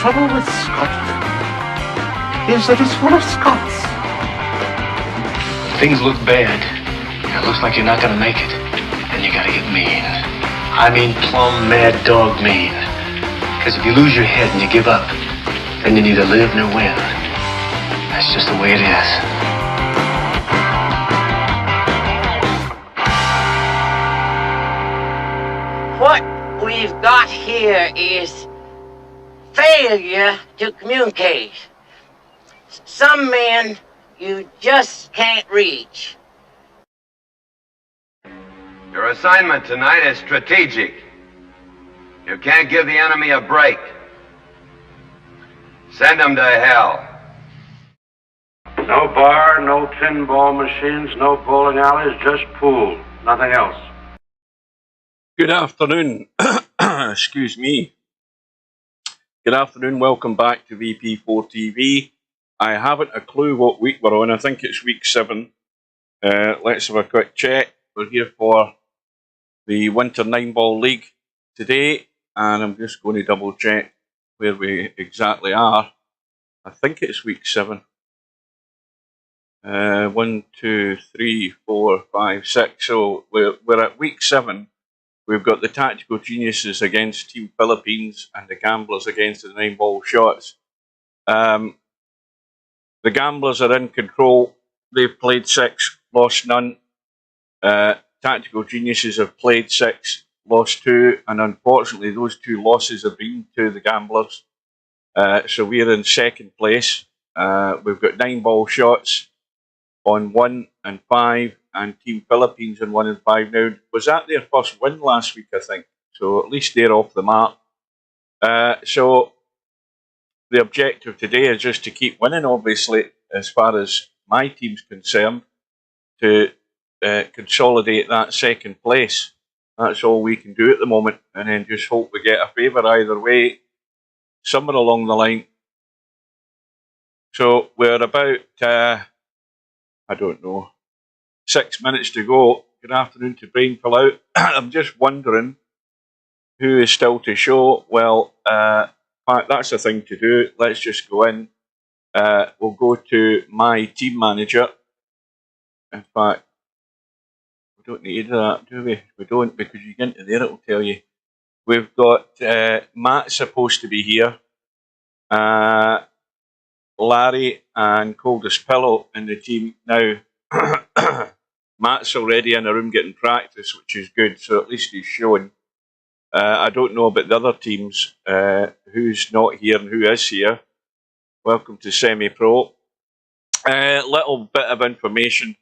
trouble with Scotland is that it's full of Scots. Things look bad. It looks like you're not gonna make it. Then you gotta get mean. I mean plumb mad dog mean. Because if you lose your head and you give up, then you neither live nor win. That's just the way it is. What we've got here is failure to communicate. Some men you just can't reach. Your assignment tonight is strategic. You can't give the enemy a break. Send them to hell. No bar, no pinball machines, no bowling alleys, just pool. Nothing else. Good afternoon. Excuse me. Good afternoon. Welcome back to VP4TV. I haven't a clue what week we're on. I think it's week 7. Let's have a quick check. We're here for the Winter 9-Ball League today, and I'm just going to double check where we exactly are. I think it's week 7. 1, 2, 3, 4, 5, 6. So we're at week 7. We've got the Tactical Geniuses against Team Philippines and the Gamblers against the 9-Ball Shots. The Gamblers are in control. They've played 6, lost none. Tactical Geniuses have played 6, lost 2, and unfortunately those 2 losses have been to the Gamblers. So we're in second place. We've got 9-Ball Shots on 1 and 5, and Team Philippines on 1 and 5 now. Was that their first win last week, I think? So at least they're off the mark. So the objective today is just to keep winning, obviously, as far as my team's concerned, to consolidate that second place. That's all we can do at the moment, and then just hope we get a favour either way, somewhere along the line. So we're about, I don't know, 6 minutes to go. Good afternoon to Brain Pull Out. I'm just wondering who is still to show. Well, in fact, that's the thing to do. Let's just go in. We'll go to my team manager. In fact, we don't need that, do we? We don't, because you get into there, it'll tell you. We've got Matt supposed to be here. Larry and Coldest Pillow in the team now. Matt's already in a room getting practice, which is good, so at least he's showing. I don't know about the other teams, who's not here and who is here. Welcome to Semi-Pro. Little bit of information.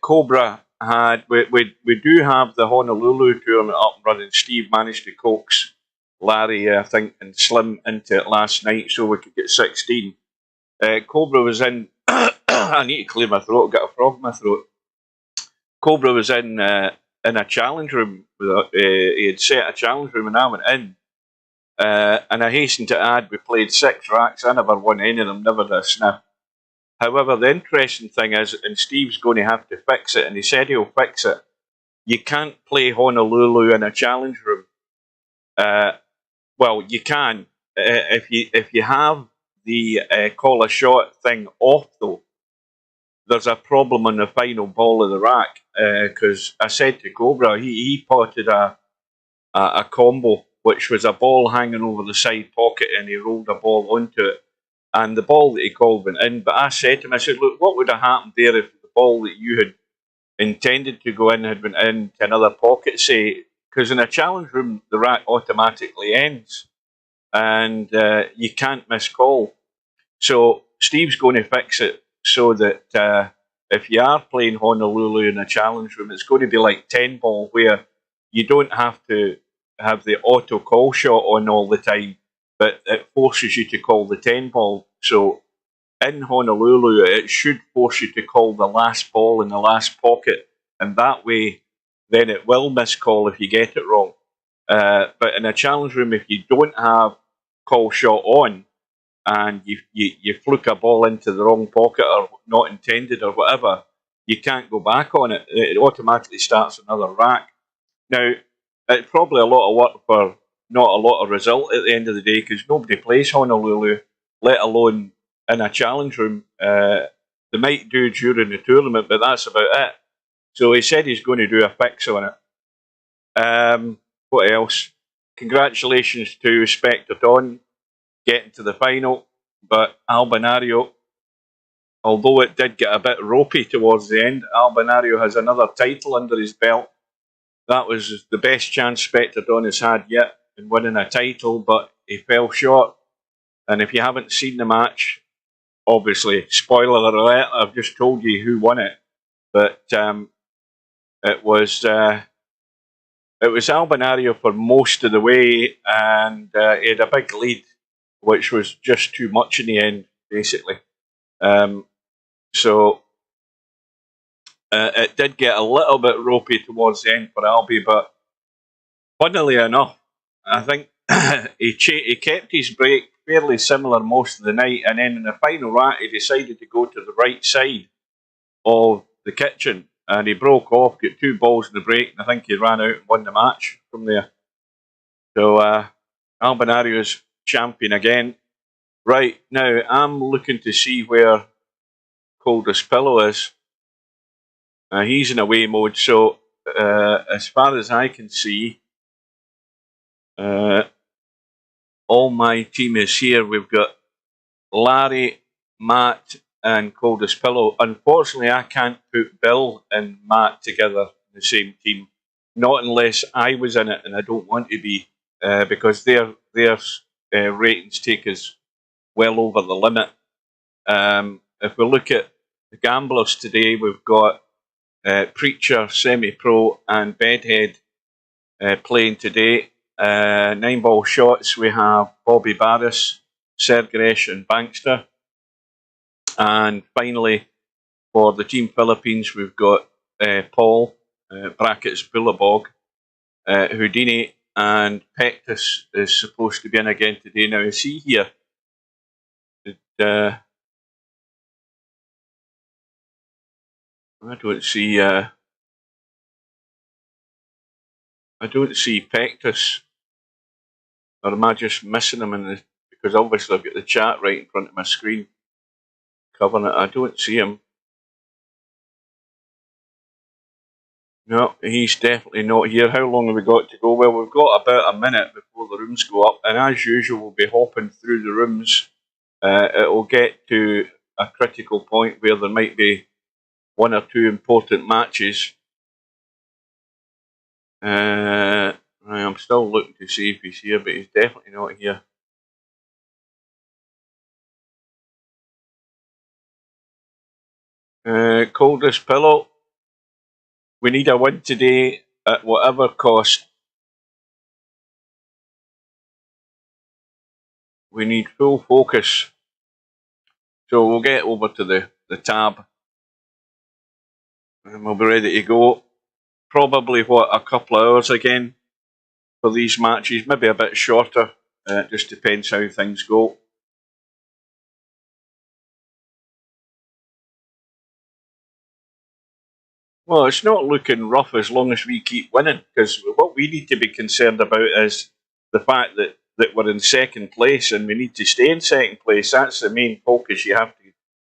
Cobra had, we do have the Honolulu tournament up and running. Steve managed to coax Larry, I think, and Slim into it last night so we could get 16. Cobra was in, I need to clear my throat, I've got a frog in my throat. Cobra was in a challenge room. He had set a challenge room and I went in. And I hasten to add, we played 6 racks. I never won any of them, never did a sniff. However, the interesting thing is, and Steve's going to have to fix it, and he said he'll fix it, you can't play Honolulu in a challenge room. Well, you can. If you have the call a shot thing off, though, there's a problem on the final ball of the rack. Because I said to Cobra, he potted a combo, which was a ball hanging over the side pocket, and he rolled a ball onto it. And the ball that he called went in. But I said to him, I said, look, what would have happened there if the ball that you had intended to go in had went into another pocket, say? Because in a challenge room, the rack automatically ends. And you can't miss call. So Steve's going to fix it so that if you are playing Honolulu in a challenge room, it's going to be like 10-ball, where you don't have to have the auto call shot on all the time, but it forces you to call the 10-ball. So in Honolulu, it should force you to call the last ball in the last pocket, and that way, then it will miss call if you get it wrong. But in a challenge room, if you don't have call shot on, and you fluke a ball into the wrong pocket or not intended or whatever, you can't go back on it. It automatically starts another rack. Now, it's probably a lot of work for not a lot of result at the end of the day because nobody plays Honolulu, let alone in a challenge room. They might do during the tournament, but that's about it. So he said he's going to do a fix on it. What else? Congratulations to Spectre Dawn getting to the final, but Albinario, although it did get a bit ropey towards the end, Albinario has another title under his belt. That was the best chance Spectre Dawn has had yet in winning a title, but he fell short. And if you haven't seen the match, obviously, spoiler alert, I've just told you who won it. But it was Albinario for most of the way, and he had a big lead, which was just too much in the end, basically. So it did get a little bit ropey towards the end for Albi, but funnily enough, I think he kept his break fairly similar most of the night, and then in the final rack he decided to go to the right side of the kitchen, and he broke off, got 2 balls in the break, and I think he ran out and won the match from there. So Albinario's champion again. Right, now I'm looking to see where Coldest Pillow is. He's in away mode, so as far as I can see, all my team is here. We've got Larry, Matt, and Coldest Pillow. Unfortunately, I can't put Bill and Matt together in the same team, not unless I was in it, and I don't want to be, because their ratings take us well over the limit. If we look at the gamblers today, we've got Preacher, Semi-Pro, and Bedhead playing today. 9-ball shots, we have Bobby Barris, Sergresh, and Bankster. And finally, for the Team Philippines, we've got Paul, brackets Bullabog, Houdini, and Pectus is supposed to be in again today. Now, is he here? I don't see Pectus. Or am I just missing him because obviously I've got the chat right in front of my screen covering it. I don't see him. No, he's definitely not here. How long have we got to go? Well, we've got about a minute before the rooms go up, and as usual, we'll be hopping through the rooms. It will get to a critical point where there might be 1 or 2 important matches. I'm still looking to see if he's here, but he's definitely not here. Coldest Pillow. We need a win today at whatever cost. We need full focus. So we'll get over to the tab and we'll be ready to go. Probably, a couple of hours again for these matches, maybe a bit shorter. It just depends how things go. Well, it's not looking rough as long as we keep winning, because what we need to be concerned about is the fact that we're in second place and we need to stay in second place. That's the main focus you have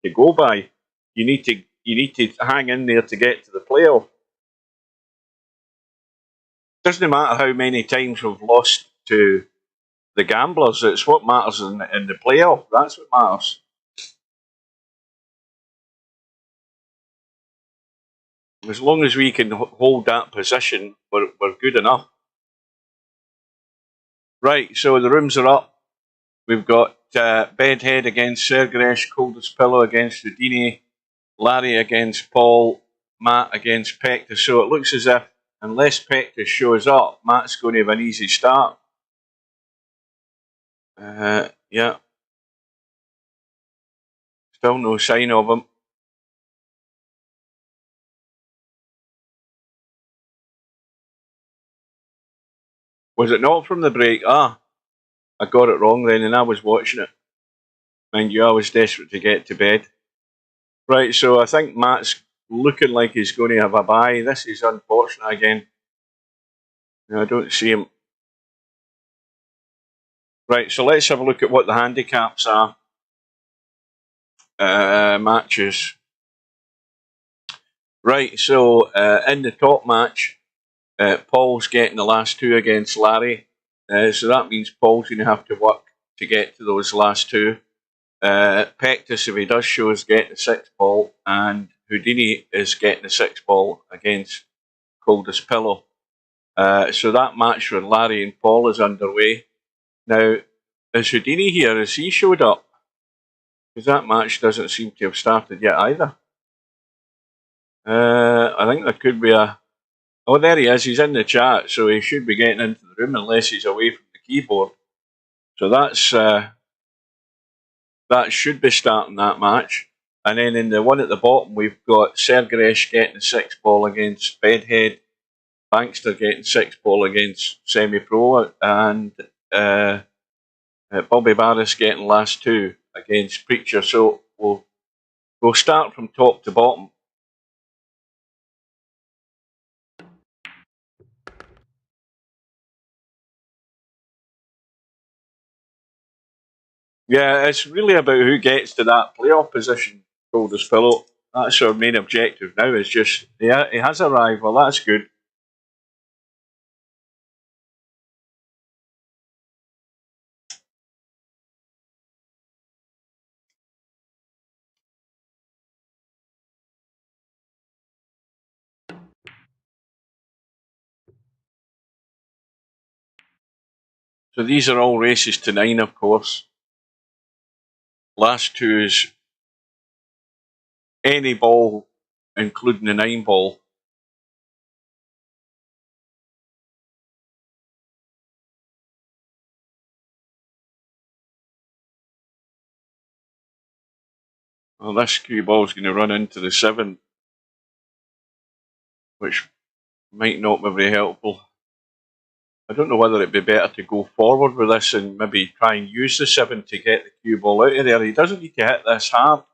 to go by. You need to hang in there to get to the playoff. Doesn't matter how many times we've lost to the gamblers. It's what matters in the playoff. That's what matters. As long as we can hold that position, we're good enough. Right, so the rooms are up. We've got Bedhead against Sergresh, Coldest Pillow against Houdini, Larry against Paul, Matt against Pectus. So it looks as if, unless Pectus shows up, Matt's going to have an easy start. Yeah. Still no sign of him. Was it not from the break? I got it wrong then, and I was watching it. Mind you, I was desperate to get to bed. Right, so I think Matt's looking like he's going to have a bye. This is unfortunate again. I don't see him. Right, so let's have a look at what the handicaps are. Matches. Right, so in the top match, Paul's getting the last two against Larry. So that means Paul's going to have to work to get to those last two. Pectus, if he does show, is getting the 6th ball, and Houdini is getting the 6th ball against Coldest Pillow. So that match with Larry and Paul is underway. Now, is Houdini here? Has he showed up? Because that match doesn't seem to have started yet either. I think there could be a... Oh, there he is. He's in the chat, so he should be getting into the room unless he's away from the keyboard. So that's... that should be starting that match. And then in the one at the bottom, we've got Sergeresh getting the 6th ball against Bedhead, Bankster getting 6th ball against Semi-Pro, and Bobby Barris getting last two against Preacher. So we'll start from top to bottom. Yeah, it's really about who gets to that playoff position, Coldest Pillow. That's our main objective now, is just, yeah, he has arrived. Well, that's good. So these are all races to 9, of course. Last two is any ball, including the 9 ball. Well, this cue ball is going to run into the 7, which might not be very helpful. I don't know whether it'd be better to go forward with this and maybe try and use the 7 to get the cue ball out of there. He doesn't need to hit this hard.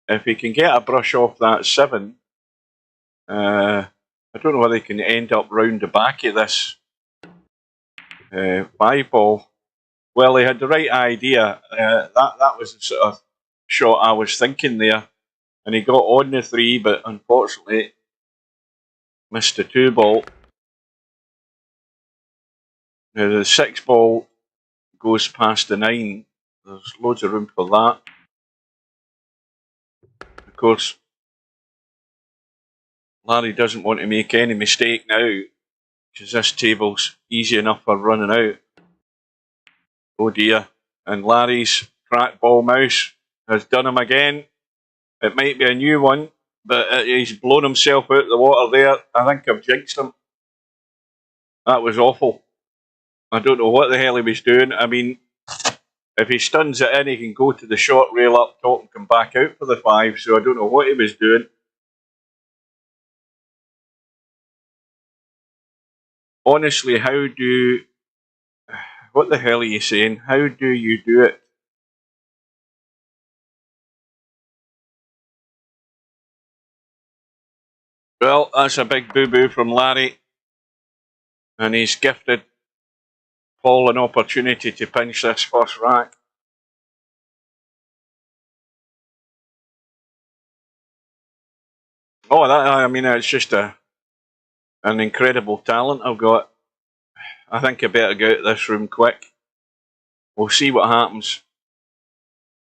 If he can get a brush off that 7, I don't know whether he can end up round the back of this 5 ball. Well, he had the right idea. That was the sort of shot I was thinking there. And he got on the 3, but unfortunately missed the 2 ball. Now the 6 ball goes past the 9. There's loads of room for that. Of course, Larry doesn't want to make any mistake now, because this table's easy enough for running out. Oh dear. And Larry's crack ball mouse has done him again. It might be a new one, but he's blown himself out of the water there. I think I've jinxed him. That was awful. I don't know what the hell he was doing. I mean, if he stuns it in, he can go to the short rail up top and come back out for the 5, so I don't know what he was doing. Honestly, what the hell are you saying? How do you do it? Well, that's a big boo-boo from Larry. And he's gifted Paul an opportunity to pinch this first rack. Oh, I mean, it's just an incredible talent I've got. I think I better get out of this room quick. We'll see what happens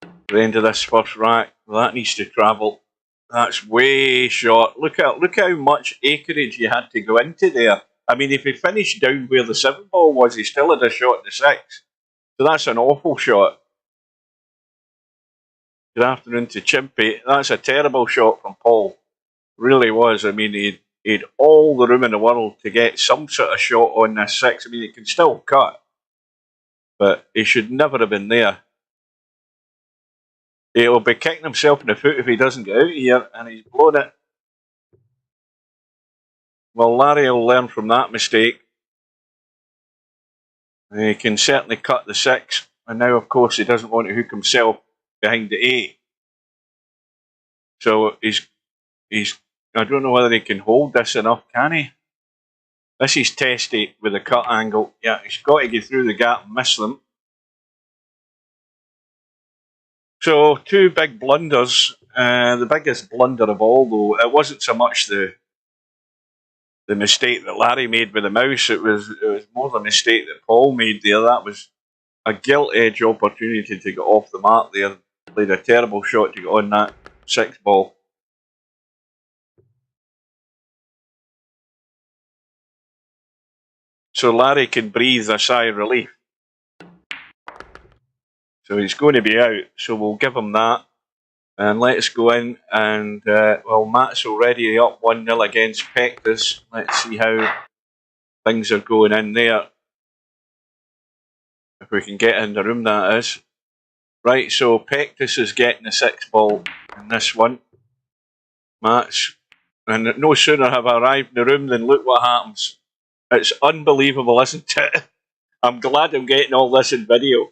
at the end of this first rack. Well, that needs to travel. That's way short. Look how much acreage you had to go into there. I mean, if he finished down where the 7 ball was, he still had a shot at the 6. So that's an awful shot. Good afternoon to Chimpy. That's a terrible shot from Paul. Really was. I mean, he had all the room in the world to get some sort of shot on this 6. I mean, he can still cut, but he should never have been there. He'll be kicking himself in the foot if he doesn't get out of here, and he's blown it. Well, Larry will learn from that mistake. He can certainly cut the 6, and now, of course, he doesn't want to hook himself behind the 8. So he's. I don't know whether he can hold this enough, can he? This is testy with a cut angle. Yeah, he's got to get through the gap and miss them. So, two big blunders. The biggest blunder of all, though, it wasn't so much the mistake that Larry made with the mouse. It was more the mistake that Paul made there. That was a gilt-edge opportunity to get off the mark there. Played a terrible shot to get on that 6 ball. So Larry can breathe a sigh of relief. So he's going to be out, so we'll give him that. And let's go in and, well, Matt's already up 1-0 against Pectus. Let's see how things are going in there. If we can get in the room, that is. Right, so Pectus is getting the 6 ball in this one. Matt's, and no sooner have I arrived in the room than look what happens. It's unbelievable, isn't it? I'm glad I'm getting all this in video.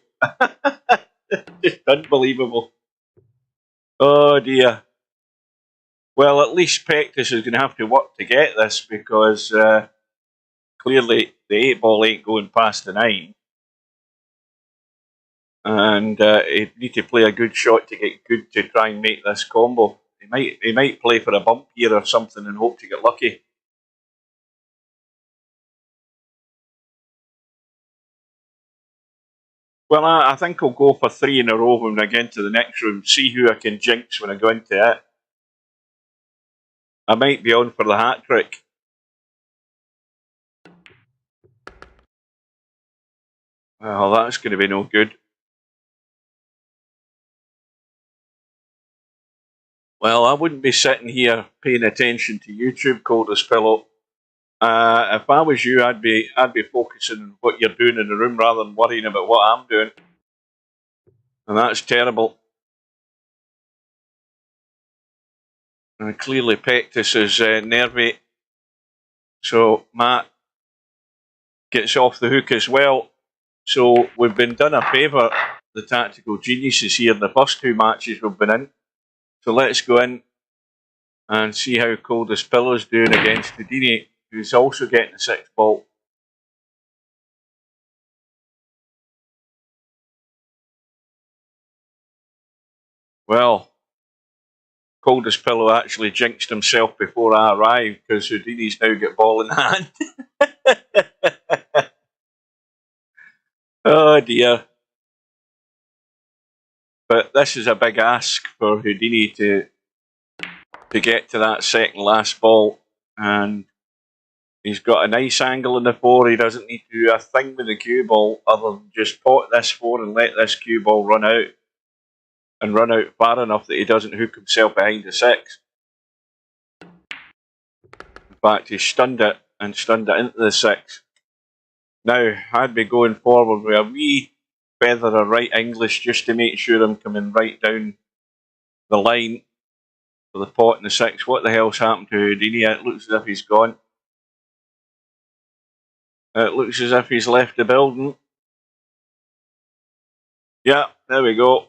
Just unbelievable. Oh dear. Well, at least Pectus is going to have to work to get this because clearly the 8 ball ain't going past the 9. And he'd need to play a good shot to get good to try and make this combo. He might play for a bump here or something and hope to get lucky. Well, I think I'll go for 3 in a row when I get into the next room, see who I can jinx when I go into it. I might be on for the hat trick. Well, that's going to be no good. Well, I wouldn't be sitting here paying attention to YouTube, Coldest Pillow. If I was you, I'd be focusing on what you're doing in the room rather than worrying about what I'm doing. And that's terrible. And clearly Pectus is nervy. So Matt gets off the hook as well. So we've been done a favour, the tactical geniuses here, in the first 2 matches we've been in. So let's go in and see how Coldest Pillow's doing against Houdini, who's also getting the 6 ball. Well, Coldest Pillow actually jinxed himself before I arrived because Houdini's now got ball in hand. Oh dear. But this is a big ask for Houdini to get to that second last ball. And he's got a nice angle in the 4. He doesn't need to do a thing with the cue ball other than just pot this 4 and let this cue ball run out. And run out far enough that he doesn't hook himself behind the 6. In fact, he stunned it and stunned it into the 6. Now, I'd be going forward with a wee feather of right English just to make sure I'm coming right down the line for the pot in the 6. What the hell's happened to Houdini? It looks as if he's gone. It looks as if he's left the building. Yeah, there we go.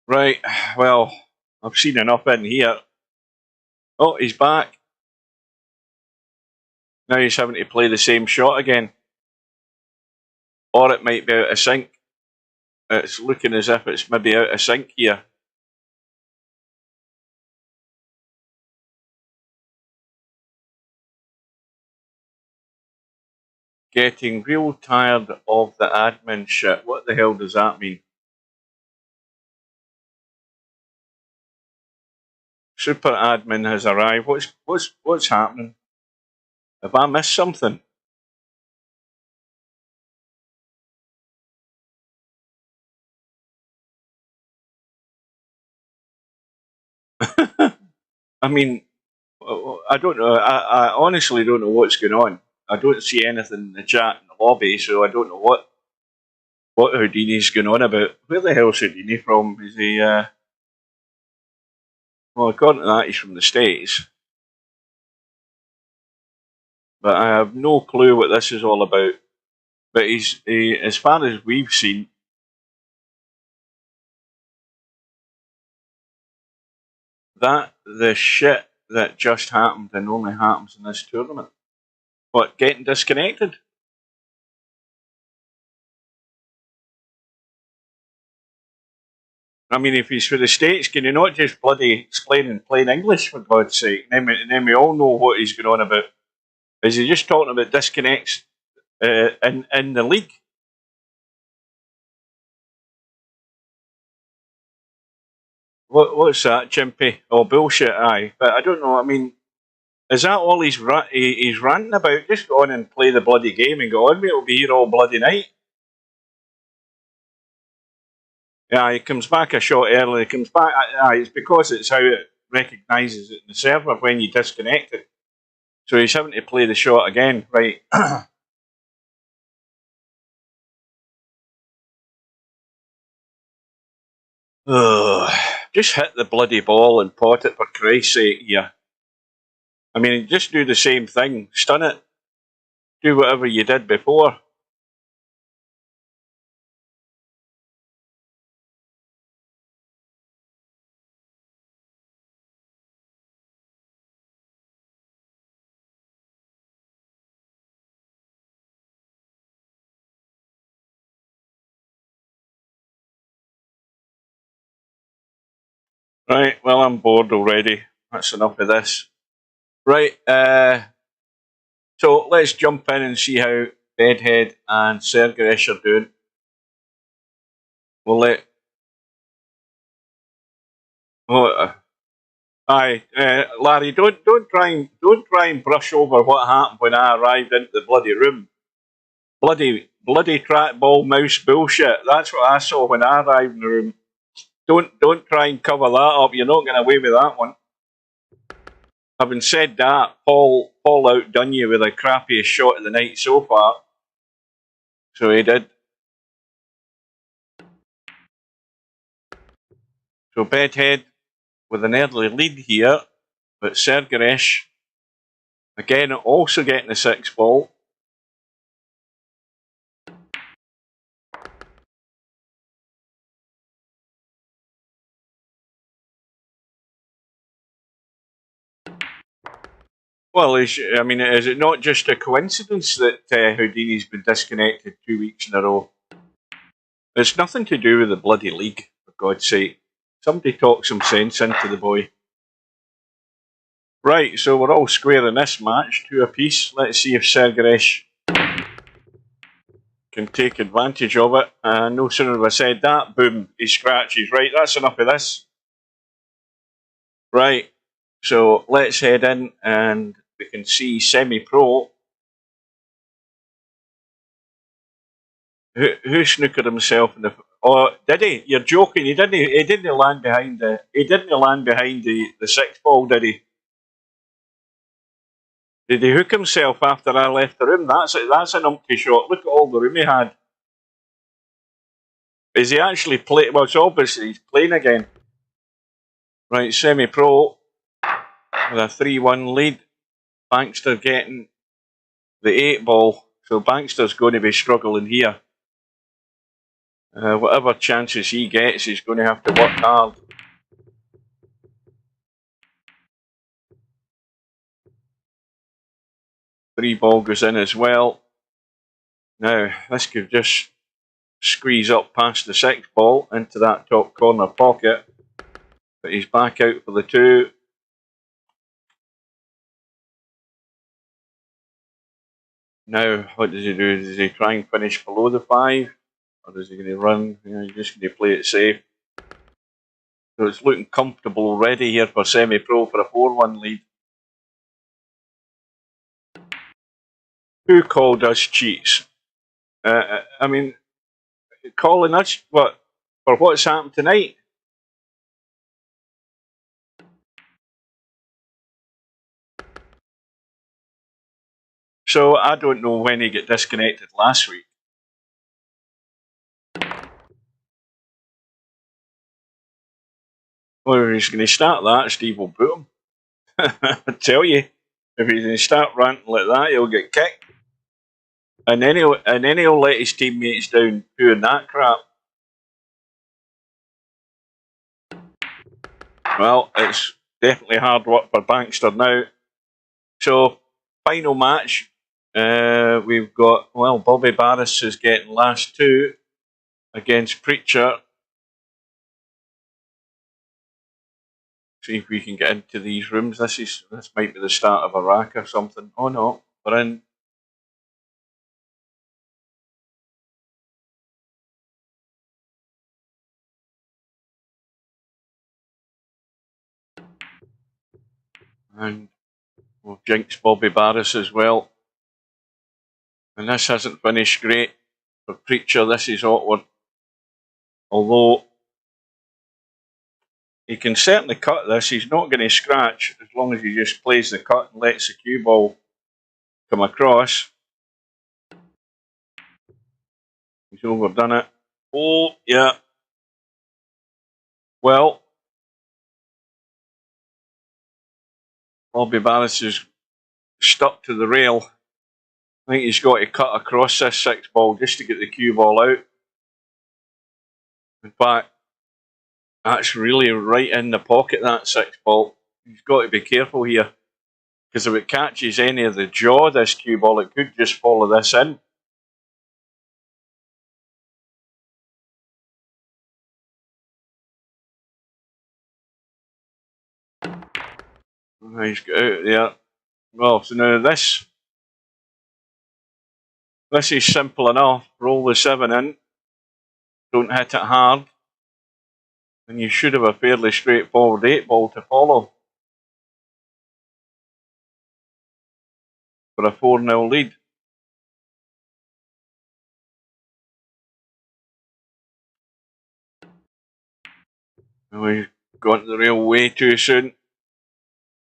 Right, well, I've seen enough in here. Oh, he's back. Now he's having to play the same shot again. Or it might be out of sync. It's looking as if it's maybe out of sync here. Getting real tired of the admin shit. What the hell does that mean? Super admin has arrived. What's happening? Have I missed something? I mean, I don't know. I honestly don't know what's going on. I don't see anything in the chat in the lobby, so I don't know what Houdini's going on about. Where the hell's Houdini from? Is he? Well, according to that, he's from the States. But I have no clue what this is all about. But as far as we've seen, that the shit that just happened and only happens in this tournament. What, getting disconnected? I mean, if he's for the States, can you not just bloody explain in plain English, for God's sake? And then we all know what he's going on about. Is he just talking about disconnects in the league? What's that, Chimpy? Oh, bullshit, aye. But I don't know, I mean, is that all he's ranting about? Just go on and play the bloody game and go on, mate. It'll be here all bloody night. Yeah, he comes back a shot early. He comes back. It's because it's how it recognises it in the server when you disconnect it. So he's having to play the shot again, right? Just hit the bloody ball and pot it, for Christ's sake, yeah. I mean, just do the same thing. Stun it. Do whatever you did before. Right, well, I'm bored already. That's enough of this. Right, so let's jump in and see how Bedhead and Sergeresh are doing. We'll let... Larry, don't try and brush over what happened when I arrived into the bloody room. Bloody trackball mouse bullshit. That's what I saw when I arrived in the room. Don't try and cover that up. You're not getting away with that one. Having said that, Paul outdone you with the crappiest shot of the night so far. So he did. So Bedhead with an early lead here, but Sergeresh again also getting the 6 ball. Well, I mean, is it not just a coincidence that Houdini's been disconnected 2 weeks in a row? It's nothing to do with the bloody league, for God's sake. Somebody talk some sense into the boy. Right, so we're all square in this match, 2 apiece. Let's see if Sergeresh can take advantage of it. No sooner have I said that, boom, he scratches. Right, that's enough of this. Right, so let's head in and we can see Semi-Pro. Who snookered himself in the... Oh, did he? You're joking. He didn't land behind the 6 ball, did he? Did he hook himself after I left the room? That's an umpty shot. Look at all the room he had. Is he actually playing? Well, it's obviously he's playing again. Right, Semi-Pro with a 3-1 lead. Bankster getting the 8 ball. So Bankster's going to be struggling here. Whatever chances he gets, he's going to have to work hard. Three ball goes in as well. Now, this could just squeeze up past the 6 ball into that top corner pocket. But he's back out for the 2. Now, what does he do? Does he try and finish below the 5? Or is he going to run? He's just going to play it safe. So it's looking comfortable already here for Semi-Pro for a 4-1 lead. Who called us cheats? I mean, calling us what for what's happened tonight? So I don't know when he got disconnected last week. Well, if he's going to start that, Steve will boot him. I tell you, if he's going to start ranting like that, he'll get kicked. And then he'll let his teammates down doing that crap. Well, it's definitely hard work for Bankster now. So, final match. We've got, well, Bobby Barris is getting last 2 against Preacher. See if we can get into these rooms. This might be the start of a rack or something. Oh no, we're in. And we'll jinx Bobby Barris as well. And this hasn't finished great for Preacher. This is awkward. Although he can certainly cut this, he's not going to scratch as long as he just plays the cut and lets the cue ball come across. He's overdone it. Oh, yeah. Well, Bobby Barris is stuck to the rail. I think he's got to cut across this 6 ball just to get the cue ball out. In fact, that's really right in the pocket, that 6 ball. He's got to be careful here. Because if it catches any of the jaw, this cue ball, it could just follow this in. He's got out there. Well, so now this is simple enough. Roll the 7 in. Don't hit it hard. And you should have a fairly straightforward 8 ball to follow. For a 4-0 lead. We've got to the rail way too soon.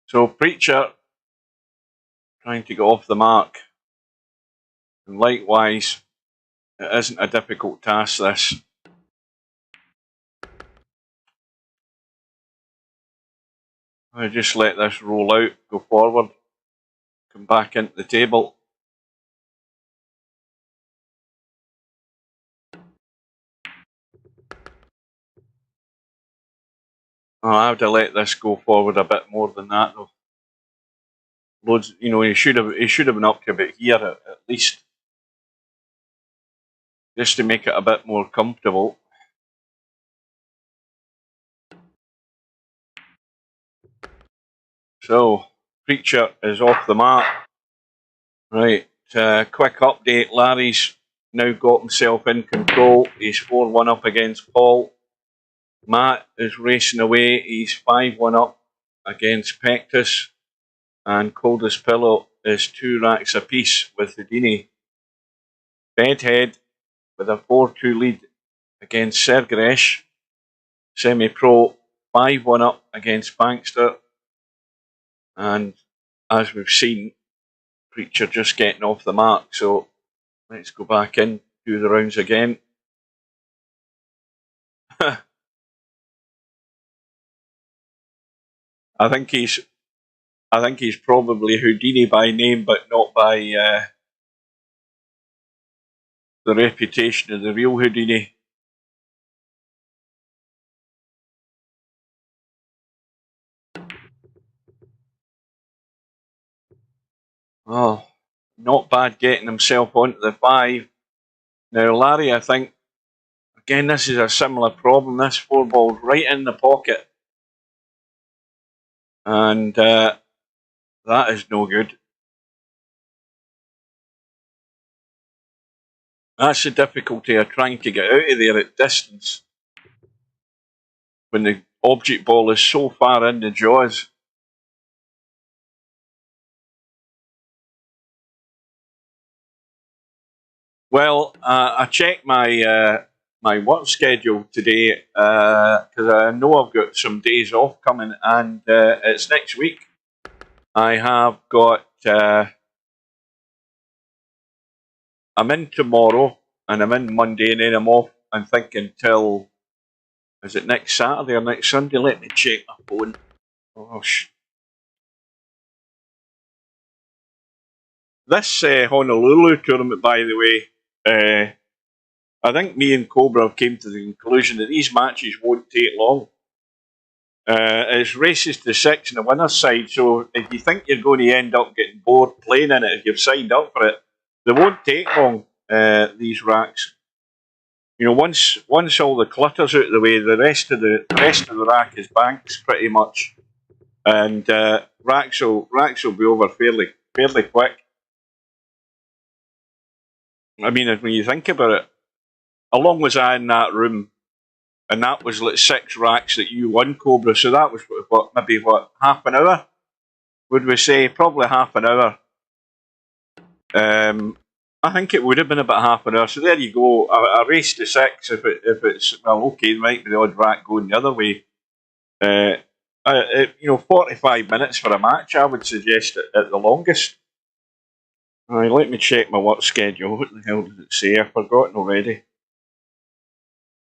So Preacher trying to get off the mark. And likewise, it isn't a difficult task, this. I just let this roll out, go forward, come back into the table. Oh, I have to let this go forward a bit more than that, though. Loads, you know, he should have been up to about here at least, just to make it a bit more comfortable. So, Preacher is off the mark. Right, quick update. Larry's now got himself in control. He's 4-1 up against Paul. Matt is racing away. He's 5-1 up against Pectus. And Coldest Pillow is 2 racks apiece with Houdini. Bedhead with a 4-2 lead against Sergresh. Semi-Pro 5-1 up against Bankster. And as we've seen, Preacher just getting off the mark. So let's go back in, do the rounds again. I think he's probably Houdini by name, but not by the reputation of the real Houdini. Oh, not bad getting himself onto the 5. Now Larry, I think, again, this is a similar problem. This 4 ball's right in the pocket. And that is no good. That's the difficulty of trying to get out of there at distance. When the object ball is so far in the jaws. Well, I checked my my work schedule today because I know I've got some days off coming, and it's next week. I have got. I'm in tomorrow, and I'm in Monday, and then I'm off. I'm thinking till. Is it next Saturday or next Sunday? Let me check my phone. Gosh. This Honolulu tournament, by the way, I think me and Cobra have came to the conclusion that these matches won't take long. It's races to 6 in the winner's side, so if you think you're going to end up getting bored playing in it, if you've signed up for it, they won't take long, these racks. You know, once all the clutter's out of the way, the rest of the rack is banks pretty much, and racks will be over fairly quick. I mean, when you think about it, how long was I in that room? And that was like 6 racks that you won, Cobra. So that was maybe half an hour? Would we say probably half an hour? I think it would have been about half an hour. So there you go. A race to 6. If it's well, okay, there might be the odd rack going the other way. 45 minutes for a match, I would suggest at the longest. Right, let me check my work schedule. What the hell does it say? I've forgotten already.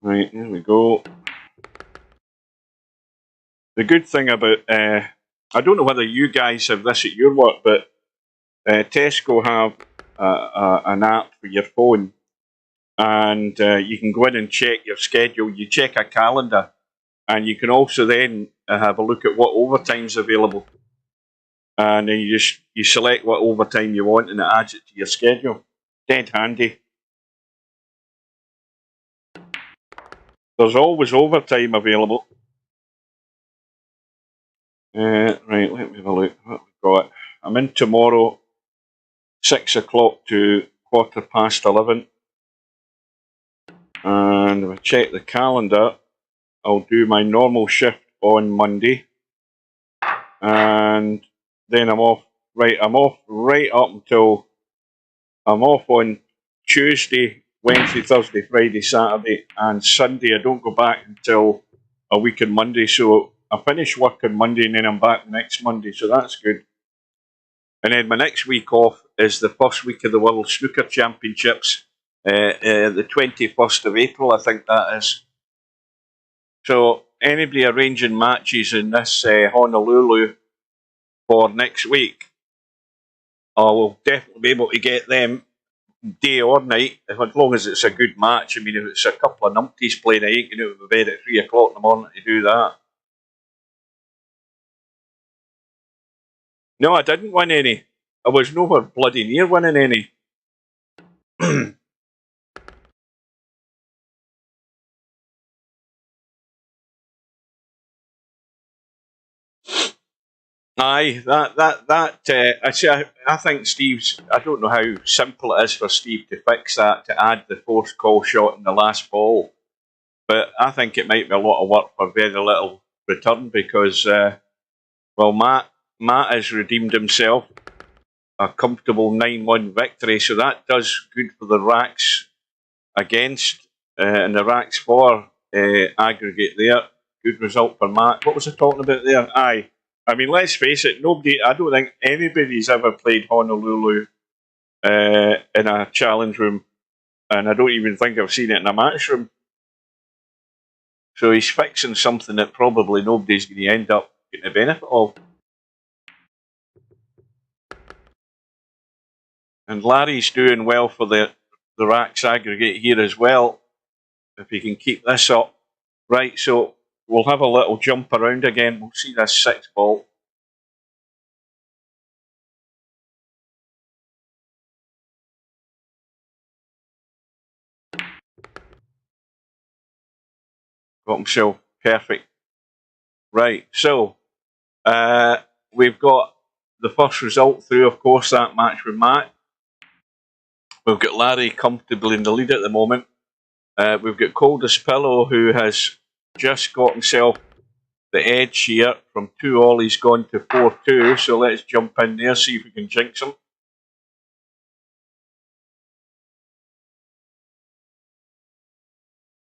Right, there we go. The good thing about, I don't know whether you guys have this at your work, but Tesco have an app for your phone, and you can go in and check your schedule. You check a calendar, and you can also then have a look at what overtime's available. And then you select what overtime you want, and it adds it to your schedule. Dead handy. There's always overtime available. Right, let me have a look. What we got? I'm in tomorrow, 6 o'clock to 11:15. And if I check the calendar, I'll do my normal shift on Monday. And then I'm off right up until I'm off on Tuesday, Wednesday, Thursday, Friday, Saturday, and Sunday. I don't go back until a week on Monday. So I finish work on Monday and then I'm back next Monday. So that's good. And then my next week off is the first week of the World Snooker Championships, the 21st of April, I think that is. So anybody arranging matches in this Honolulu for next week, I will definitely be able to get them day or night, as long as it's a good match. I mean, if it's a couple of numpties playing, I ain't going to bed at 3 o'clock in the morning to do that. No, I didn't win any. I was nowhere bloody near winning any. Aye, I think Steve's. I don't know how simple it is for Steve to fix that, to add the forced call shot in the last ball, but I think it might be a lot of work for very little return because, Matt has redeemed himself, a comfortable 9-1 victory, so that does good for the racks against and the racks for aggregate there. Good result for Matt. What was I talking about there? Aye. I mean, let's face it, I don't think anybody's ever played Honolulu in a challenge room, and I don't even think I've seen it in a match room. So he's fixing something that probably nobody's going to end up getting the benefit of. And Larry's doing well for the racks aggregate here as well, if he can keep this up. Right, so we'll have a little jump around again. We'll see this 6 ball. Got himself perfect. Right, so we've got the first result through, of course, that match with Matt. We've got Larry comfortably in the lead at the moment. We've got Coldest Pillow, who has just got himself the edge here. From 2-all, he's gone to 4-2. So let's jump in there, see if we can jinx him.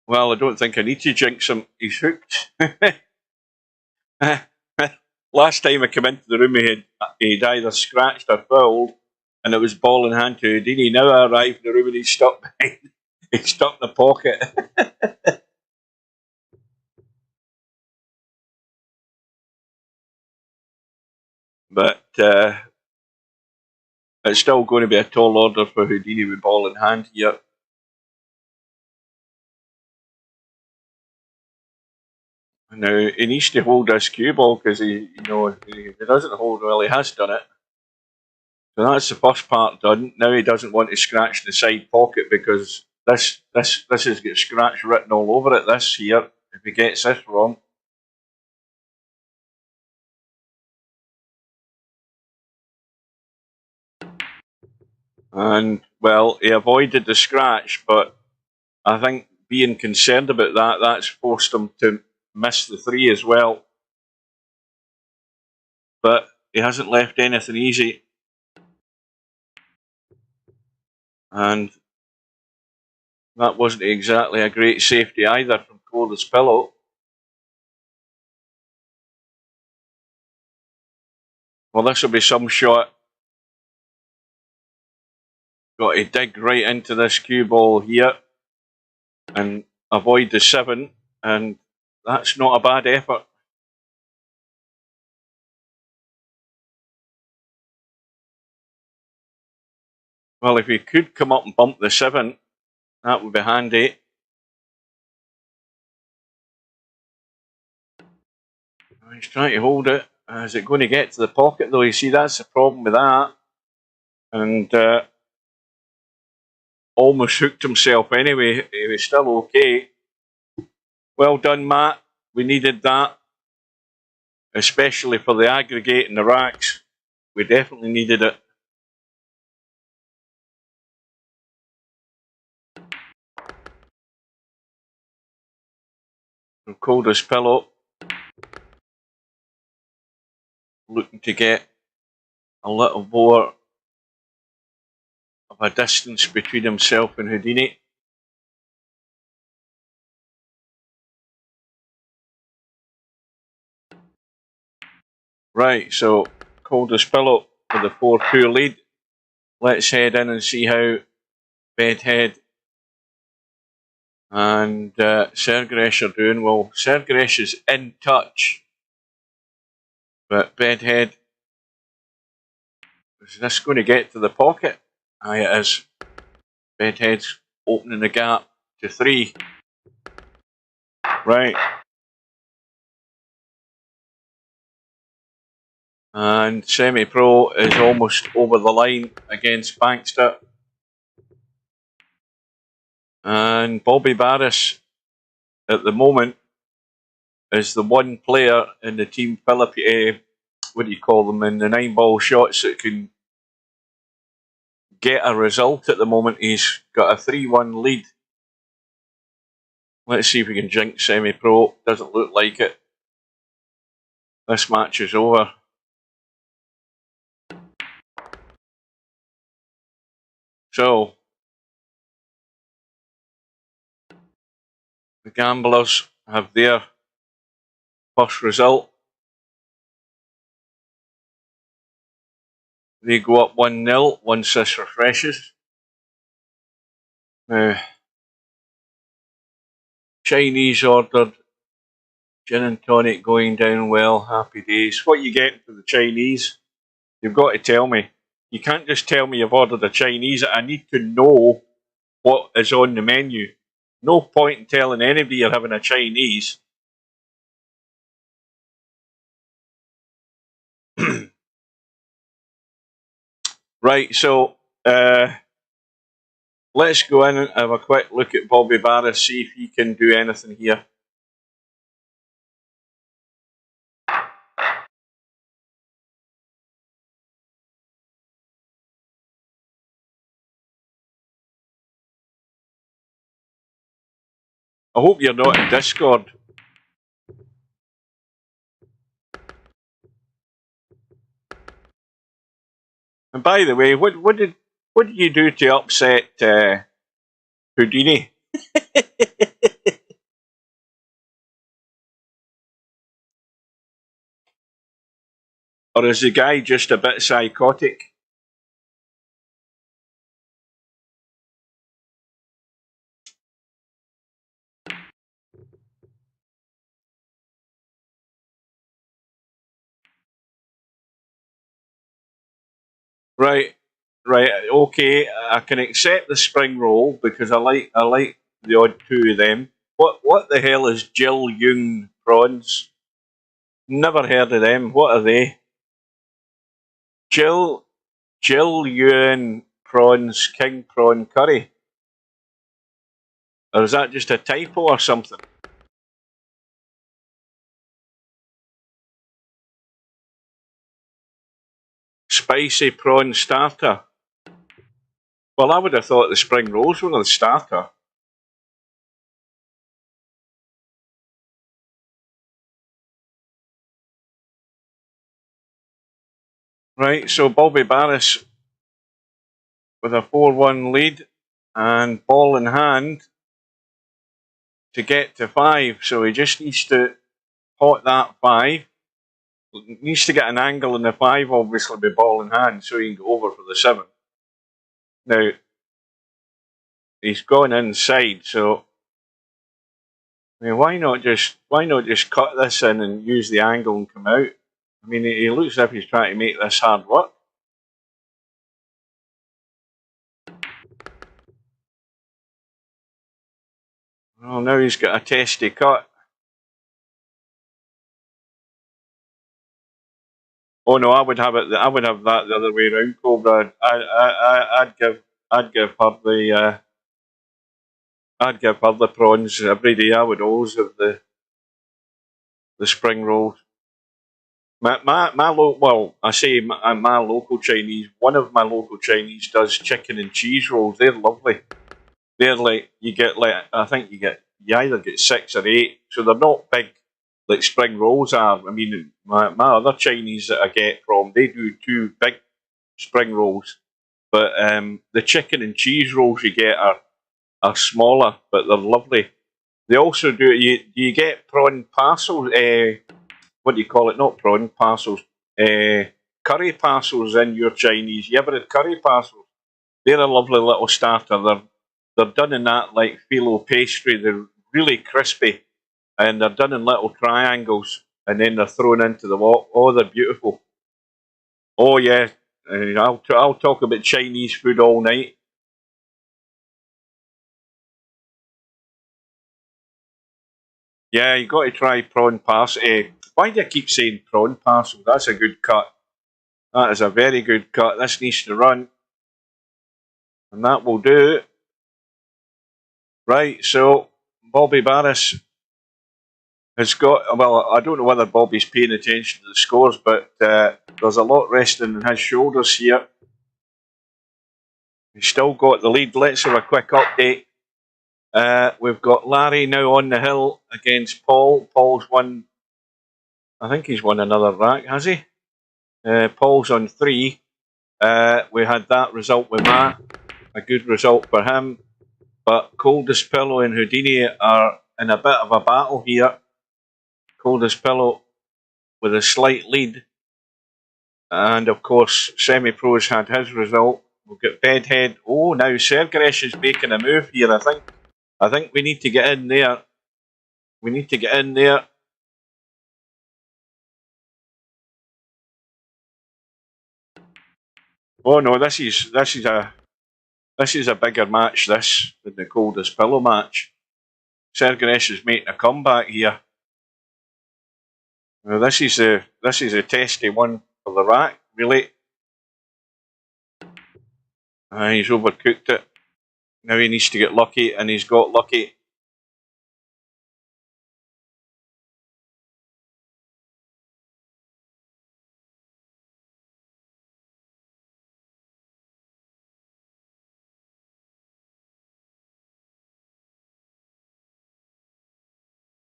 Well, I don't think I need to jinx him. He's hooked. Last time I came into the room, he'd either scratched or fouled, and it was ball in hand to Houdini. Now I arrive in the room and he's stuck behind. He's stuck in the pocket. But it's still going to be a tall order for Houdini with ball in hand here. Now, he needs to hold this cue ball because he doesn't hold well. He has done it. So that's the first part done. Now he doesn't want to scratch the side pocket because This has got scratch written all over it, this here, if he gets this wrong. And, well, he avoided the scratch, but I think being concerned about that, that's forced him to miss the 3 as well. But he hasn't left anything easy. And that wasn't exactly a great safety either from Coldest Pillow. Well, this will be some shot. Got to dig right into this cue ball here and avoid the 7, and that's not a bad effort. Well, if he could come up and bump the 7, that would be handy. He's trying to hold it. Is it going to get to the pocket though? You see, that's the problem with that. And almost hooked himself anyway. He was still okay. Well done, Matt. We needed that, especially for the aggregate and the racks. We definitely needed it. From Coldest Pillow, looking to get a little more of a distance between himself and Houdini. Right, so Coldest Pillow with the 4-2 lead. Let's head in and see how Bedhead and Sergresh are doing. Well, Sergresh is in touch, but Bedhead, is this going to get to the pocket? Aye, it is. Bedhead's opening the gap to 3. Right. And Semi-Pro is almost over the line against Bankster. And Bobby Barris, at the moment, is the one player in the Team Philippines, what do you call them, in the 9-ball shots that can get a result at the moment. He's got a 3-1 lead. Let's see if we can jinx Semi-Pro. Doesn't look like it. This match is over. So, the Gamblers have their first result. They go up 1-0 once this refreshes. Now, Chinese ordered gin and tonic going down well. Happy days. What are you getting for the Chinese? You've got to tell me. You can't just tell me you've ordered a Chinese. I need to know what is on the menu. No point in telling anybody you're having a Chinese. Right, so let's go in and have a quick look at Bobby Barris, see if he can do anything here. I hope you're not in Discord. And by the way, what did you do to upset Houdini? Or is the guy just a bit psychotic? Right, okay. I can accept the spring roll because I like the odd 2 of them. What the hell is Jill Young prawns? Never heard of them. What are they? Jill Yuan prawns, king prawn curry. Or is that just a typo or something? Spicy prawn starter. Well, I would have thought the spring rolls were the starter. Right, so Bobby Barris with a 4-1 lead and ball in hand to get to 5. So he just needs to pot that 5. Needs to get an angle in the 5, obviously, with ball in hand, so he can go over for the 7. Now, he's gone inside, so I mean, why not just cut this in and use the angle and come out? I mean, he looks as if he's trying to make this hard work. Well, now he's got a testy cut. Oh no, I would have it. I would have that the other way around, Cobra. I'd give her the. I'd give her the prawns every day. I would always have the spring rolls. My local Chinese. One of my local Chinese does chicken and cheese rolls. They're lovely. They're like you either get 6 or 8, so they're not big like spring rolls are. I mean, my other Chinese that I get from, they do 2 big spring rolls, but the chicken and cheese rolls you get are smaller, but they're lovely. They also do you get prawn parcels? What do you call it? Not prawn parcels. Curry parcels in your Chinese. You ever had curry parcels? They're a lovely little starter. They're done in that like phyllo pastry. They're really crispy, and they're done in little triangles, and then they're thrown into the wok. Oh, they're beautiful. Oh yeah, I'll talk about Chinese food all night. Yeah, you got to try prawn parcel. Why do I keep saying prawn parcel? That's a good cut. That is a very good cut. This needs to run, and that will do. Right, so Bobby Barris has got, well, I don't know whether Bobby's paying attention to the scores, but there's a lot resting on his shoulders here. He's still got the lead. Let's have a quick update. We've got Larry now on the hill against Paul. Paul's won, I think he's won another rack, has he? Paul's on 3. We had that result with Matt, a good result for him. But Coldest Pillow and Houdini are in a bit of a battle here. Coldest Pillow with a slight lead. And of course, Semi-Pro's had his result. We've got Bedhead. Oh, now Sergresh is making a move here, I think we need to get in there. We need to get in there. Oh no, this is a bigger match, this, than the Coldest Pillow match. Sergresh is making a comeback here. Now this is a testy one for the rack, really. He's overcooked it. Now he needs to get lucky, and he's got lucky.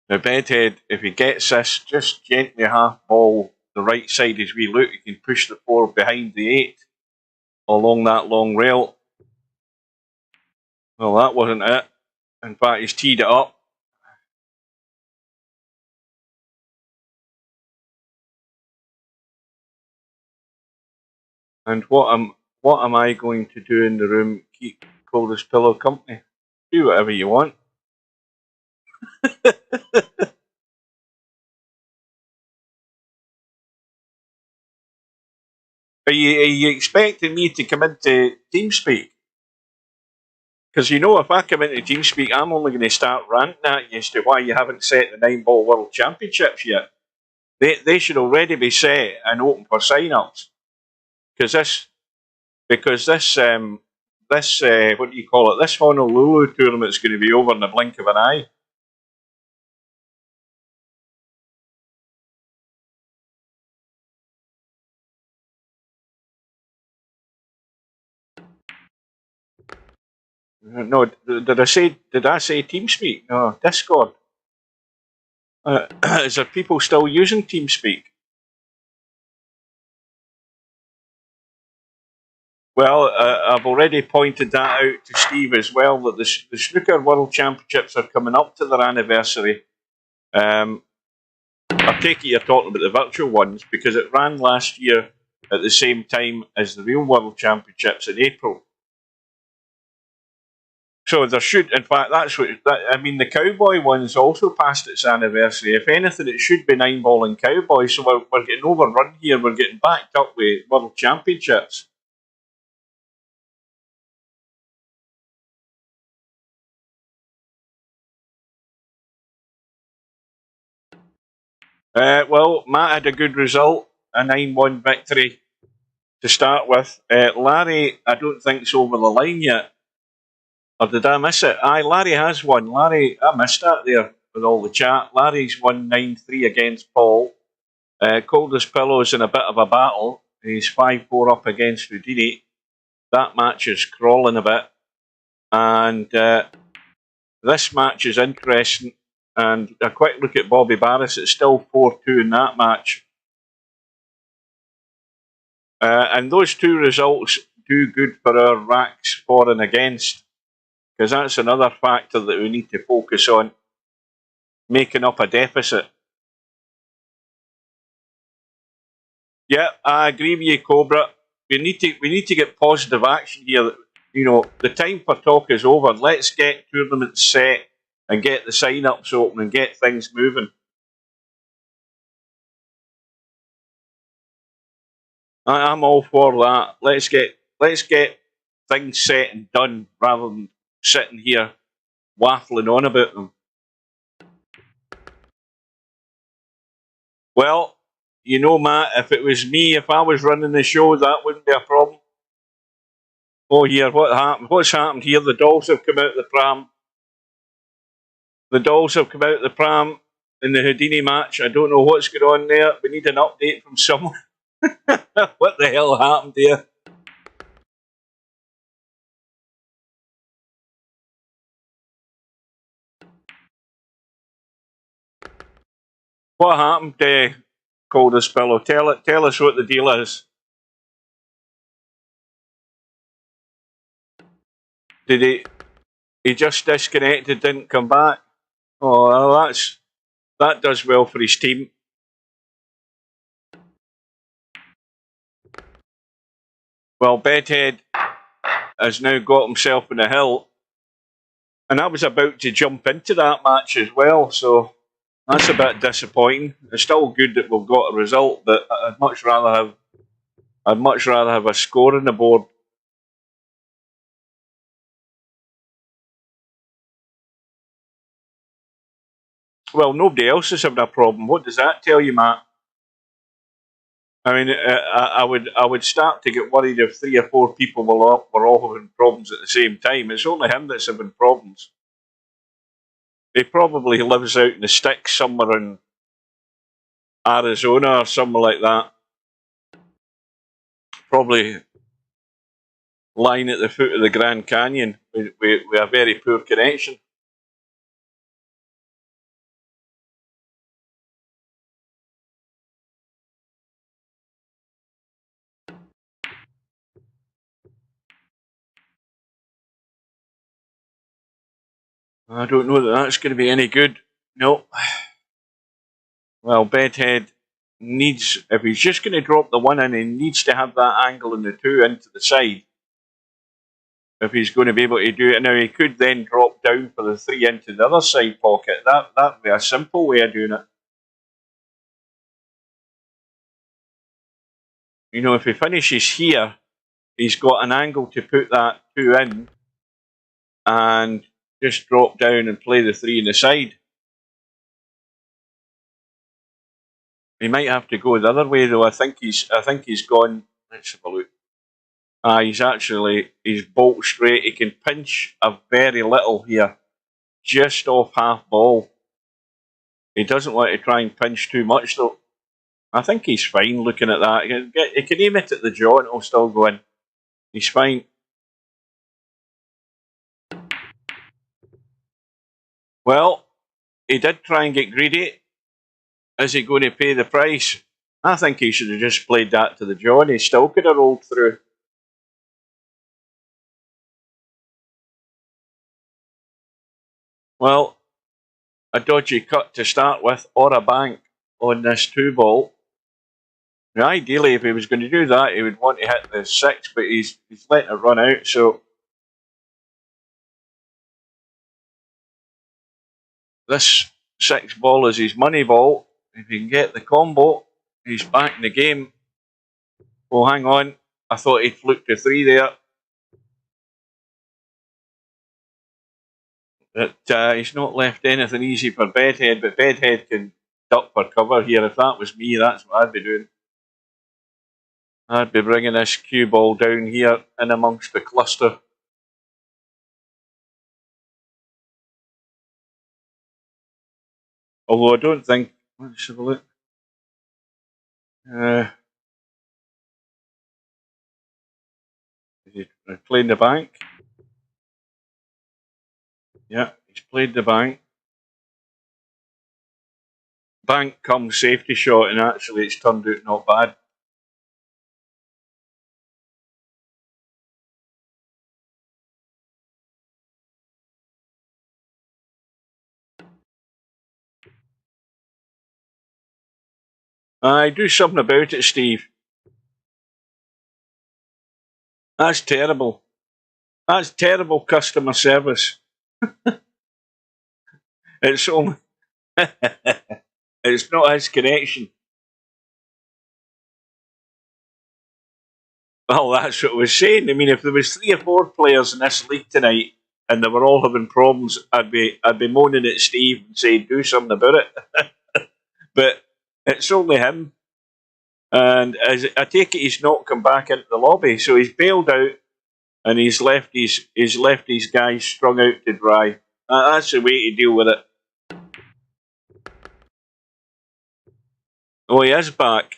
Now Bedhead, if he gets this, just gently half ball the right side as we look, he can push the 4 behind the 8 along that long rail. Well, that wasn't it. In fact, he's teed it up. And what am I going to do in the room? Keep Coldest Pillow company. Do whatever you want. Are you expecting me to come into TeamSpeak? Because you know, if I come into TeamSpeak, I'm only going to start ranting at you as to why you haven't set the 9-ball World Championships yet. They should already be set and open for sign-ups. Because this what do you call it? This Honolulu tournament's going to be over in the blink of an eye. No, did I say TeamSpeak? No, Discord. Is there people still using TeamSpeak? Well, I've already pointed that out to Steve as well, that the Snooker World Championships are coming up to their anniversary. I take it you're talking about the virtual ones, because it ran last year at the same time as the real World Championships in April. So there should, in fact, the Cowboy one's also passed its anniversary. If anything, it should be 9-ball and Cowboy. So we're getting overrun here. We're getting backed up with World Championships. Well, Matt had a good result, a 9-1 victory to start with. Larry, I don't think it's over the line yet. Or did I miss it? Aye, Larry has won. Larry, I missed that there with all the chat. Larry's won 9-3 against Paul. Coldest Pillow's in a bit of a battle. He's 5-4 up against Houdini. That match is crawling a bit. And this match is interesting. And a quick look at Bobby Barris. It's still 4-2 in that match. And those two results do good for our racks for and against, because that's another factor that we need to focus on, making up a deficit. Yeah, I agree with you, Cobra. We need to get positive action here. You know, the time for talk is over. Let's get tournaments set and get the sign-ups open and get things moving. I'm all for that. Let's get things set and done rather than sitting here waffling on about them. Well, you know, Matt, if it was me, if I was running the show, that wouldn't be a problem. Oh, here, what happened? What's happened here? The dolls have come out the pram. The dolls have come out the pram in the Houdini match. I don't know what's going on there. We need an update from someone. What the hell happened here? What happened, Coldest Pillow? Tell us what the deal is. Did he just disconnected, didn't come back? Oh, well, that does well for his team. Well, Bedhead has now got himself in a hill, and I was about to jump into that match as well, so that's a bit disappointing. It's still good that we've got a result, but I'd much rather have a score on the board. Well, nobody else is having a problem. What does that tell you, Matt? I mean, I would start to get worried if 3 or 4 people were all having problems at the same time. It's only him that's having problems. He probably lives out in the sticks somewhere in Arizona or somewhere like that. Probably lying at the foot of the Grand Canyon with a very poor connection. I don't know that that's going to be any good. No. Well, Bedhead needs, if he's just going to drop the 1 in, he needs to have that angle in the 2 into the side. If he's going to be able to do it. Now, he could then drop down for the 3 into the other side pocket. That would be a simple way of doing it. You know, if he finishes here, he's got an angle to put that 2 in and just drop down and play the 3 in the side. He might have to go the other way, though. I think he's gone. Let's have a look. He's bolt straight. He can pinch a very little here, just off half ball. He doesn't want to try and pinch too much though. I think he's fine looking at that. He can aim it at the jaw and it'll still go in. He's fine. Well, he did try and get greedy. Is he going to pay the price? I think he should have just played that to the jaw and he still could have rolled through. Well, a dodgy cut to start with, or a bank on this 2-ball. Now, ideally, if he was going to do that, he would want to hit the 6, but he's letting it run out, so this 6 ball is his money ball. If he can get the combo, he's back in the game. Oh, hang on. I thought he'd fluked to 3 there. But he's not left anything easy for Bedhead, but Bedhead can duck for cover here. If that was me, that's what I'd be doing. I'd be bringing this cue ball down here in amongst the cluster. Although I don't think... Let's have a look. Is he playing the bank? Yeah, he's played the bank. Bank comes safety shot, and actually it's turned out not bad. Do something about it, Steve. That's terrible. That's terrible customer service. It's only... It's not his connection. Well, that's what I was saying. I mean, if there was 3 or 4 players in this league tonight and they were all having problems, I'd be moaning at Steve and saying, do something about it. But it's only him. And I take it he's not come back into the lobby, so he's bailed out and he's left his guys strung out to dry. That's the way to deal with it. Oh, he is back.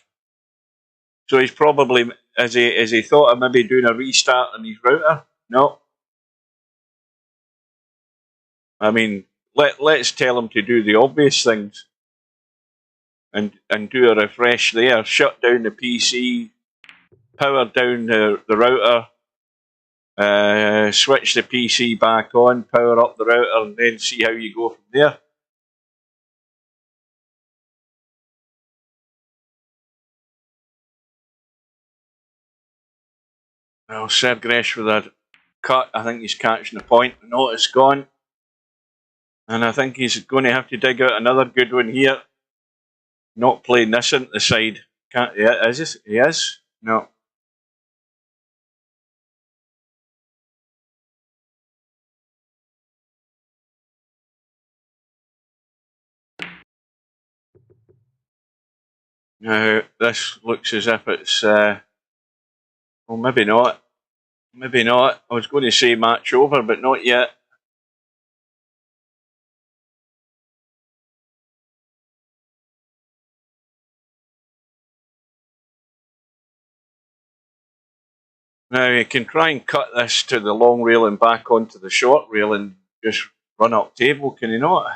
So he's probably, has he thought of maybe doing a restart on his router? No. I mean, let's tell him to do the obvious things. And do a refresh there. Shut down the PC, power down the router, switch the PC back on, power up the router, and then see how you go from there. Well, Sergresh with a cut. I think he's catching the point. No, it's gone. And I think he's going to have to dig out another good one here. Not playing this into the side. Yeah, is this? He is? No. Now, this looks as if it's... well, maybe not. Maybe not. I was going to say match over, but not yet. Now, you can try and cut this to the long rail and back onto the short rail and just run up table, can he not?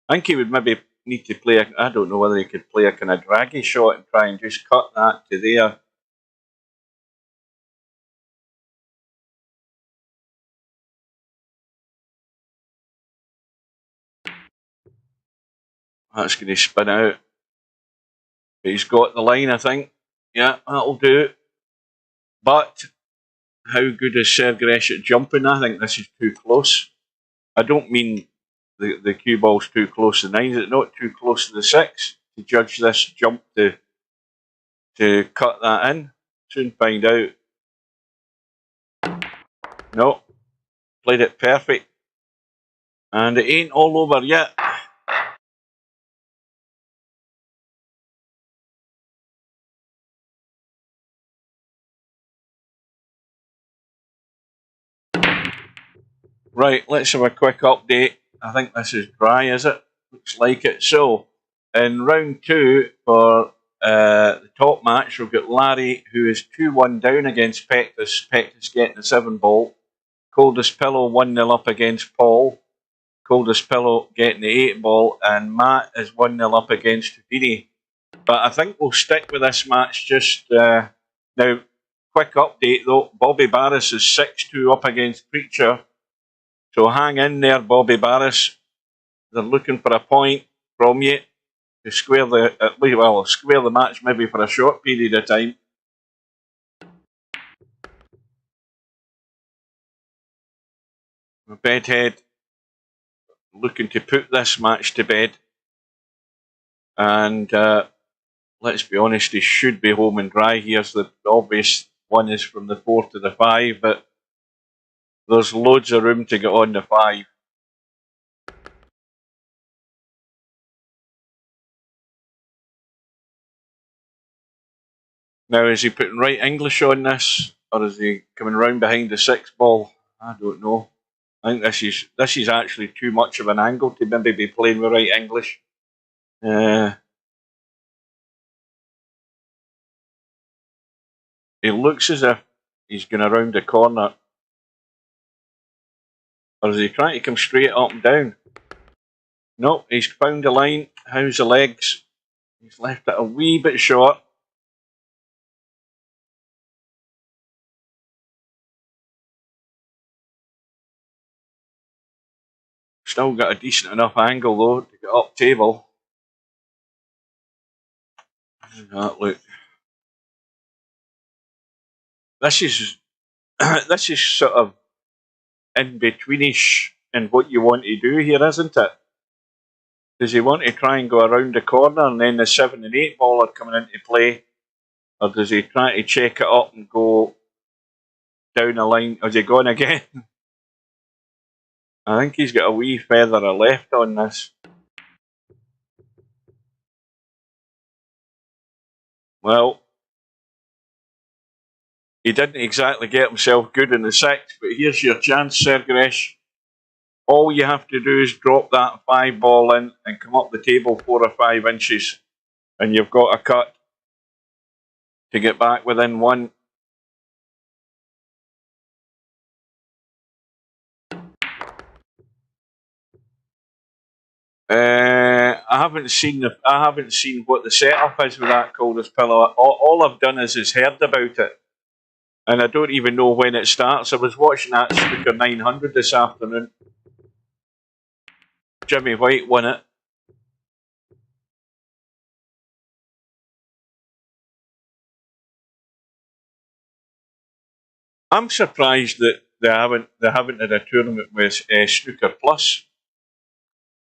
I think he would maybe need to play, I don't know whether he could play a kind of draggy shot and try and just cut that to there. That's going to spin out. But he's got the line, I think. Yeah, that'll do. But how good is Sergresh at jumping? I think this is too close. I don't mean the cue ball's too close to 9. Is it not too close to the 6 to judge this jump to cut that in? Soon find out. No. Played it perfect. And it ain't all over yet. Right, let's have a quick update. I think this is dry, is it? Looks like it. So, in round 2 for the top match, we've got Larry, who is 2-1 down against Pectus. Pectus getting the 7 ball. Coldest Pillow 1-0 up against Paul. Coldest Pillow getting the 8 ball. And Matt is 1-0 up against Houdini. But I think we'll stick with this match just now. Quick update though. Bobby Barris is 6-2 up against Preacher. So hang in there, Bobby Barris. They're looking for a point from you to square the match maybe for a short period of time. Bedhead looking to put this match to bed. And let's be honest, he should be home and dry. Here's the obvious one is from the 4 to the 5, but there's loads of room to get on the 5. Now, is he putting right English on this, or is he coming round behind the 6 ball? I don't know. I think this is actually too much of an angle to maybe be playing with right English. He looks as if he's going around the corner. Or is he trying to come straight up and down? No, he's found the line. How's the legs? He's left it a wee bit short. Still got a decent enough angle though to get up table. That look. This is this is sort of in betweenish in what you want to do here, isn't it? Does he want to try and go around the corner and then the 7 and 8 ball are coming into play? Or does he try to check it up and go down the line? Is he going again? I think he's got a wee feather of left on this. Well, he didn't exactly get himself good in the 6, but here's your chance, Sergresh. All you have to do is drop that 5 ball in and come up the table 4 or 5 inches, and you've got a cut to get back within 1. I haven't seen what the setup is with that Coldest Pillow. All I've done is heard about it, and I don't even know when it starts. I was watching that Snooker 900 this afternoon. Jimmy White won it. I'm surprised that they haven't had a tournament with Snooker Plus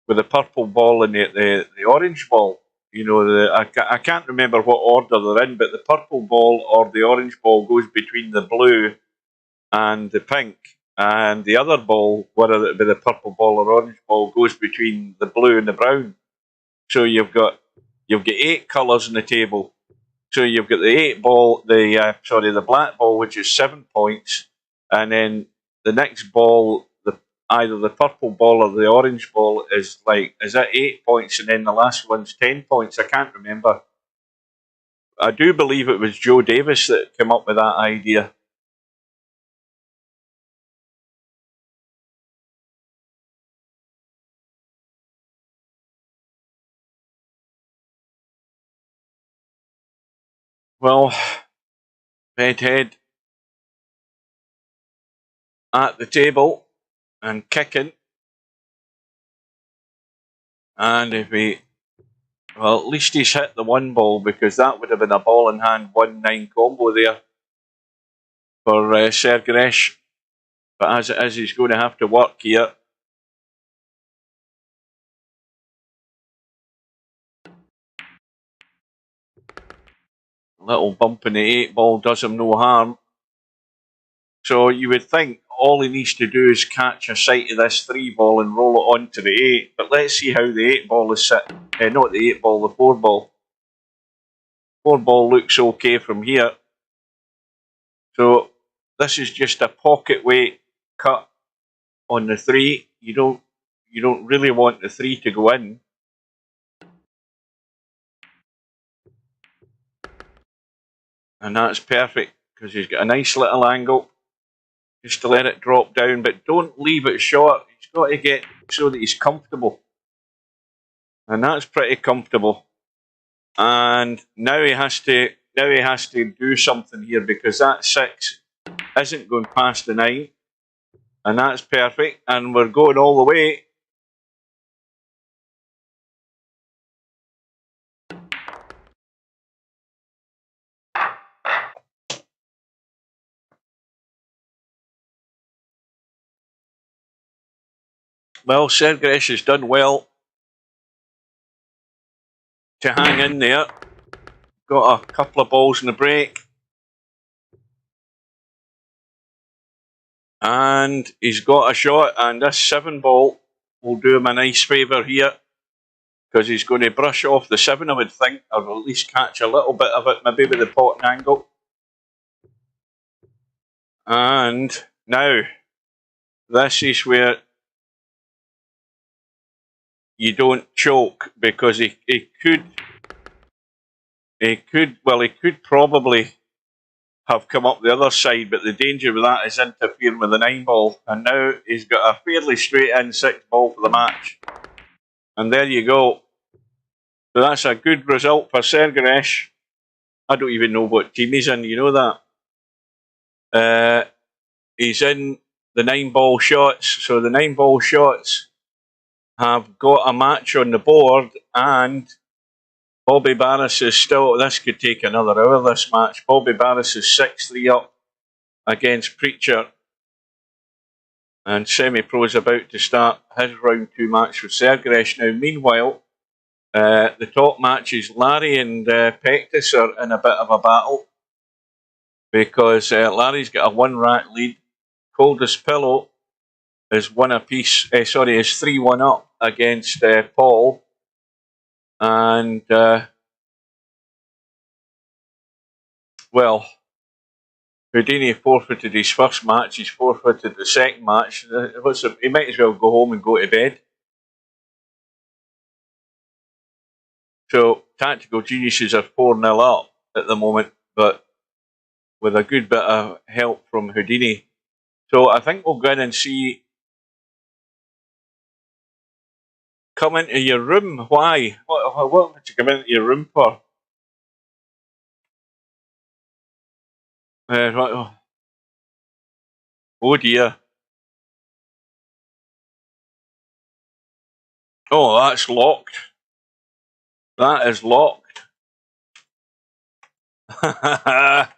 with the purple ball and the orange ball. You know, I can't remember what order they're in, but the purple ball or the orange ball goes between the blue and the pink, and the other ball, whether it be the purple ball or orange ball, goes between the blue and the brown. So you've got 8 colours on the table. So you've got the 8 ball, the black ball, which is 7 points, and then the next ball, either the purple ball or the orange ball is that 8 points, and then the last one's 10 points. I can't remember. I do believe it was Joe Davis that came up with that idea. Well, Bedhead at the table and kicking. And at least he's hit the 1 ball, because that would have been a ball in hand 1-9 combo there for Sergresh. But as it is, he's going to have to work here. A little bump in the 8 ball does him no harm. So you would think all he needs to do is catch a sight of this 3 ball and roll it onto the 8. But let's see how the 8 ball is set. Not the 8 ball, the 4 ball. 4 ball looks okay from here. So this is just a pocket weight cut on the 3. You don't really want the 3 to go in. And that's perfect, because he's got a nice little angle just to let it drop down, but don't leave it short. He's got to get so that he's comfortable. And that's pretty comfortable. And now he has to do something here, because that 6 isn't going past the 9. And that's perfect. And we're going all the way. Well, Sergresh has done well to hang in there. Got a couple of balls in the break. And he's got a shot, and this 7 ball will do him a nice favour here, because he's going to brush off the 7, I would think, or at least catch a little bit of it, maybe with the potting angle. And now, this is where you don't choke, because he could probably have come up the other side, but the danger with that is interfering with the 9 ball. And now he's got a fairly straight in 6 ball for the match. And there you go. So that's a good result for Sergresh. I don't even know what team he's in, you know that? He's in the 9 ball shots. So the 9 ball shots have got a match on the board, and Bobby Barris is still, this could take another hour, this match. Bobby Barris is 6-3 up against Preacher. And Semi-Pro is about to start his round 2 match with Sergresh. Now, meanwhile, the top matches, Larry and Pectus are in a bit of a battle, because Larry's got a 1-rack lead. Coldest Pillow is 1 apiece, is 3-1 up against Paul. And, well, Houdini forfeited his first match, he's forfeited the second match. He might as well go home and go to bed. So, Tactical Geniuses are 4-0 up at the moment, but with a good bit of help from Houdini. So, I think we'll go in and see. Come into your room. Why? What would you come into your room for? Oh dear. Oh, that's locked. That is locked. That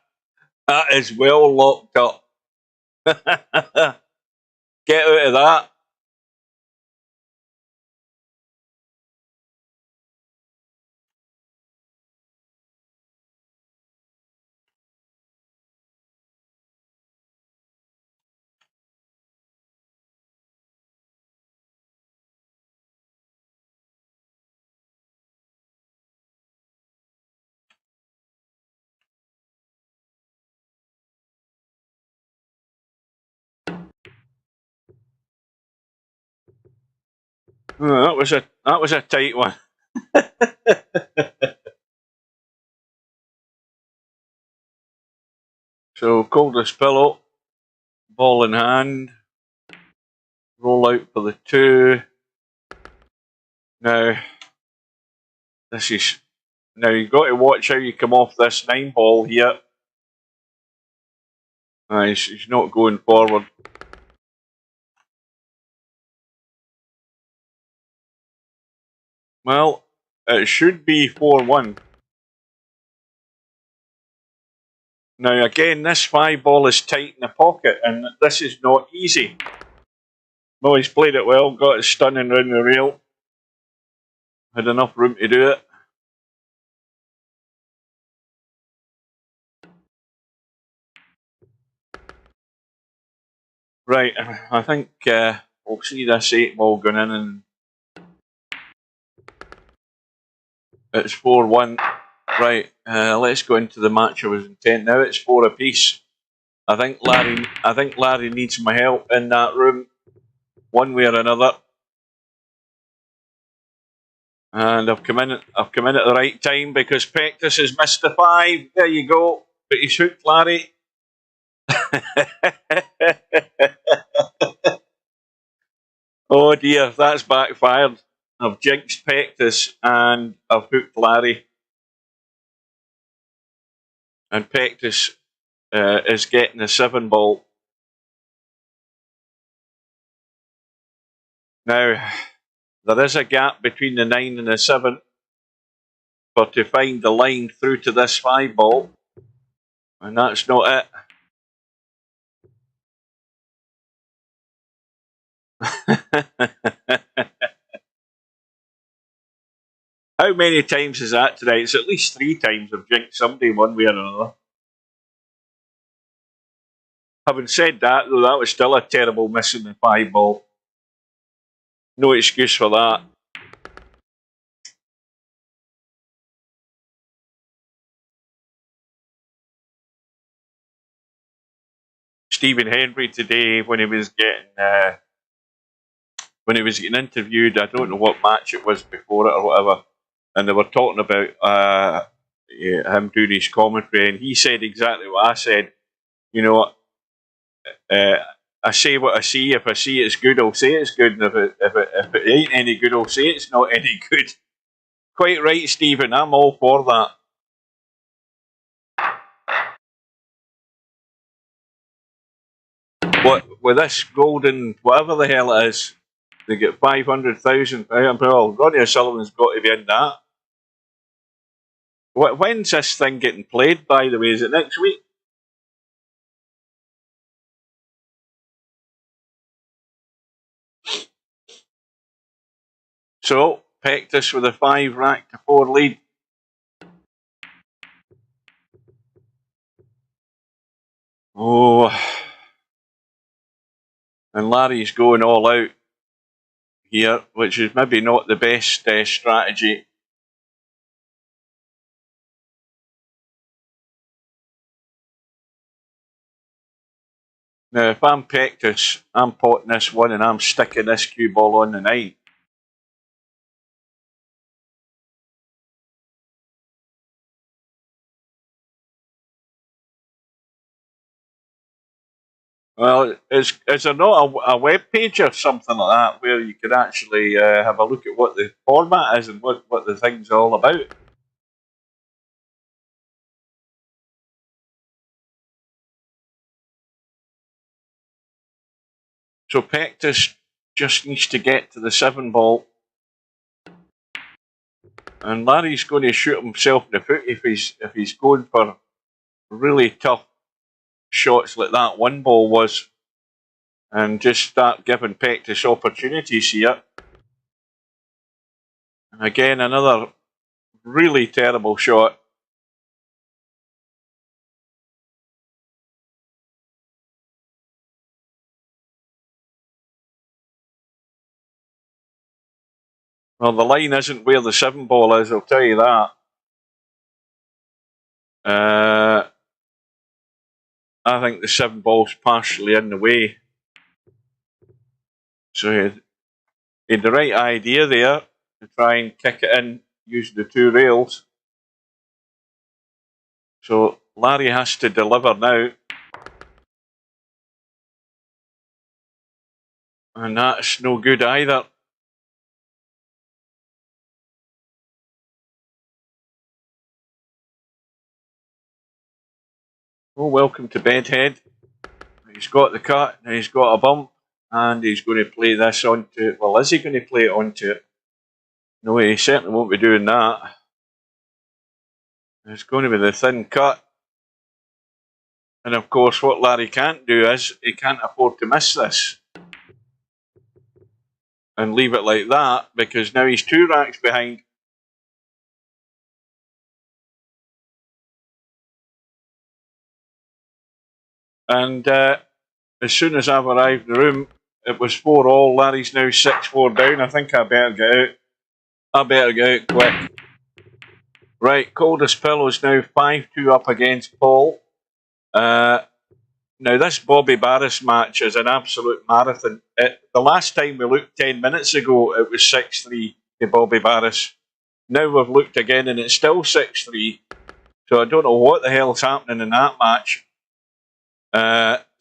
is well locked up. Get out of that. Oh, that was a tight one. So, Coldest Pillow, ball in hand, roll out for the 2. Now, you've got to watch how you come off this 9 ball here. He's not going forward. Well, it should be 4-1. Now again, this 5 ball is tight in the pocket, and this is not easy. Well, he's played it well, got it stunning round the rail. Had enough room to do it. Right, I think we'll see this 8 ball going in, and it's 4-1. Right, let's go into the match I was intent. Now it's 4 apiece. I think Larry needs my help in that room. one way or another. And I've come in at the right time because Pectus has missed the 5. There you go. But he's hooked Larry. Oh dear, that's backfired. I've jinxed Pectus and I've hooked Larry. And Pectus is getting a 7 ball. Now, there is a gap between the 9 and the 7 for to find the line through to this 5 ball. And that's not it. How many times is that today? It's at least 3 times I've jinxed somebody one way or another. Having said that, though, that was still a terrible miss in the 5 ball. No excuse for that. Stephen Henry today, when he was getting interviewed, I don't know what match it was before it or whatever, and they were talking about him doing his commentary, and he said exactly what I said. You know, I say what I see. If I see it's good, I'll say it's good, and if it ain't any good, I'll say it's not any good. Quite right, Stephen. I'm all for that. What with this golden whatever the hell it is, they get 500,000. Well, Ronnie O'Sullivan's got to be in that. When's this thing getting played? By the way, is it next week? So Pectus with a 5 rack to 4 lead. Oh. And Larry's going all out here, which is maybe not the best strategy. Now, if I'm Pectus, I'm potting this 1 and I'm sticking this cue ball on the 9. Well, is there not a web page or something like that where you could actually have a look at what the format is and what the thing's all about? So Pectus just needs to get to the 7 ball. And Larry's going to shoot himself in the foot if he's going for really tough shots like that 1 ball was, and just start giving Pectus opportunities here. And again, another really terrible shot. Well, the line isn't where the 7 ball is, I'll tell you that. I think the 7 ball's partially in the way. So he had the right idea there to try and kick it in using the 2 rails. So Larry has to deliver now. And that's no good either. Oh, welcome to Bedhead. He's got the cut, and he's got a bump, and he's going to play this onto it. Well, is he going to play it onto it? No, he certainly won't be doing that. It's going to be the thin cut. And of course, what Larry can't do is he can't afford to miss this and leave it like that, because now he's 2 racks behind. And as soon as I've arrived in the room, it was 4-all. Larry's now 6-4 down. I think I better get out. I better get out quick. Right, Coldest Pillows now 5-2 up against Paul. Now, this Bobby Barris match is an absolute marathon. The last time we looked 10 minutes ago, it was 6-3 to Bobby Barris. Now we've looked again and it's still 6-3. So I don't know what the hell's happening in that match.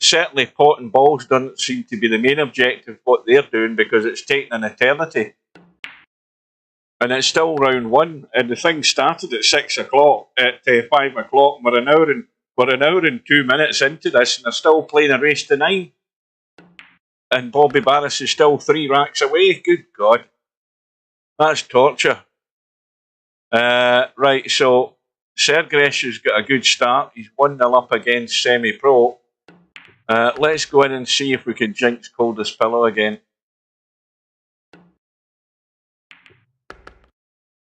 Certainly pot and balls doesn't seem to be the main objective of what they're doing, because it's taken an eternity. And it's still round one, and the thing started at 6 o'clock, at 5 o'clock, and we're an hour and 2 minutes into this, and they're still playing a race to 9. And Bobby Barris is still 3 racks away. Good God. That's torture. Right, so Sergresh has got a good start. He's 1-0 up against Semi-Pro. Let's go in and see if we can jinx Coldest Pillow again.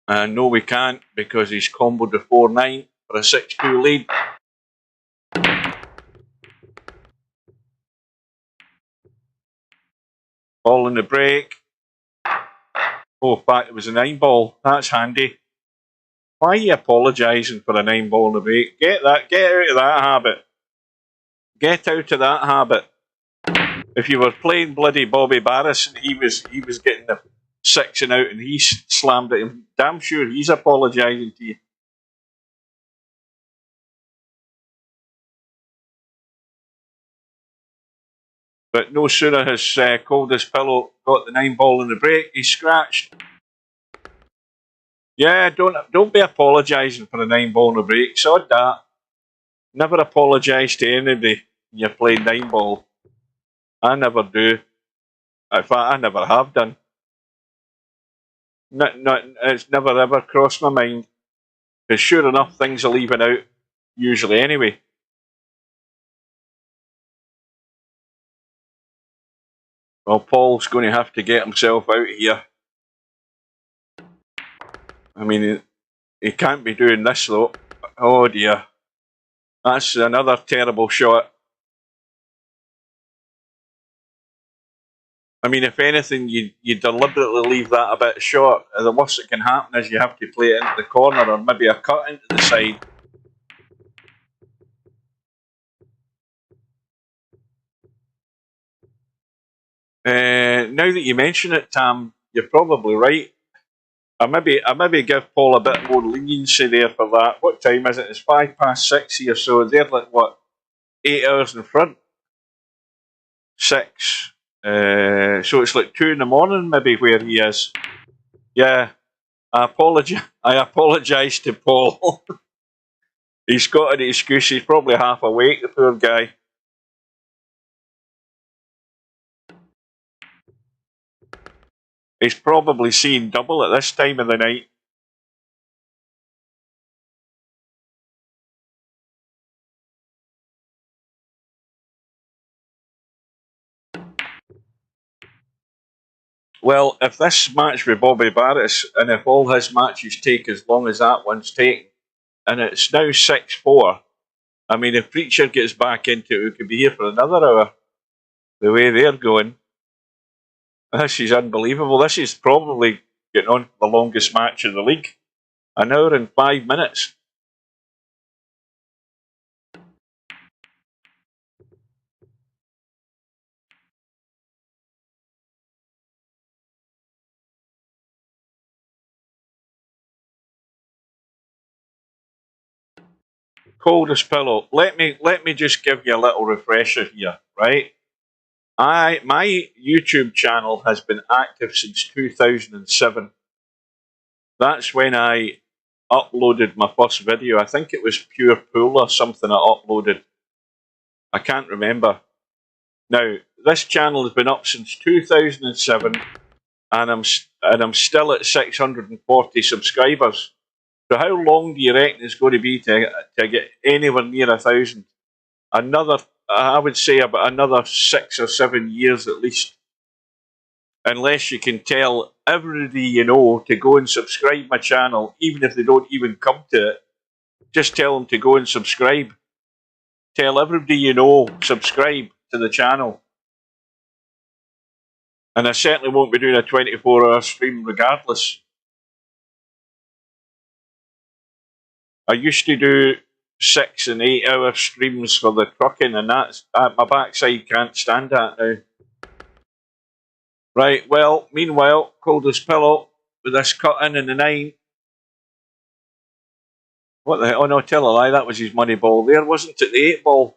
No, we can't, because he's comboed the 4-9 for a 6-2 lead. Ball in the break. Oh, in fact, it was a 9-ball. That's handy. Why are you apologising for a 9-ball in the break? Get out of that habit. Get out of that habit. If you were playing bloody Bobby Barris and he was getting the 6 and out and he slammed it, I'm damn sure he's apologising to you. But no sooner has Coldest Pillow got the 9-ball in the break, he's scratched. Yeah, don't be apologising for a 9-ball in the break. Sod that. Never apologise to anybody when you're playing 9-ball. I never do. In fact, I never have done. It's never ever crossed my mind. Because sure enough, things are leaving out, usually anyway. Well, Paul's going to have to get himself out here. I mean, he can't be doing this though. Oh dear. That's another terrible shot. I mean, if anything, you deliberately leave that a bit short. The worst that can happen is you have to play it into the corner or maybe a cut into the side. Now that you mention it, Tam, you're probably right. I maybe give Paul a bit more leniency there for that. What time is it? It's 6:05 here, so they're like, what, 8 hours in front? 6. So it's like 2 in the morning maybe where he is. Yeah, I apologise to Paul. He's got an excuse, he's probably half awake, the poor guy. He's probably seen double at this time of the night. Well, if this match with Bobby Barris, and if all his matches take as long as that one's taken, and it's now 6-4, I mean, if Preacher gets back into it, we could be here for another hour. The way they're going. This is unbelievable. This is probably getting on for the longest match in the league. 1 hour and 5 minutes. Coldest Pillow. Let me just give you a little refresher here, right? My YouTube channel has been active since 2007. That's when I uploaded my first video. I think it was Pure Pool or something I uploaded. I can't remember. Now, this channel has been up since 2007, and I'm still at 640 subscribers. So how long do you reckon it's going to be to get anywhere near 1,000? I would say about another 6 or 7 years at least. Unless you can tell everybody you know to go and subscribe my channel, even if they don't even come to it. Just tell them to go and subscribe. Tell everybody you know, subscribe to the channel. And I certainly won't be doing a 24-hour stream regardless. I used to do 6 and 8 hour streams for the trucking, and that's my backside can't stand that now. Right, well, meanwhile, Coldest Pillow with this cut in the 9. What the hell? Oh no, tell a lie, that was his money ball there, wasn't it? The 8 ball.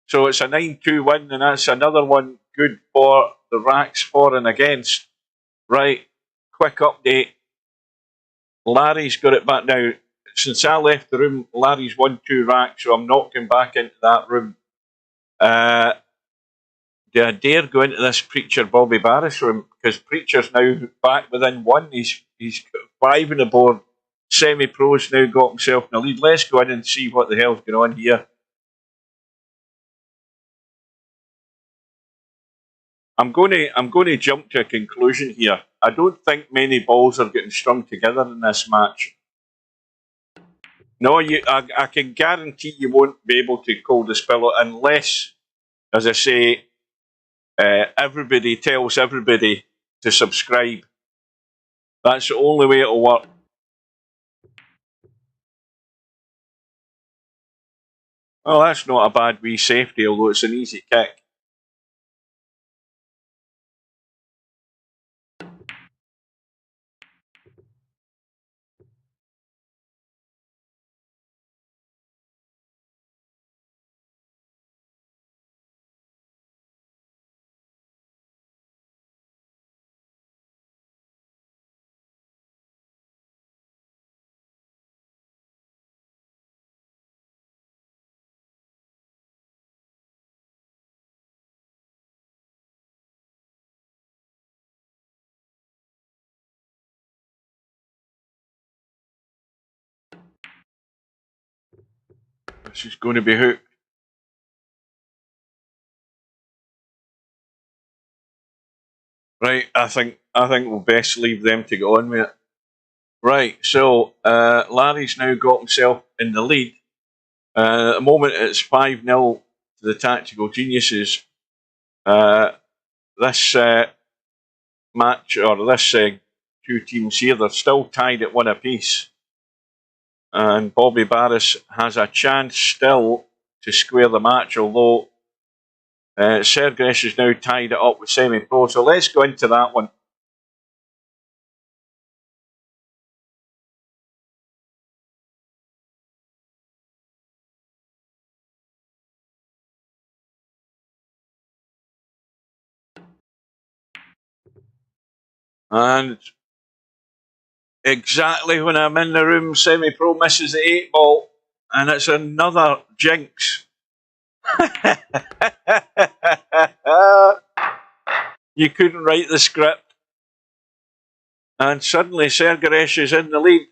So it's a 9-2 win, and that's another one good for the racks for and against. Right, quick update. Larry's got it back now. Since I left the room, Larry's won 2 racks, so I'm not going back into that room. Do I dare go into this Preacher Bobby Barris room? Because Preacher's now back within 1. He's 5 on the board. Semi-pro's now got himself in the lead. Let's go in and see what the hell's going on here. I'm going to jump to a conclusion here. I don't think many balls are getting strung together in this match. No, I can guarantee you won't be able to call the spell unless, as I say, everybody tells everybody to subscribe. That's the only way it'll work. Well, that's not a bad wee safety, although it's an easy kick. This is going to be hooked. Right, I think we'll best leave them to go on with it. Right, so Larry's now got himself in the lead. At the moment, it's 5-0 to the Tactical Geniuses. This match, or this 2 teams here, they're still tied at 1 apiece. And Bobby Barris has a chance still to square the match, although Sergesh has now tied it up with Semi-Pro. So let's go into that one. And exactly when I'm in the room, Semi-Pro misses the 8 ball, and it's another jinx. You couldn't write the script. And suddenly Sergesh is in the lead.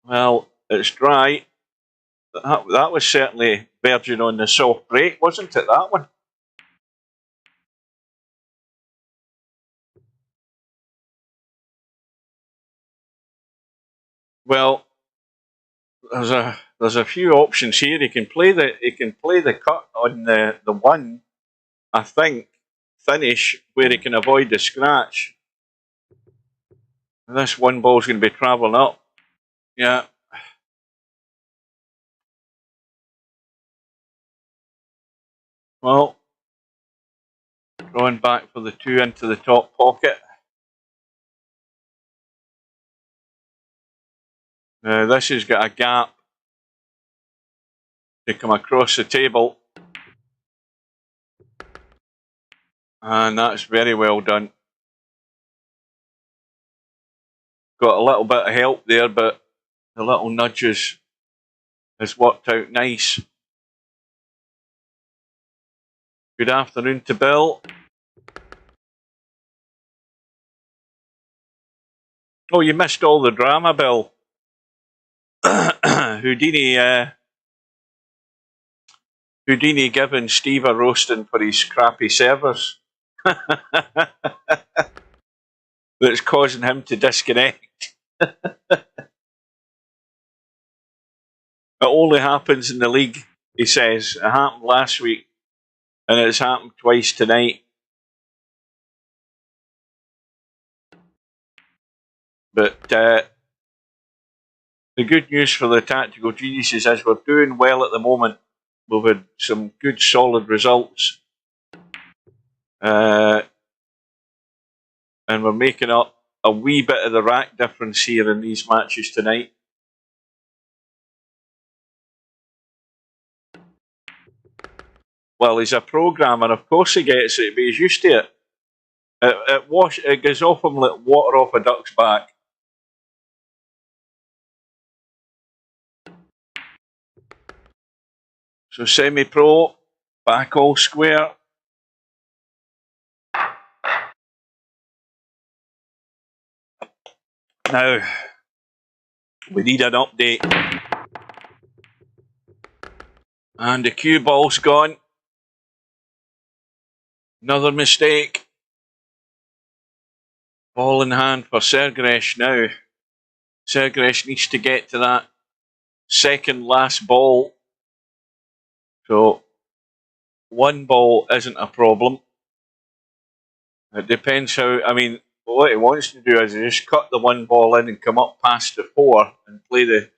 Well, it's dry. That was certainly verging on the soft break, wasn't it, that one? Well, there's a few options here. He can play the cut on the 1, I think, finish where he can avoid the scratch. This 1 ball's going to be travelling up. Yeah. Well, drawing back for the 2 into the top pocket. This has got a gap to come across the table. And that's very well done. Got a little bit of help there, but the little nudges has worked out nice. Good afternoon to Bill. Oh, you missed all the drama, Bill. Houdini giving Steve a roasting for his crappy servers. That's causing him to disconnect. It only happens in the league, he says. It happened last week. And it's happened twice tonight. But the good news for the tactical geniuses is we're doing well at the moment. We've had some good solid results. And we're making up a wee bit of the rack difference here in these matches tonight. Well, he's a programmer, of course he gets it, but he's used to it. It goes off him like water off a duck's back. So semi-pro, back all square. Now, we need an update. And the cue ball's gone. Another mistake. Ball in hand for Sergresh now. Sergresh needs to get to that second last ball. So, one ball isn't a problem. It depends how, I mean, what he wants to do is just cut the one ball in and come up past the 4 and play the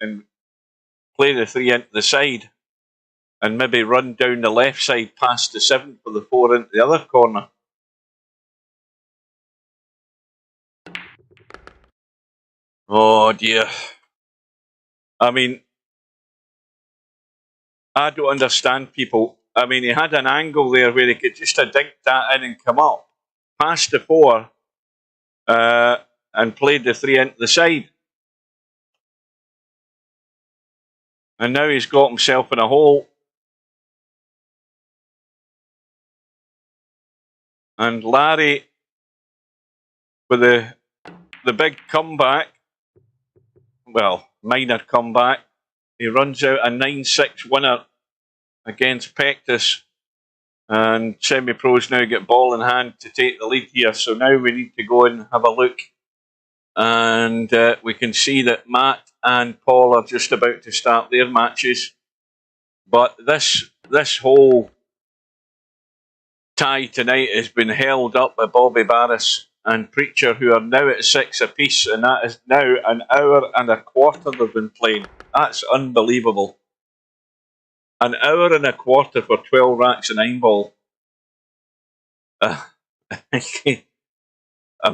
3 into the side. And maybe run down the left side past the 7 for the 4 into the other corner. Oh dear. I mean, I don't understand people. I mean, he had an angle there where he could just have dinked that in and come up past the 4 and played the 3 into the side. And now he's got himself in a hole. And Larry, with the big comeback, well, minor comeback, he runs out a 9-6 winner against Pectus. And semi-pros now get ball in hand to take the lead here. So now we need to go and have a look. And we can see that Matt and Paul are just about to start their matches. But this whole tie tonight has been held up by Bobby Barris and Preacher, who are now at 6 apiece, and that is now an hour and a quarter they've been playing. That's unbelievable. An hour and a quarter for 12 racks and 9 ball. I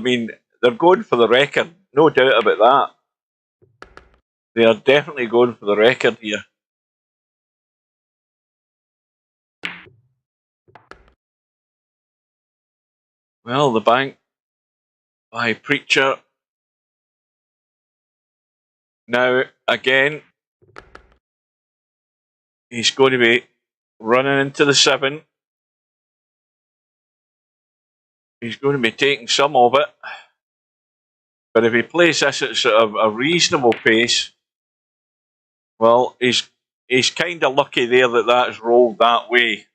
mean, they're going for the record, no doubt about that. They are definitely going for the record here. Well, the bank by Preacher. Now, again, he's going to be running into the 7. He's going to be taking some of it. But if he plays this at sort of a reasonable pace, well, he's kind of lucky there that that's rolled that way.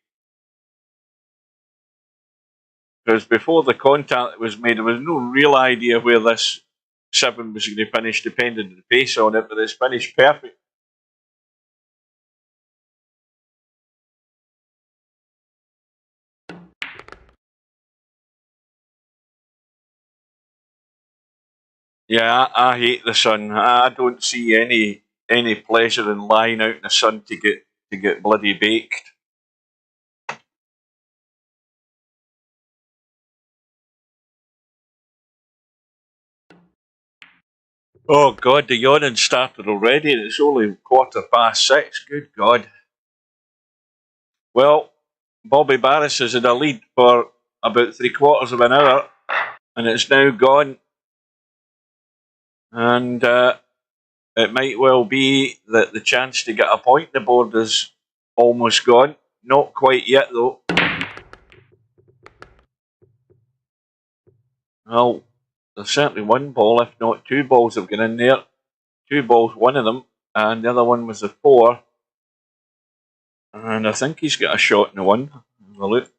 Because before the contact was made, there was no real idea where this 7 was going to finish, depending on the pace on it, but it's finished perfect. Yeah, I hate the sun. I don't see any pleasure in lying out in the sun to get bloody baked. Oh God, the yawning started already, and it's only 6:15. Good God. Well, Bobby Barris is in a lead for about 3/4 of an hour, and it's now gone. And it might well be that the chance to get a point on the board is almost gone. Not quite yet, though. Well, there's certainly one ball, if not 2 balls, have gone in there. 2 balls, one of them, and the other one was the 4. And I think he's got a shot in the 1. Have a look.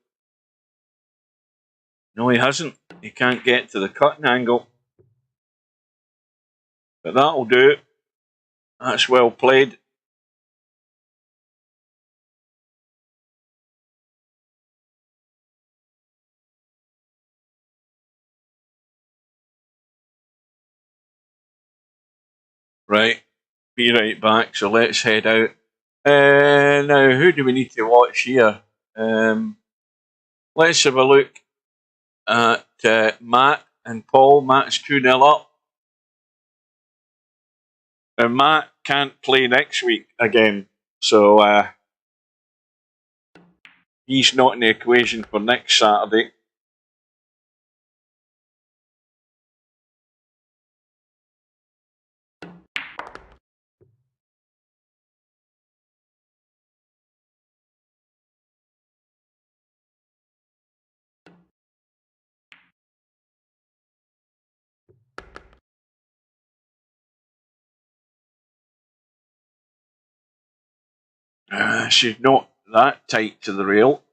No, he hasn't. He can't get to the cutting angle. But that'll do. That's well played. Right, be right back. So let's head out. Now, who do we need to watch here? Let's have a look at Matt and Paul. Matt's 2-0 up. Now, Matt can't play next week again, so he's not in the equation for next Saturday. She's not that tight to the rail.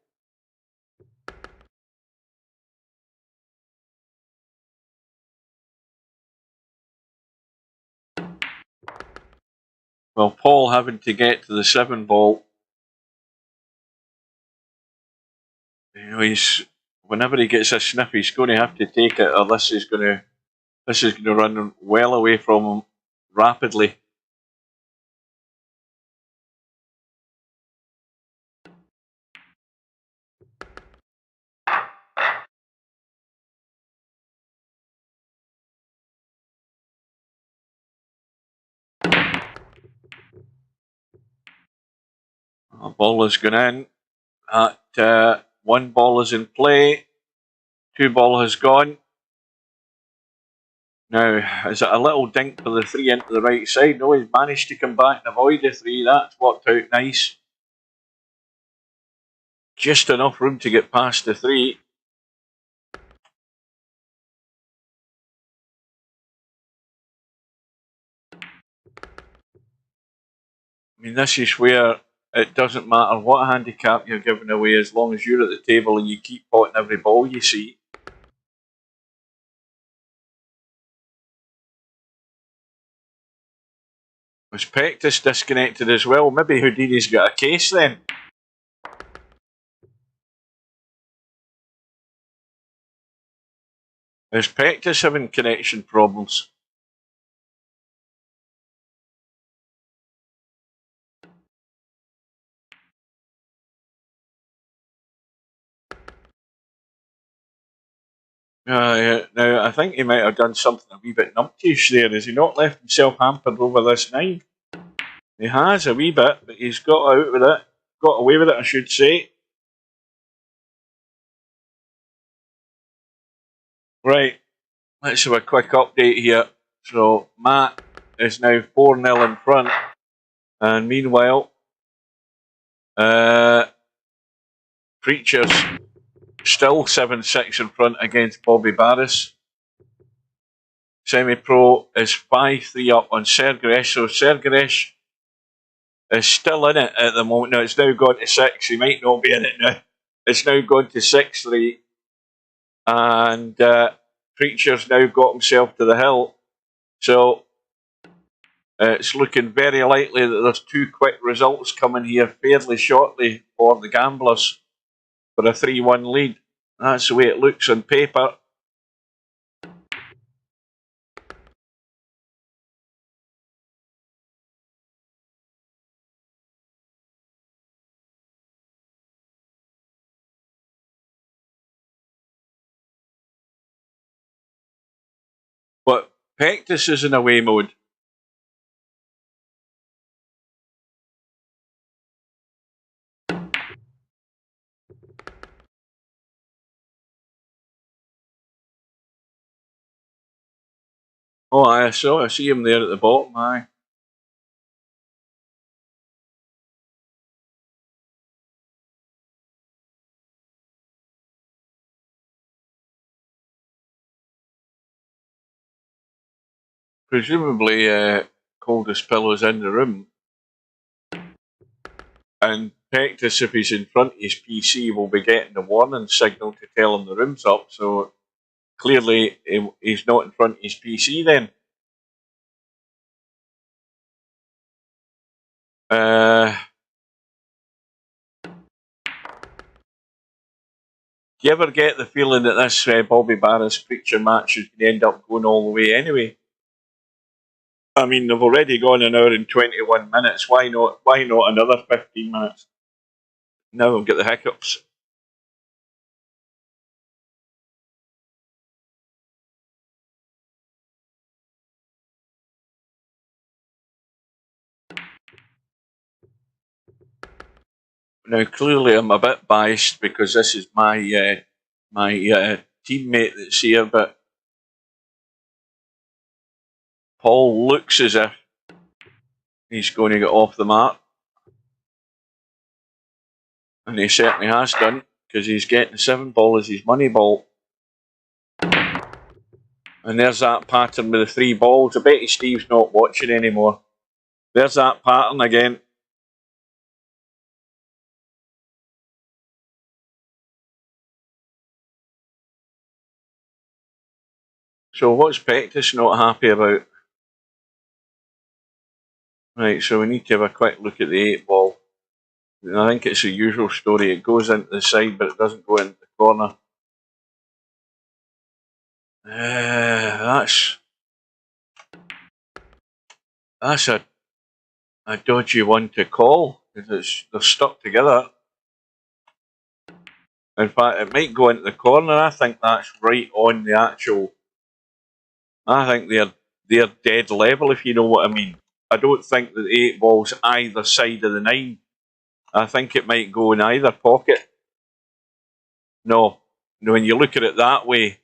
Well, Paul having to get to the 7 ball. You know, whenever he gets a sniff, he's going to have to take it, or this is going to run well away from him rapidly. A ball has gone in. At 1 ball is in play. 2 ball has gone. Now, is it a little dink for the 3 into the right side? No, he's managed to come back and avoid the 3. That's worked out nice. Just enough room to get past the 3. I mean, this is where it doesn't matter what handicap you're giving away as long as you're at the table and you keep potting every ball you see. Was Pectus disconnected as well? Maybe Houdini's got a case then. Is Pectus having connection problems? Now, I think he might have done something a wee bit numptish there. Has he not left himself hampered over this 9? He has a wee bit, but he's got out with it. Got away with it, I should say. Right, let's have a quick update here. So, Matt is now 4-0 in front. And meanwhile, Preacher's still 7-6 in front against Bobby Barris. Semi-Pro is 5-3 up on Sergeresh. So Sergeresh is still in it at the moment. Now it's now gone to 6. He might not be in it now. It's now gone to 6-3. And Preacher's now got himself to the hill. So it's looking very likely that there's 2 quick results coming here fairly shortly for the Gamblers for a 3-1 lead. That's the way it looks on paper. But Pectus is in away mode. Oh, I see him there at the bottom, aye. Presumably, Coldest Pillow's in the room. And Pectus, if he's in front of his PC, will be getting the warning signal to tell him the room's up. So clearly, he's not in front of his PC then. Do you ever get the feeling that this Bobby Barris Preacher match is going to end up going all the way anyway? I mean, they've already gone an hour and 21 minutes. Why not? Why not another 15 minutes? Now I've got the hiccups. Now, clearly, I'm a bit biased because this is my teammate that's here, but Paul looks as if he's going to get off the mark. And he certainly has done, because he's getting the 7 ball as his money ball. And there's that pattern with the 3 balls. I bet Steve's not watching anymore. There's that pattern again. So what's Pectus not happy about? Right, so we need to have a quick look at the 8 ball. I think it's the usual story. It goes into the side, but it doesn't go into the corner. That's a dodgy one to call, because they're stuck together. In fact, it might go into the corner. I think that's right on the actual. I think they're dead level, if you know what I mean. I don't think that the 8 ball's either side of the 9. I think it might go in either pocket. No, when you look at it that way,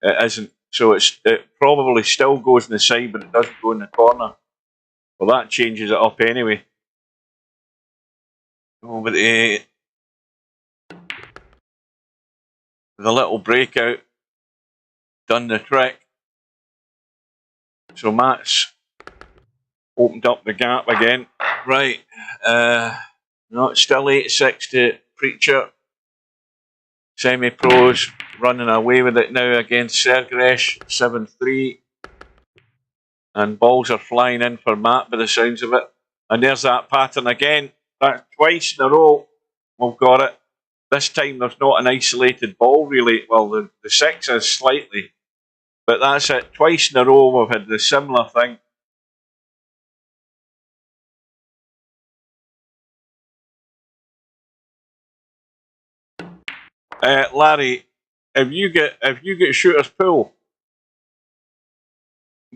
it isn't. So it probably still goes in the side, but it doesn't go in the corner. Well, that changes it up anyway. Oh, but the little breakout done the trick. So Matt's opened up the gap again. Right. No, it's still 8-6 to Preacher. Semi-pros running away with it now against Sergresh, 7-3. And balls are flying in for Matt by the sounds of it. And there's that pattern again. That's twice in a row we've got it. This time there's not an isolated ball really. Well, the 6 is slightly. But that's it. Twice in a row we've had the similar thing. Larry, if you get shooter's pool,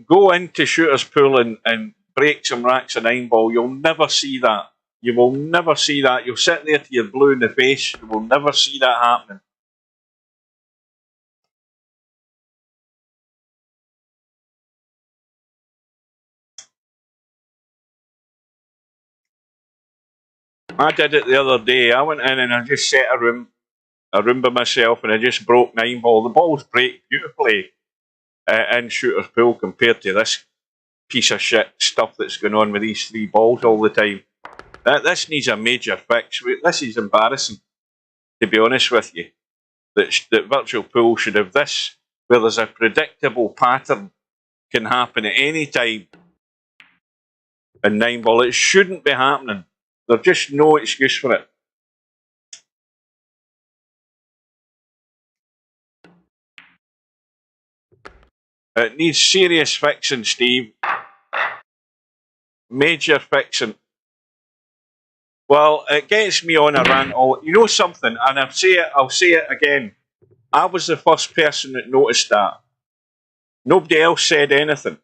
go into shooter's pool and break some racks of 9 ball. You'll never see that. You will never see that. You'll sit there till you're blue in the face. You will never see that happening. I did it the other day. I went in and I just set a room by myself, and I just broke 9 ball. The balls break beautifully in shooter's pool compared to this piece of shit stuff that's going on with these 3 balls all the time. This needs a major fix. This is embarrassing, to be honest with you. That virtual pool should have this, where there's a predictable pattern can happen at any time in 9 ball. It shouldn't be happening. There's just no excuse for it. It needs serious fixing, Steve. Major fixing. Well, it gets me on a rant. You know something, and I'll say it again. I was the first person that noticed that. Nobody else said anything.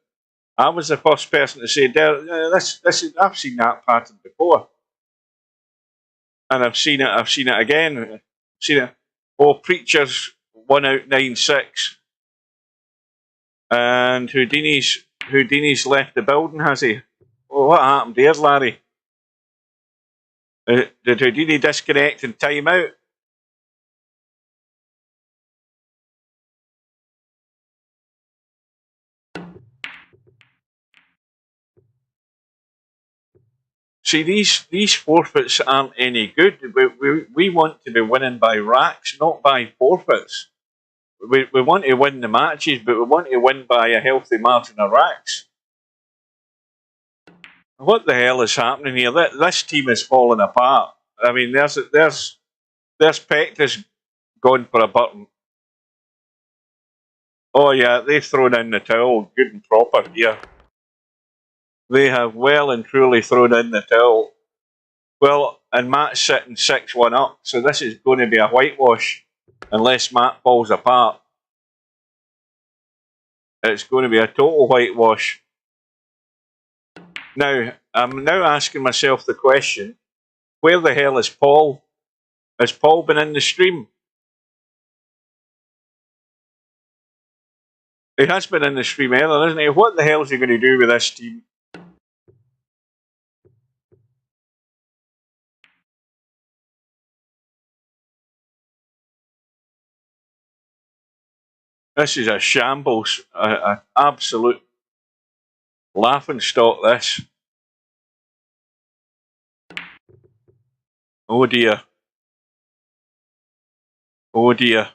I was the first person to say, I've seen that pattern before. And I've seen it again. I've seen it. Oh, Preacher's 1 out 9-6. And Houdini's left the building, has he? Oh, what happened there, Larry? Did Houdini disconnect and time out? See, these forfeits aren't any good. We want to be winning by racks, not by forfeits. We want to win the matches, but we want to win by a healthy margin of racks. What the hell is happening here? This team is falling apart. I mean, there's Pectus gone for a button. Oh yeah, they've thrown in the towel, good and proper here. They have well and truly thrown in the towel. Well, and Matt's sitting 6-1 up, so this is going to be a whitewash unless Matt falls apart. It's going to be a total whitewash. Now, I'm now asking myself the question, where the hell is Paul? Has Paul been in the stream? He has been in the stream earlier, hasn't he? What the hell is he going to do with this team? This is a shambles, an absolute laughing stock, this. Oh dear. Oh dear.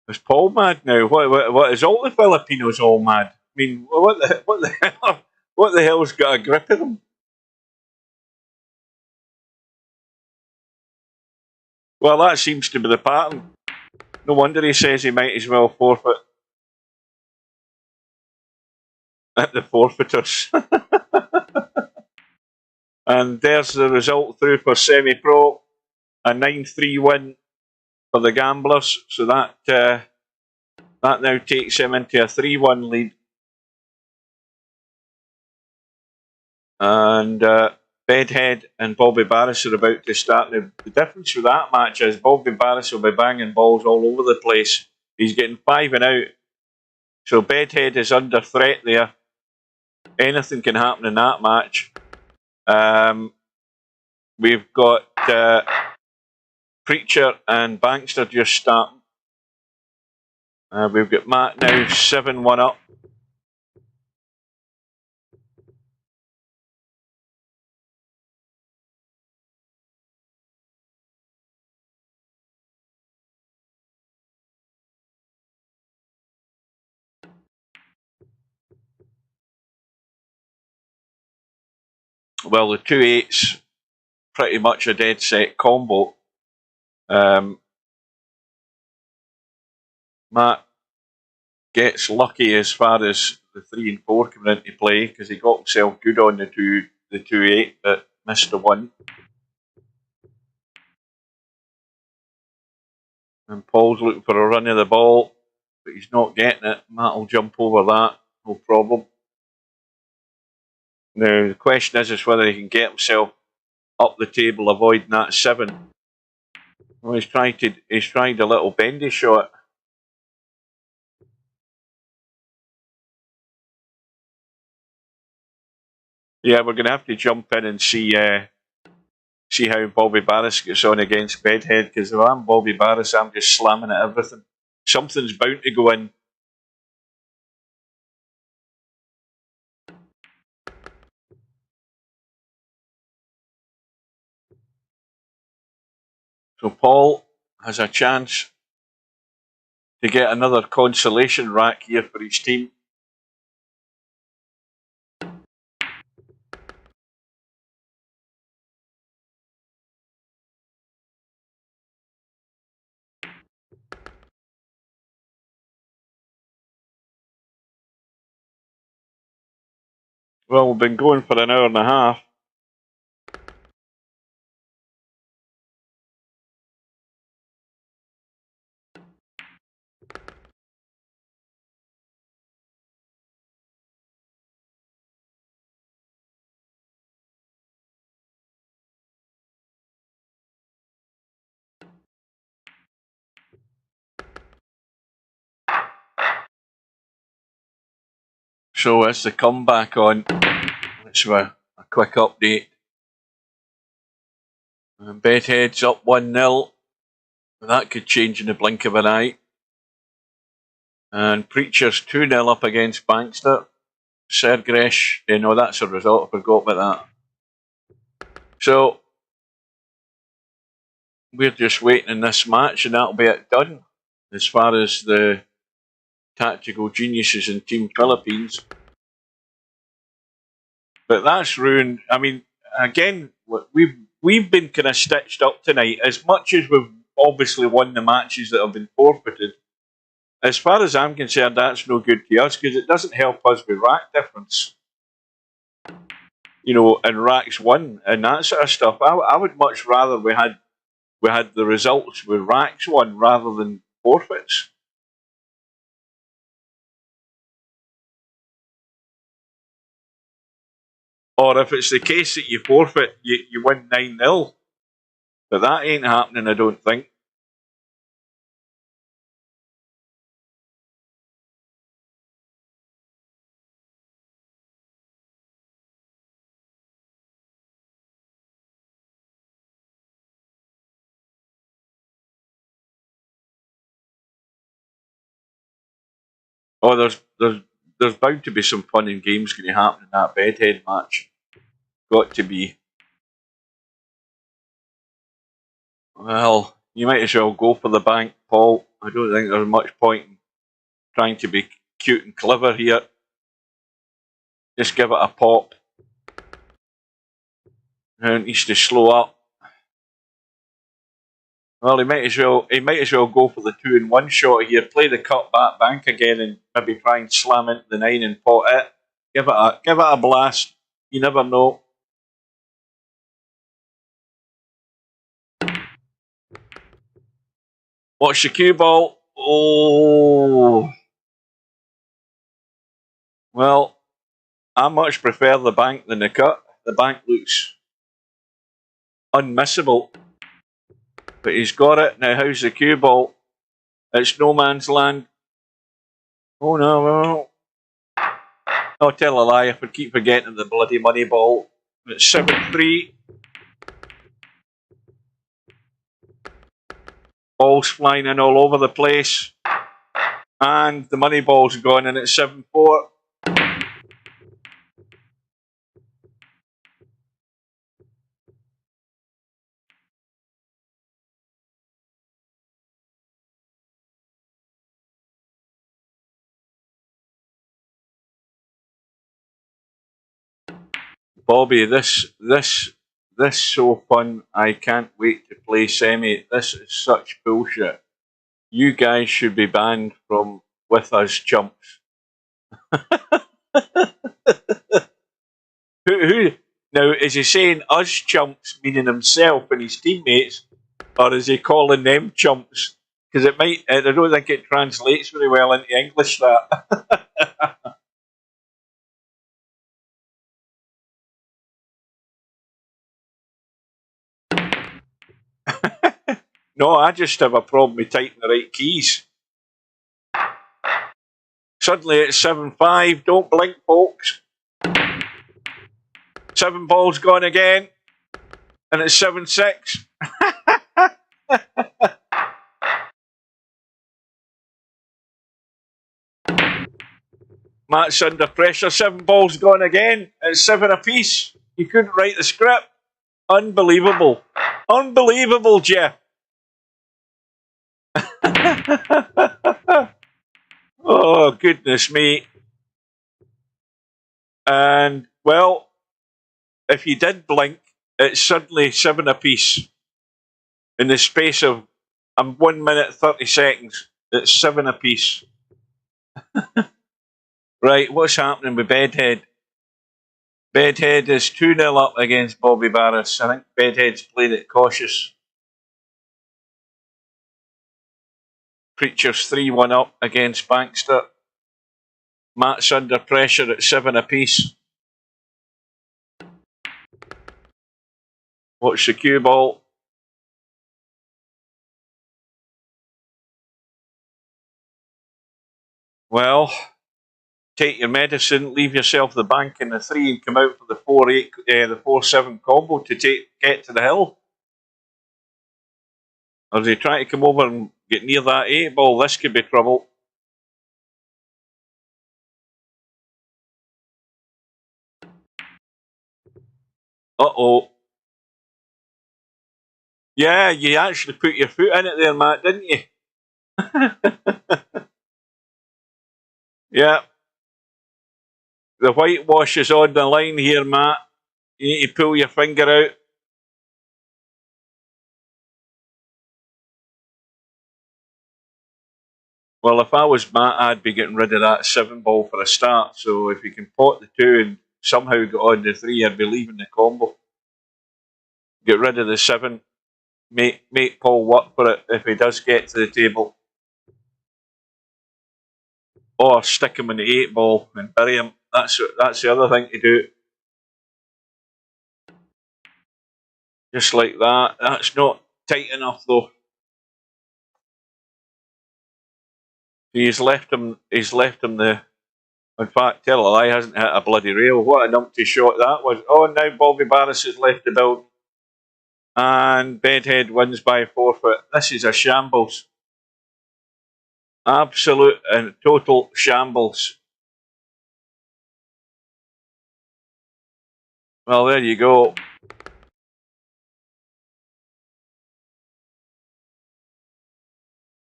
Is Paul mad now? What is all the Filipinos all mad? I mean, what the hell's got a grip of them? Well, that seems to be the pattern. No wonder he says he might as well forfeit at the forfeiters. And there's the result through for semi-pro, a 9-3 win for the Gamblers. So that now takes him into a 3-1 lead. And Bedhead and Bobby Barris are about to start. The difference with that match is Bobby Barris will be banging balls all over the place. He's getting 5 and out. So Bedhead is under threat there. Anything can happen in that match. We've got Preacher and Bankster just starting. We've got Matt now 7-1 up. Well, the 2 8s, pretty much a dead set combo. Matt gets lucky as far as the 3 and 4 coming into play because he got himself good on the 2 8 but missed the 1. And Paul's looking for a run of the ball, but he's not getting it. Matt will jump over that, no problem. Now, the question is whether he can get himself up the table, avoiding that 7. Well, he's tried a little bendy shot. Yeah, we're going to have to jump in and see how Bobby Barris gets on against Bedhead, because if I'm Bobby Barris, I'm just slamming at everything. Something's bound to go in. So Paul has a chance to get another consolation rack here for his team. Well, we've been going for an hour and a half. So as the comeback on, let's have a quick update. And Bedhead's up 1-0. That could change in the blink of an eye. And Preacher's 2-0 up against Bankster. Sergresh, no, that's a result. I forgot about that. So we're just waiting in this match, and that'll be it done as far as the tactical geniuses in Team Philippines. But that's ruined. I mean, again, we've been kind of stitched up tonight. As much as we've obviously won the matches that have been forfeited, as far as I'm concerned, that's no good to us because it doesn't help us with rack difference. You know, and racks won and that sort of stuff. I would much rather we had the results with racks won rather than forfeits. Or if it's the case that you forfeit, you win 9-0. But that ain't happening, I don't think. Oh, there's bound to be some fun and games going to happen in that bedhead match. Got to be. Well, you might as well go for the bank, Paul. I don't think there's much point in trying to be cute and clever here. Just give it a pop. And it needs to slow up. Well, he might as well go for the 2-in-1 shot here. Play the cut back bank again and maybe try and slam into the 9 and pot it. Give it a blast. You never know. Watch the cue ball. Oh. Well, I much prefer the bank than the cut. The bank looks unmissable. But he's got it. Now, how's the cue ball? It's no man's land. Oh, no. I'll tell a lie if I keep forgetting the bloody money ball. It's 7-3. Balls flying in all over the place. And the money ball's gone and it's 7-4. Bobby, this so fun. I can't wait to play semi. This is such bullshit. You guys should be banned from With Us Chumps. who now, is he saying us chumps, meaning himself and his teammates, or is he calling them chumps? Because it might, I don't think it translates very well into English, that. No, I just have a problem with typing the right keys. Suddenly it's 7-5. Don't blink, folks. 7 balls gone again. And it's 7-6. Matt's under pressure. 7 balls gone again. It's 7 apiece. You couldn't write the script. Unbelievable. Unbelievable, Jeff. Oh, goodness me. And, well, if you did blink, it's suddenly 7 apiece. In the space of 1 minute 30 seconds, it's 7 apiece. Right, what's happening with Bedhead? Bedhead is 2-0 up against Bobby Barris. I think Bedhead's played it cautious. Preacher's 3-1 up against Bankster. Matt's under pressure at 7 apiece. Watch the cue ball. Well, take your medicine, leave yourself the bank in the 3 and come out for the 4-8, the 4-7 combo to get to the hill. Or is he trying to come over and get near that 8 ball? This could be trouble. Uh-oh. Yeah, you actually put your foot in it there, Matt, didn't you? Yeah. The whitewash is on the line here, Matt. You need to pull your finger out. Well, if I was Matt, I'd be getting rid of that 7 ball for a start. So if you can pot the 2 and somehow get on the 3, I'd be leaving the combo. Get rid of the 7. Make Paul work for it if he does get to the table. Or stick him in the 8 ball and bury him. That's the other thing to do. Just like that. That's not tight enough though. He's left him the. In fact, tell a lie, hasn't hit a bloody rail. What a numpty shot that was. Oh, now Bobby Barris has left the build. And Bedhead wins by forfeit. This is a shambles. Absolute and total shambles. Well, there you go.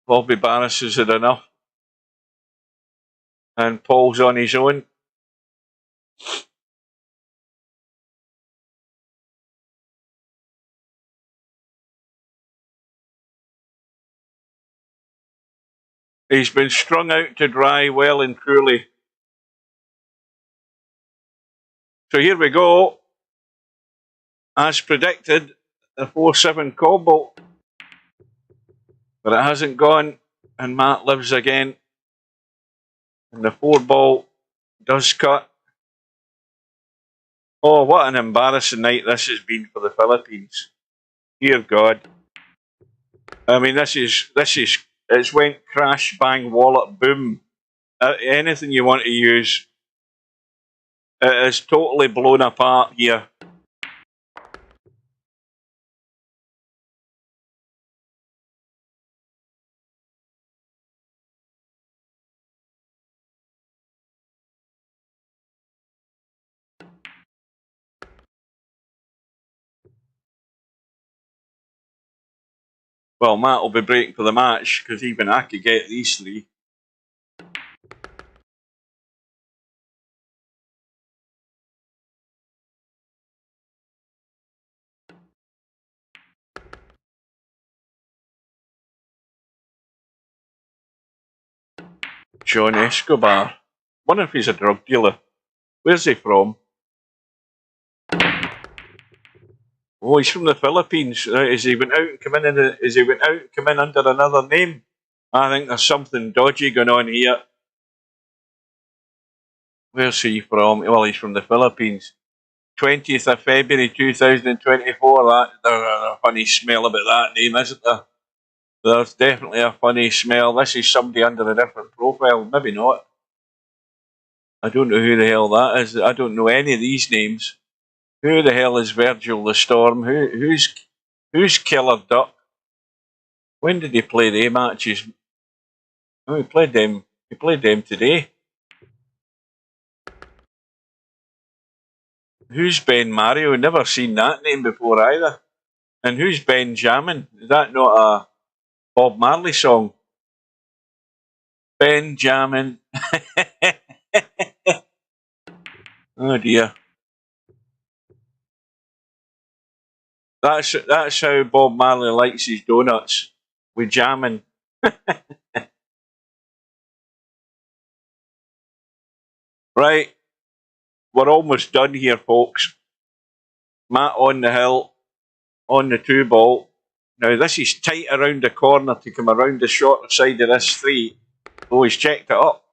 Bobby Barris has had enough. And Paul's on his own. He's been strung out to dry well and truly. So here we go. As predicted, the 4-7 combo. But it hasn't gone, and Matt lives again. And the 4 ball does cut. Oh, what an embarrassing night this has been for the Philippines. Dear God. I mean, it's went crash, bang, wallop, boom. Anything you want to use. It is totally blown apart here. Well, Matt will be breaking for the match because even I could get these 3. John Escobar. Wonder if he's a drug dealer. Where's he from? Oh, he's from the Philippines. Is he went out and come in? Is he went out and come in under another name? I think there's something dodgy going on here. Where's he from? Well, he's from the Philippines. 20th of February 2024. There's a funny smell about that name, isn't there? There's definitely a funny smell. This is somebody under a different profile. Maybe not. I don't know who the hell that is. I don't know any of these names. Who the hell is Virgil the Storm? Who's Killer Duck? When did he play the matches? Oh, he played them. He played them today. Who's Ben Mario? Never seen that name before either. And who's Benjamin? Is that not a Bob Marley song? Benjamin. Oh dear. That's how Bob Marley likes his donuts. With jamming. Right. We're almost done here, folks. Matt on the hill. On the 2 ball. Now this is tight around the corner to come around the shorter side of this 3. Oh, he's checked it up.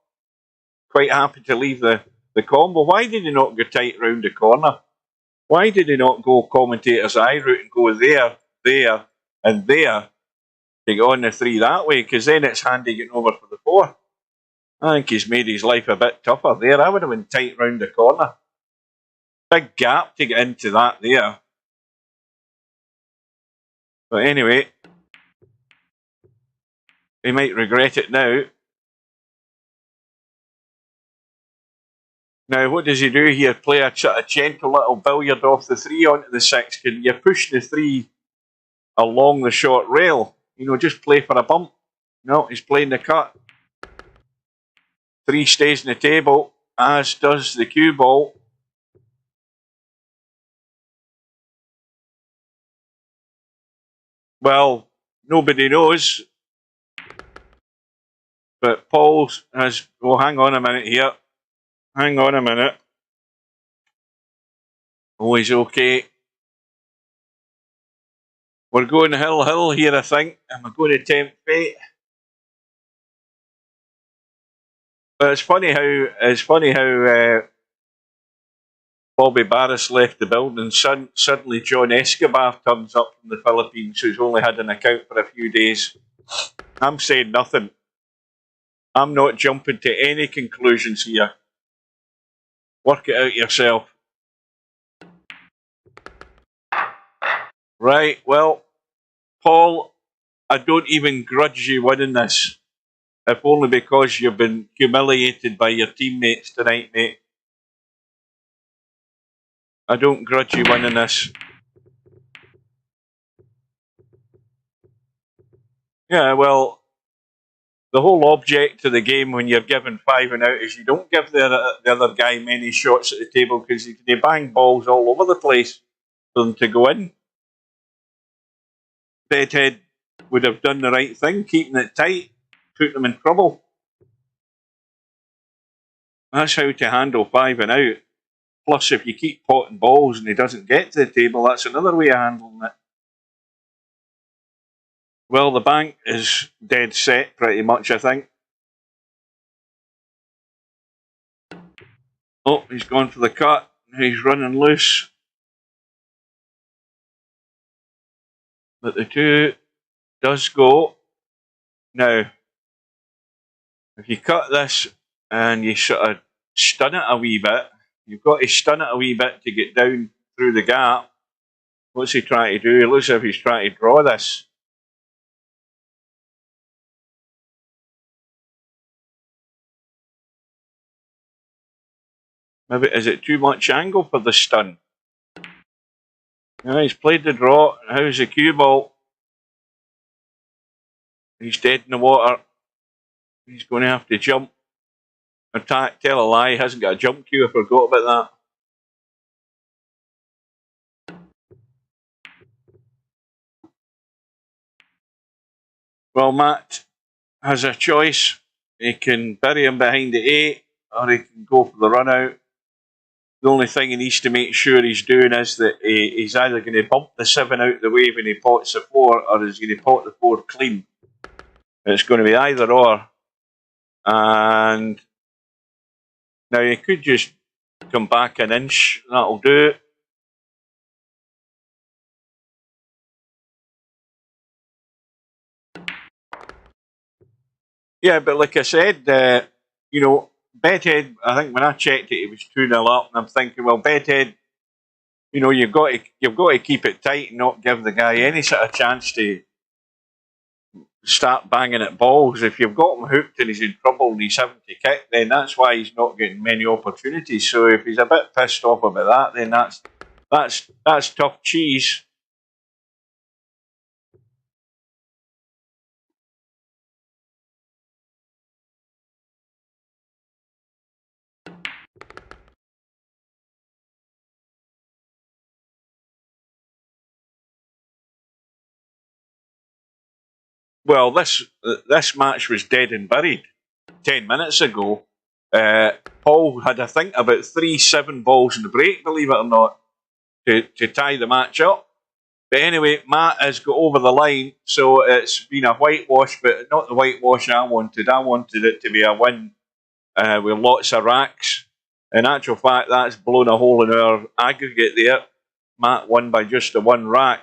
Quite happy to leave the combo. Why did he not go tight round the corner? Why did he not go commentator's eye route and go there, and there to get on the 3 that way? Because then it's handy getting over for the 4. I think he's made his life a bit tougher there. I would have went tight round the corner. Big gap to get into that there. But anyway, he might regret it now. Now, what does he do here? Play a gentle little billiard off the 3 onto the 6. Can you push the 3 along the short rail? You know, just play for a bump. No, he's playing the cut. 3 stays on the table, as does the cue ball. Well, nobody knows. But Paul has... Oh, hang on a minute here. Hang on a minute. Oh, he's okay. We're going hill here, I think. Am I going to tempt fate? But it's funny how Bobby Barris left the building. Suddenly John Escobar turns up from the Philippines, who's only had an account for a few days. I'm saying nothing. I'm not jumping to any conclusions here. Work it out yourself. Right, well, Paul, I don't even grudge you winning this. If only because you've been humiliated by your teammates tonight, mate. I don't grudge you winning this. Yeah, well, the whole object of the game when you're given 5 and out is you don't give the other guy many shots at the table because they bang balls all over the place for them to go in. Bedhead would have done the right thing, keeping it tight, put them in trouble. That's how to handle 5 and out. Plus, if you keep potting balls and he doesn't get to the table, that's another way of handling it. Well, the bank is dead set pretty much, I think. Oh, he's gone for the cut. He's running loose. But the 2 does go. Now, if you cut this and you sort of stun it a wee bit, you've got to stun it a wee bit to get down through the gap. What's he trying to do? It looks as if he's trying to draw this. Maybe, is it too much angle for the stun? Yeah, he's played the draw. How's the cue ball? He's dead in the water. He's going to have to jump. Attack, tell a lie. He hasn't got a jump cue. I forgot about that. Well, Matt has a choice. He can bury him behind the 8, or he can go for the run out. The only thing he needs to make sure he's doing is that he's either going to bump the 7 out the way when he pots the 4, or he's going to pot the 4 clean. It's going to be either or. And now you could just come back an inch. That'll do. Yeah, but like I said, you know, Bedhead, I think when I checked it, it was 2-0 up, and I'm thinking, well, Bedhead, you know, you've got to keep it tight and not give the guy any sort of chance to start banging at balls. If you've got him hooked and he's in trouble and he's having to kick, then that's why he's not getting many opportunities. So if he's a bit pissed off about that, then that's tough cheese. Well, this match was dead and buried 10 minutes ago. Paul had, I think, about 3 7 balls in the break, believe it or not, to tie the match up. But anyway, Matt has got over the line, so it's been a whitewash, but not the whitewash I wanted. I wanted it to be a win with lots of racks. In actual fact, that's blown a hole in our aggregate there. Matt won by just the 1 rack.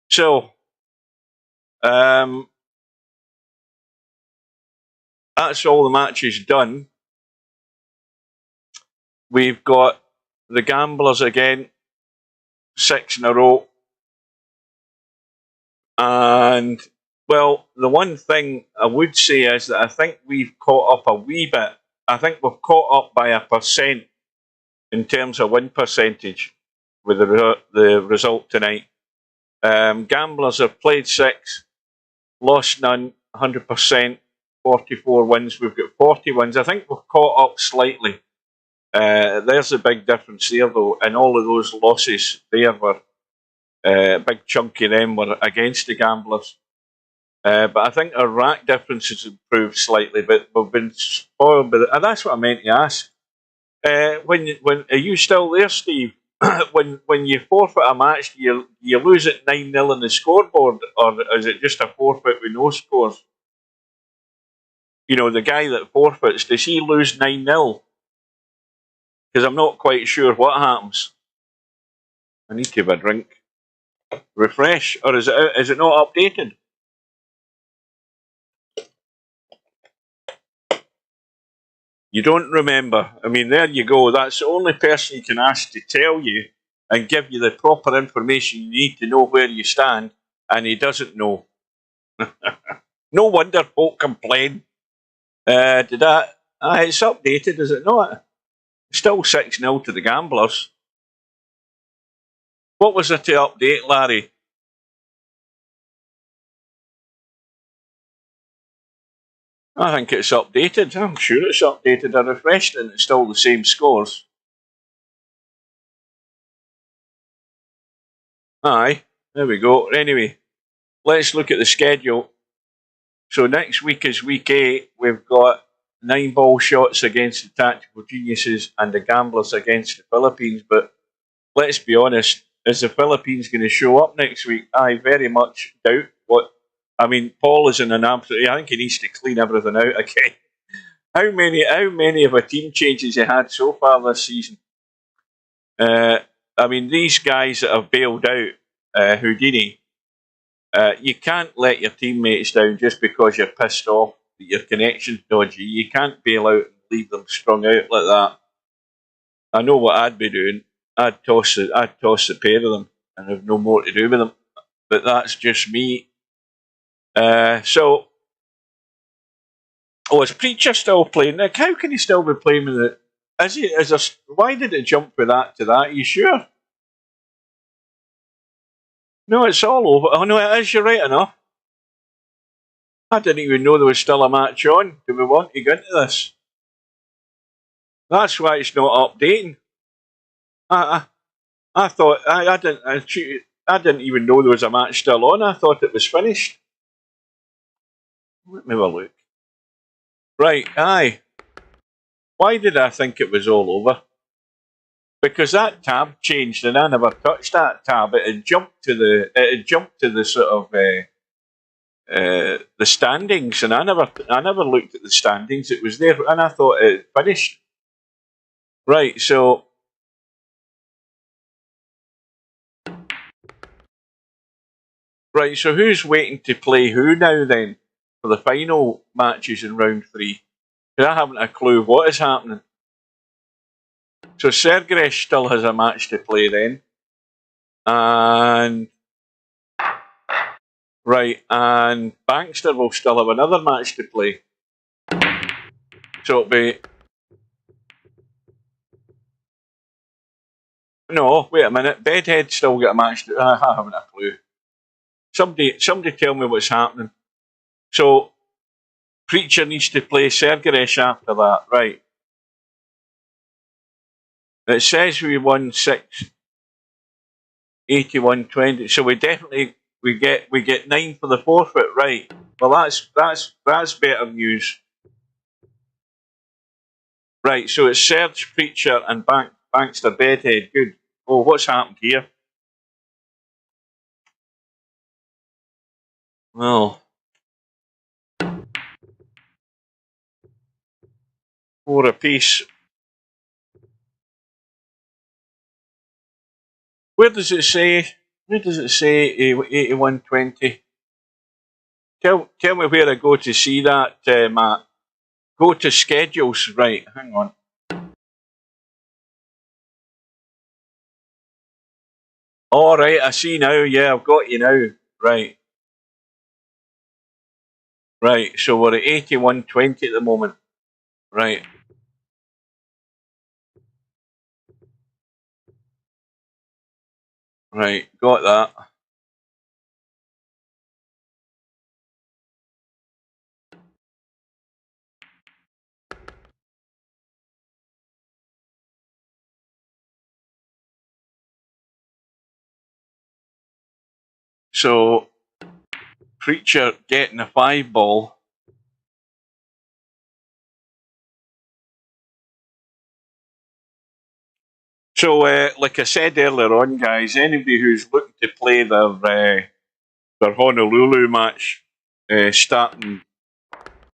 So, that's all the matches done. We've got the Gamblers again, 6 in a row. And, well, the one thing I would say is that I think we've caught up a wee bit. I think we've caught up by 1% in terms of win percentage with the result tonight. Gamblers have played 6, lost none, 100%, 44 wins. We've got 40 wins. I think we've caught up slightly. There's a big difference there, though. And all of those losses there were, a big chunk of them were against the Gamblers. But I think our rack difference has improved slightly, but we've been spoiled by and that's what I meant to ask. When are you still there, Steve? when you forfeit a match, you lose it 9-0 on the scoreboard, or is it just a forfeit with no scores? You know, the guy that forfeits, does he lose 9-0? Because I'm not quite sure what happens. I need to have a drink. Refresh, or is it not updated? You don't remember. I mean, there you go. That's the only person you can ask to tell you and give you the proper information you need to know where you stand, and he doesn't know. No wonder folk complain. Did that? It's updated, is it not? Still 6-0 to the Gamblers. What was there to update, Larry? I think it's updated. I'm sure it's updated. I refreshed it and it's still the same scores. Aye, there we go. Anyway, let's look at the schedule. So next week is week 8. We've got 9-ball shots against the Tactical Geniuses and the Gamblers against the Philippines. But let's be honest, is the Philippines going to show up next week? I very much doubt what. I mean, Paul is in an absolute. I think he needs to clean everything out again. How many of a team changes he had so far this season? I mean, these guys that have bailed out, Houdini, you can't let your teammates down just because you're pissed off that your connection's dodgy. You can't bail out and leave them strung out like that. I know what I'd be doing. I'd toss the pair of them and have no more to do with them. But that's just me. Is Preacher still playing? Like, how can he still be playing with it? Why did it jump with that to that? Are you sure? No, it's all over. Oh no, it is. You're right enough. I didn't even know there was still a match on. Do we want to get into this? That's why it's not updating. I thought I didn't even know there was a match still on. I thought it was finished. Let me have a look. Right, aye. Why did I think it was all over? Because that tab changed and I never touched that tab. It had jumped to the sort of the standings, and I never looked at the standings. It was there, and I thought it finished. Right, so who's waiting to play who now then for the final matches in round 3? Because I haven't a clue what is happening. So Sergresh still has a match to play then, and Bankster will still have another match to play. So it'll be. No, wait a minute. Bedhead still got a match. I haven't a clue. Somebody tell me what's happening. So Preacher needs to play Sergresh after that, right? It says we won 81-20. So we definitely get 9 for the forfeit, right? Well, that's better news. Right, so it's Serge, Preacher, and Bankster Bedhead. Good. Oh, what's happened here? Well, 4 apiece. Where does it say 81-20? Tell me where I go to see that, Matt. Go to schedules. Right, hang on. All right, I see now. Yeah, I've got you now. Right. Right, so we're at 81-20 at the moment. Right. Right, got that. So Preacher getting a 5 ball. So, like I said earlier on, guys, anybody who's looking to play their Honolulu match, starting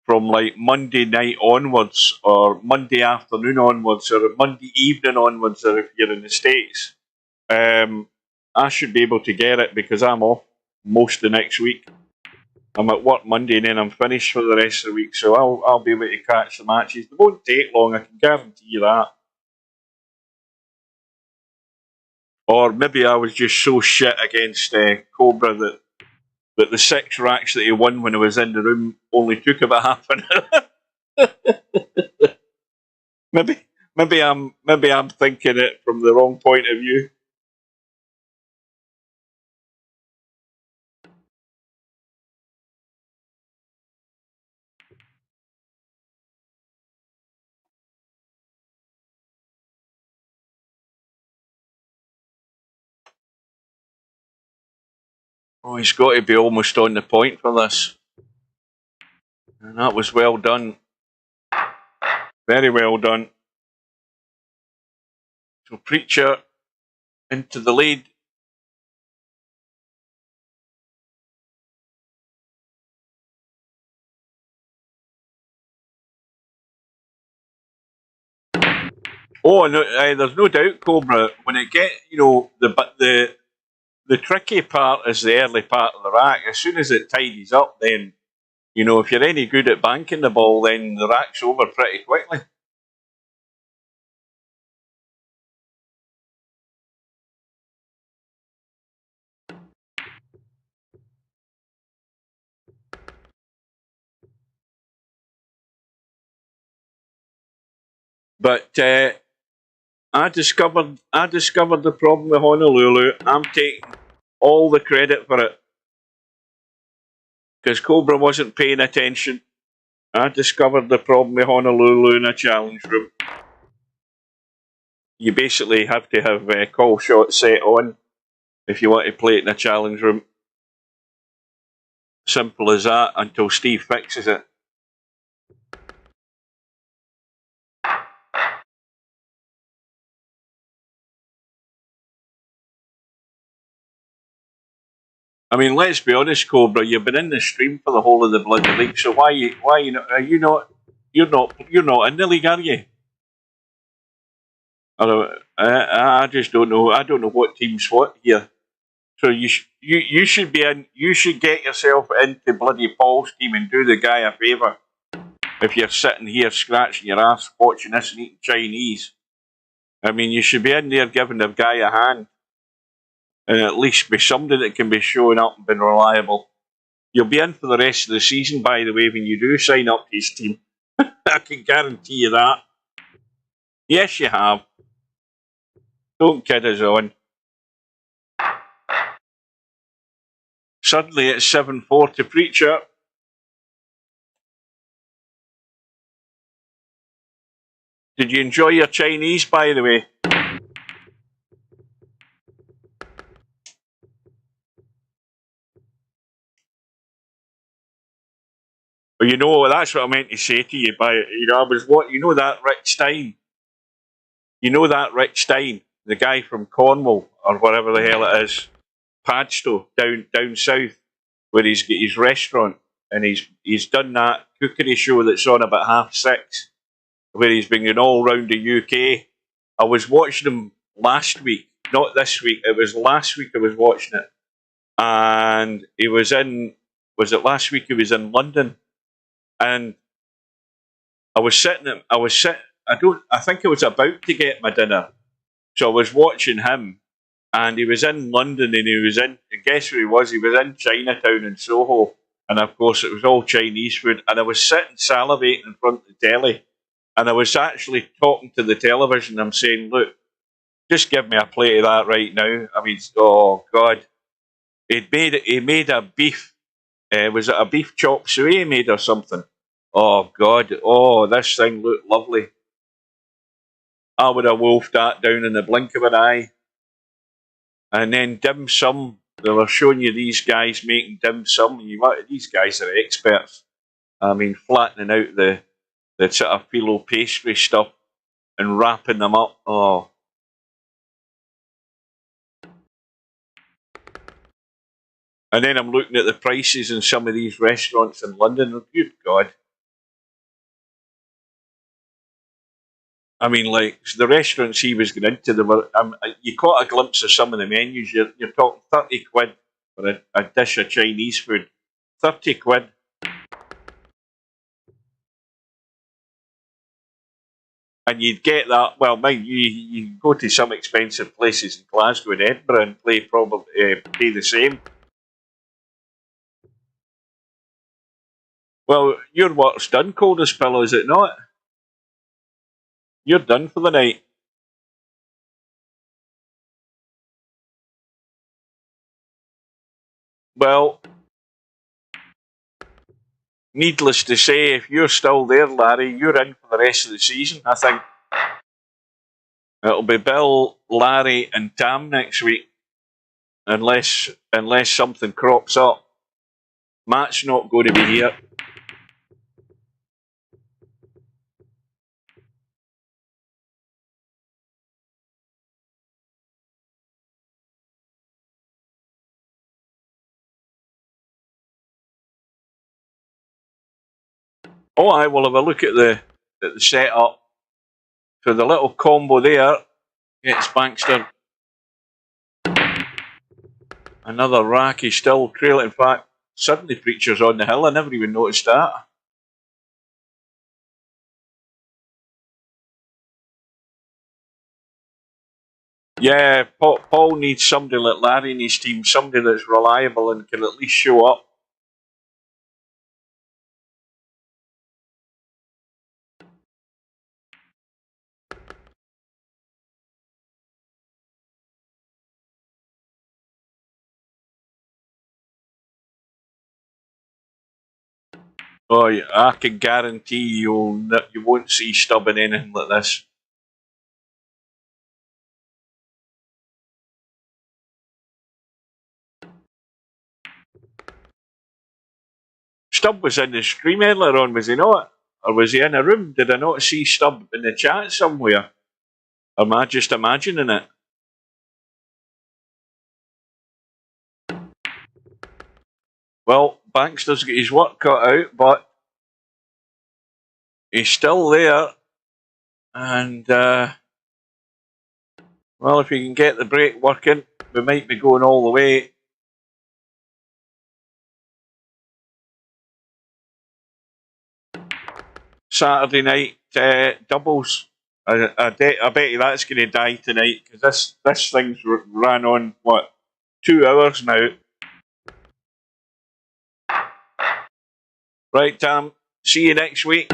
from like Monday night onwards, or Monday afternoon onwards, or Monday evening onwards, or if you're in the States, I should be able to get it because I'm off most of next week. I'm at work Monday and then I'm finished for the rest of the week, so I'll be able to catch the matches. They won't take long, I can guarantee you that. Or maybe I was just so shit against Cobra that the 6 racks that he won when I was in the room only took about half an hour. maybe I'm thinking it from the wrong point of view. Oh, he's got to be almost on the point for this. And that was well done. Very well done. So Preacher into the lead. Oh, no, there's no doubt, Cobra. When it get, the tricky part is the early part of the rack. As soon as it tidies up, then, if you're any good at banking the ball, then the rack's over pretty quickly. But I discovered the problem with Honolulu. I'm taking all the credit for it because Cobra wasn't paying attention. I discovered the problem with Honolulu in a challenge room. You basically have to have call shots set on if you want to play it in a challenge room. Simple as that until Steve fixes it. I mean, let's be honest, Cobra. You've been in the stream for the whole of the bloody league, so why you not? You're not in the league, are you? I just don't know. I don't know what team's what here. So you should be in. You should get yourself into bloody Paul's team and do the guy a favour. If you're sitting here scratching your ass watching this and eating Chinese, I mean, you should be in there giving the guy a hand. And at least be somebody that can be showing up and being reliable. You'll be in for the rest of the season, by the way, when you do sign up to his team. I can guarantee you that. Yes, you have. Don't kid us on. Suddenly it's 7-4 to Preacher. Did you enjoy your Chinese, by the way? Well, that's what I meant to say to you. I was that Rick Stein. That Rick Stein, the guy from Cornwall or whatever the hell it is, Padstow down south, where he's got his restaurant, and he's done that cookery show that's on about 6:30, where he's been going all round the UK. I was watching him last week, not this week. It was last week I was watching it, and he was in. Was it last week? He was in London. And I think I was about to get my dinner. So I was watching him, and he was in London, and guess where he was? He was in Chinatown in Soho. And of course it was all Chinese food. And I was sitting salivating in front of the telly. And I was actually talking to the television. I'm saying, look, just give me a plate of that right now. I mean, oh God. He made a beef. Was it a beef chop suey he made or something? Oh, God. Oh, this thing looked lovely. I would have wolfed that down in the blink of an eye. And then dim sum. they were showing you these guys making dim sum. These guys are experts. I mean, flattening out the sort of phyllo pastry stuff and wrapping them up. Oh. And then I'm looking at the prices in some of these restaurants in London. Good God. I mean, like, the restaurants he was going into, you caught a glimpse of some of the menus. You're talking 30 quid for a dish of Chinese food. 30 quid. And you'd get that, well, mind you go to some expensive places in Glasgow and Edinburgh and pay the same. Well, your work's done, Coldest Pillow, is it not? You're done for the night. Well, needless to say, if you're still there, Larry, you're in for the rest of the season, I think. It'll be Bill, Larry and Tam next week, unless something crops up. Matt's not going to be here. Oh, I will have a look at the setup. So the little combo there gets Bankster another rack. He's still trailing. In fact, suddenly Preacher's on the hill. I never even noticed that. Yeah, Paul needs somebody like Larry in his team, somebody that's reliable and can at least show up. Oh, yeah, I can guarantee you won't see Stubb in anything like this. Stubb was in the stream earlier on, was he not? Or was he in a room? Did I not see Stubb in the chat somewhere? Or am I just imagining it? Well, Bankster's got his work cut out, but he's still there. And, well, if you can get the break working, we might be going all the way. Saturday night doubles. I bet you that's going to die tonight, because this thing's ran on, 2 hours now. Right, Tam, see you next week.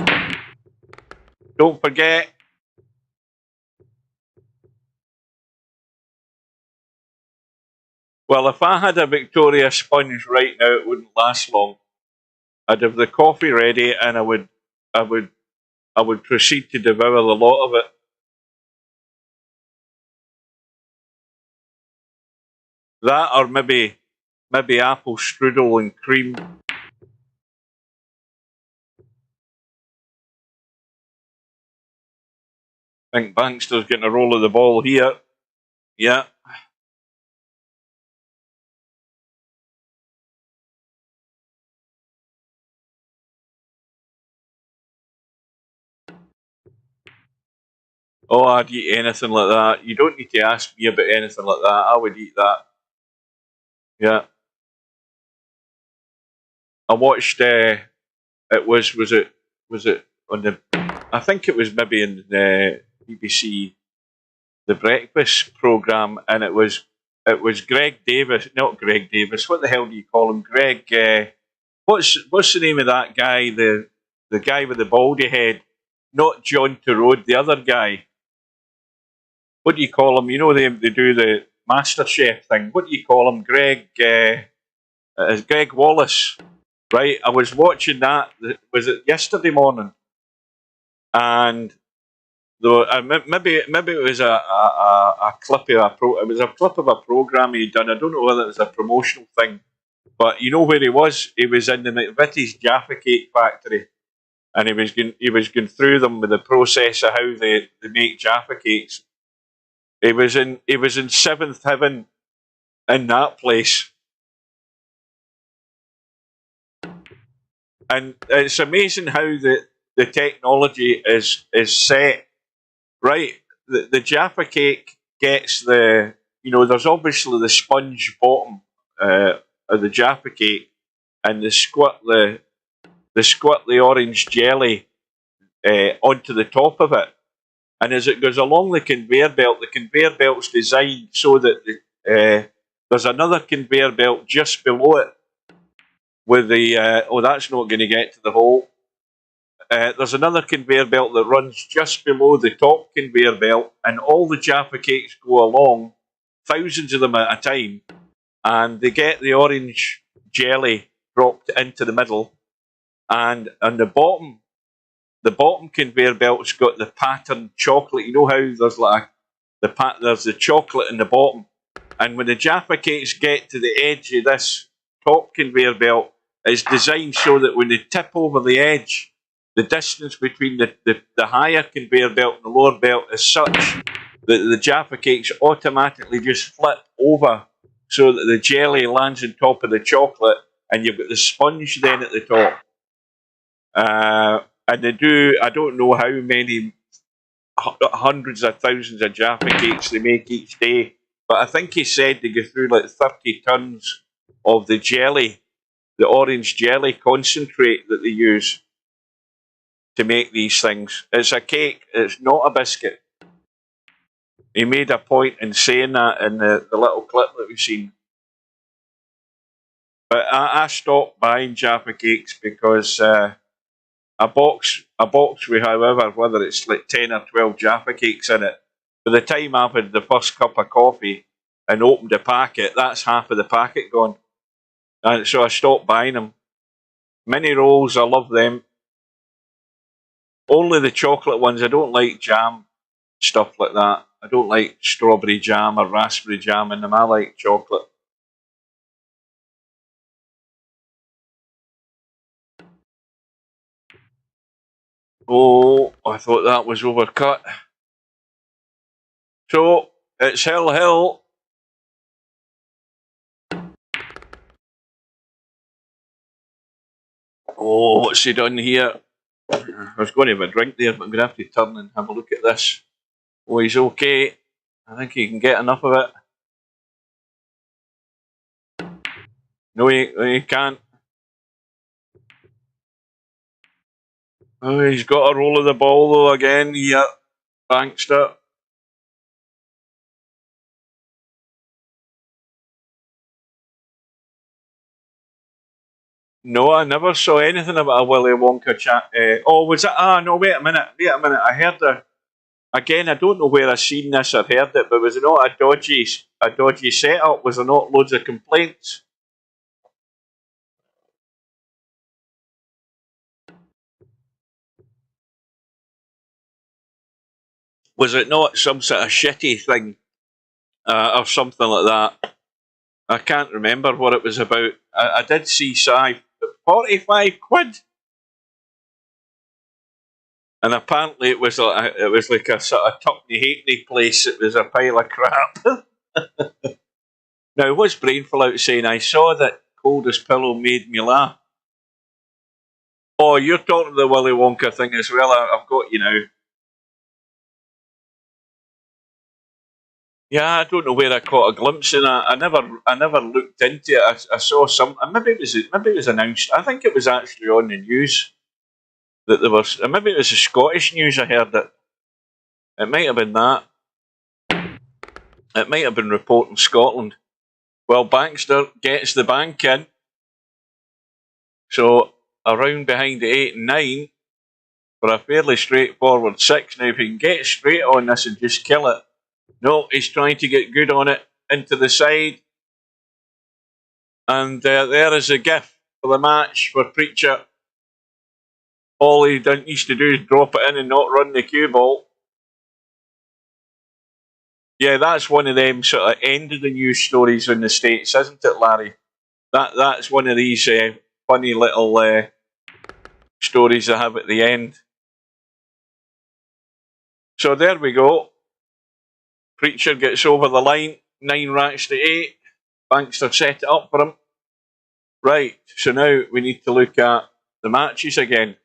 Don't forget. Well, if I had a Victoria sponge right now, it wouldn't last long. I'd have the coffee ready, and I would proceed to devour the lot of it. That, or maybe apple strudel and cream. I think Bankster's getting a roll of the ball here. Yeah. Oh, I'd eat anything like that. You don't need to ask me about anything like that. I would eat that. Yeah. I watched. It was it on the? I think it was maybe in the BBC, the breakfast program, and it was Greg Davis, not Greg Davis. What the hell do you call him? Greg. What's the name of that guy? The guy with the baldy head, not John Turode, the other guy. What do you call him? You know they do the MasterChef thing. What do you call him? Greg Wallace. Right, I was watching that. Was it yesterday morning? And Though maybe it was a clip of it was a clip of a program he'd done. I don't know whether it was a promotional thing, but you know where he was? He was in the McVitie's Jaffa Cake factory, and he was going through them with the process of how they make Jaffa cakes. He was in seventh heaven in that place. And it's amazing how the technology is set. Right, the Jaffa cake gets there's obviously the sponge bottom of the Jaffa cake, and they squirt the orange jelly onto the top of it. And as it goes along the conveyor belt's designed so that there's another conveyor belt just below it with the that's not going to get to the hole. There's another conveyor belt that runs just below the top conveyor belt, and all the Jaffa cakes go along, thousands of them at a time, and they get the orange jelly dropped into the middle, and on the bottom conveyor belt's got the patterned chocolate. You know how there's there's the chocolate in the bottom, and when the Jaffa cakes get to the edge of this top conveyor belt, it's designed so that when they tip over the edge, the distance between the higher conveyor belt and the lower belt is such that the Jaffa cakes automatically just flip over so that the jelly lands on top of the chocolate, and you've got the sponge then at the top. And they do, I don't know how many hundreds of thousands of Jaffa cakes they make each day, but I think he said they go through like 30 tons of the jelly, the orange jelly concentrate that they use to make these things. It's a cake, it's not a biscuit. He made a point in saying that in the little clip that we've seen. But I stopped buying Jaffa cakes because a box with whether it's like 10 or 12 Jaffa cakes in it, by the time I've had the first cup of coffee and opened the packet, that's half of the packet gone. And so I stopped buying them. Mini rolls, I love them. Only the chocolate ones. I don't like jam, stuff like that. I don't like strawberry jam or raspberry jam in them. I like chocolate. Oh, I thought that was overcut. So, it's Hill. Oh, what's he done here? I was going to have a drink there, but I'm going to have to turn and have a look at this. Oh, he's okay. I think he can get enough of it. No, he can't. Oh, he's got a roll of the ball though again. Yeah, bankster. No, I never saw anything about a Willy Wonka chat. Was it? No, wait a minute. I heard again, I don't know where I seen this or heard it, but was it not a dodgy setup? Was there not loads of complaints? Was it not some sort of shitty thing or something like that? I can't remember what it was about. I did see 45 quid. And apparently it was like a sort of tuckney halfpenny place. It was a pile of crap. Now, what's Brainful out saying? I saw that Coldest Pillow made me laugh. Oh, you're talking the Willy Wonka thing as well. I've got you now. Yeah, I don't know where I caught a glimpse of that. I never looked into it. I saw some. Maybe it was announced. I think it was actually on the news that there was. Maybe it was the Scottish news. I heard it. It might have been that. It might have been reporting Scotland. Well, Bankster gets the bank in. So around behind the 8 and 9 for a fairly straightforward 6. Now, if he can get straight on this and just kill it. No, he's trying to get good on it into the side. And there is a gift for the match for Preacher. All he needs to do is drop it in and not run the cue ball. Yeah, that's one of them sort of end of the news stories in the States, isn't it, Larry? That's one of these funny little stories I have at the end. So there we go. Preacher gets over the line, 9 racks to 8. Bankster set it up for him. Right, so now we need to look at the matches again.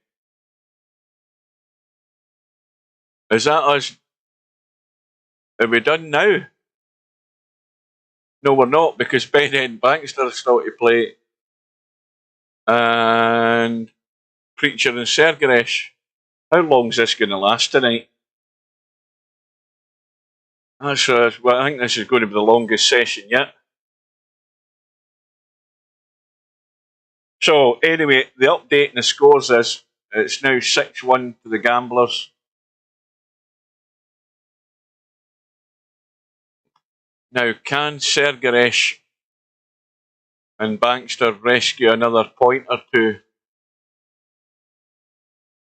Is that us? Are we done now? No, we're not, because Bedhead Bankster still to play. And Preacher and Sergeresh. How long's this going to last tonight? That's well, I think this is going to be the longest session yet. So anyway, the update and the scores is it's now 6-1 to the Gamblers. Now, can Sergeresh and Bankster rescue another point or two?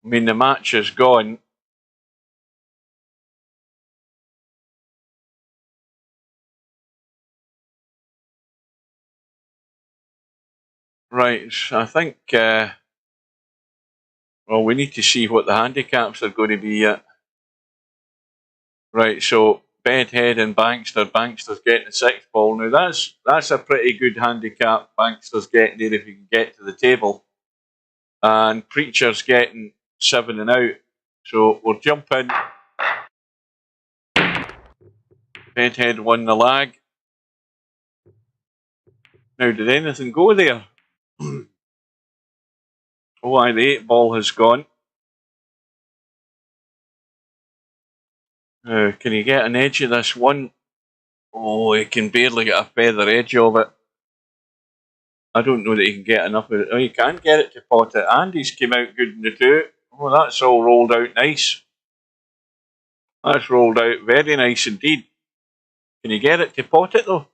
I mean, the match is gone. Right, I think, well, we need to see what the handicaps are going to be yet. Right, so Bedhead and Bankster. Bankster's getting the 6th ball. Now, that's a pretty good handicap Bankster's getting there if he can get to the table. And Preacher's getting 7 and out. So we'll jump in. Bedhead won the lag. Now, did anything go there? Oh, aye, the 8 ball has gone. Can he get an edge of this one? Oh, he can barely get a feather edge of it. I don't know that he can get enough of it. Oh, he can get it to pot it. And he's came out good in the 2. Oh, that's all rolled out nice. That's rolled out very nice indeed. Can he get it to pot it though?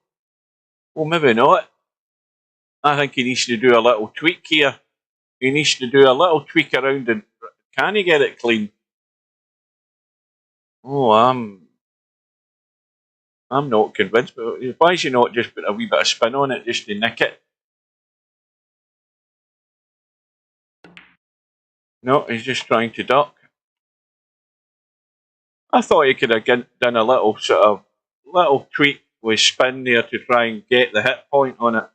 Well, maybe not. I think he needs to do a little tweak here. He needs to do a little tweak around and can he get it clean? Oh, I'm not convinced. But why is he not just put a wee bit of spin on it just to nick it? No, he's just trying to duck. I thought he could have done a little sort of little tweak with spin there to try and get the hit point on it.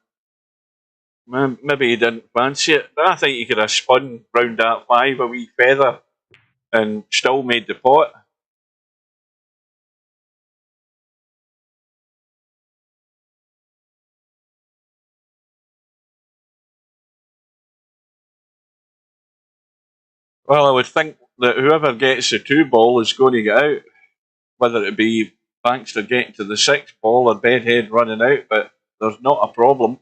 Maybe he didn't fancy it, but I think he could have spun round that 5 a wee feather and still made the pot. Well, I would think that whoever gets the 2 ball is going to get out, whether it be Bankster getting to the 6 ball or Bedhead running out, but there's not a problem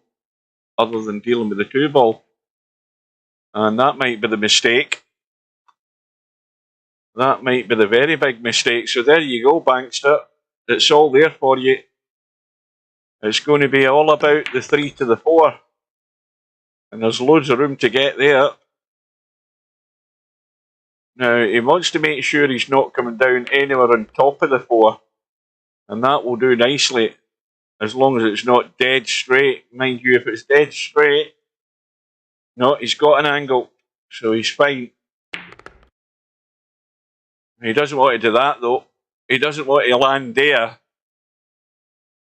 other than dealing with the 2 ball. And that might be the mistake. That might be the very big mistake. So there you go, Bankster. It's all there for you. It's going to be all about the 3 to the 4. And there's loads of room to get there. Now, he wants to make sure he's not coming down anywhere on top of the 4. And that will do nicely, as long as it's not dead straight. Mind you, if it's dead straight, no, he's got an angle, so he's fine. He doesn't want to do that, though. He doesn't want to land there.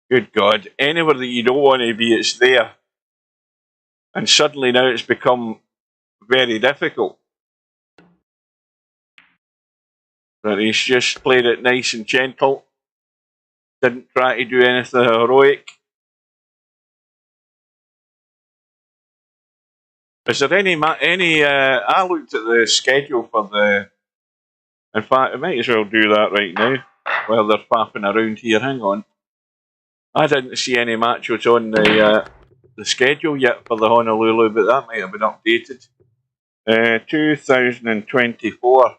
Good God, anywhere that you don't want to be, it's there. And suddenly now it's become very difficult. But he's just played it nice and gentle. Didn't try to do anything heroic. Is there any? I looked at the schedule for the. In fact, I might as well do that right now while they're faffing around here. Hang on. I didn't see any matches on the schedule yet for the Honolulu, but that might have been updated. 2024.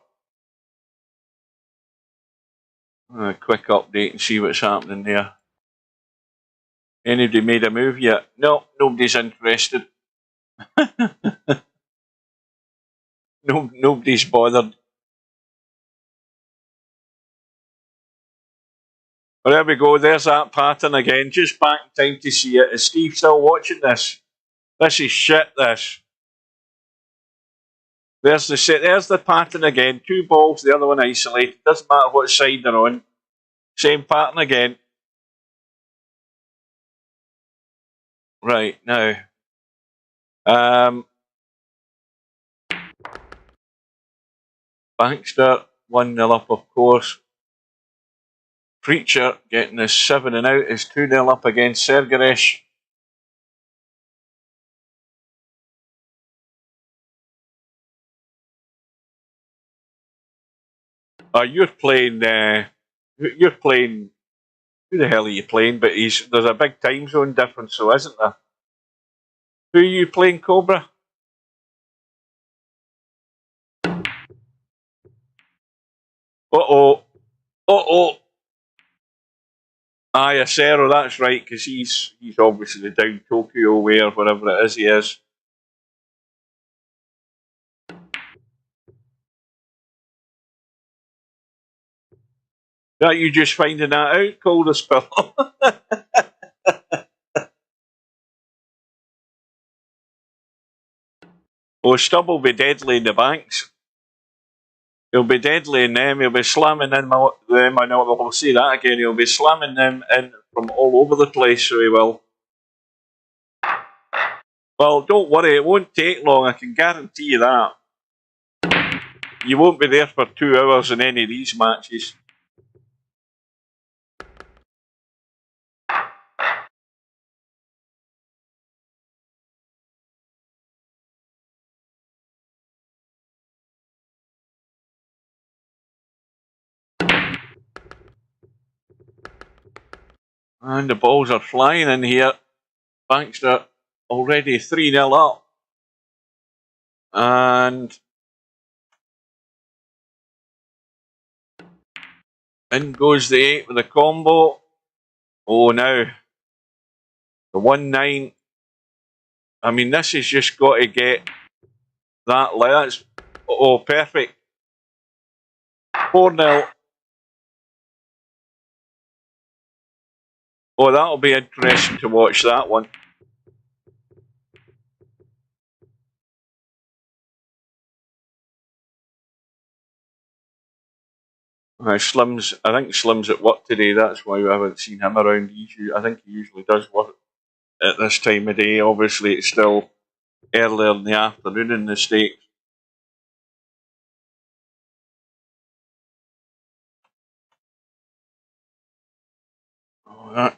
A quick update and see what's happening there. Anybody made a move yet? No, nobody's interested. Nobody's bothered. Well, there we go. There's that pattern again. Just back in time to see it. Is Steve still watching this? This is shit, this. There's the pattern again. 2 balls, the other one isolated. Doesn't matter what side they're on. Same pattern again. Right, now. Bankster, 1-0 up, of course. Preacher getting his 7 and out is 2-0 up against Sergaresh. You're playing. You're playing. Who the hell are you playing? But there's a big time zone difference, so isn't there? Who are you playing, Cobra? Uh-oh. Acero, that's right, because he's obviously down Tokyo way or wherever it is he is. Are you just finding that out, Calder Spill? Oh, Stubb will be deadly in the banks. He'll be deadly in them. He'll be slamming in them. I know we'll see that again. He'll be slamming them in from all over the place, so he will. Well, don't worry. It won't take long. I can guarantee you that. You won't be there for 2 hours in any of these matches. And the balls are flying in here. Bankster already 3-0 up. And in goes the 8 with the combo. Oh, now the 1-9. I mean, this has just got to get that. That's perfect. 4-0. Oh, that'll be interesting to watch that one. Slim's. I think Slim's at work today. That's why we haven't seen him around. I think he usually does work at this time of day. Obviously, it's still earlier in the afternoon in the States. Oh,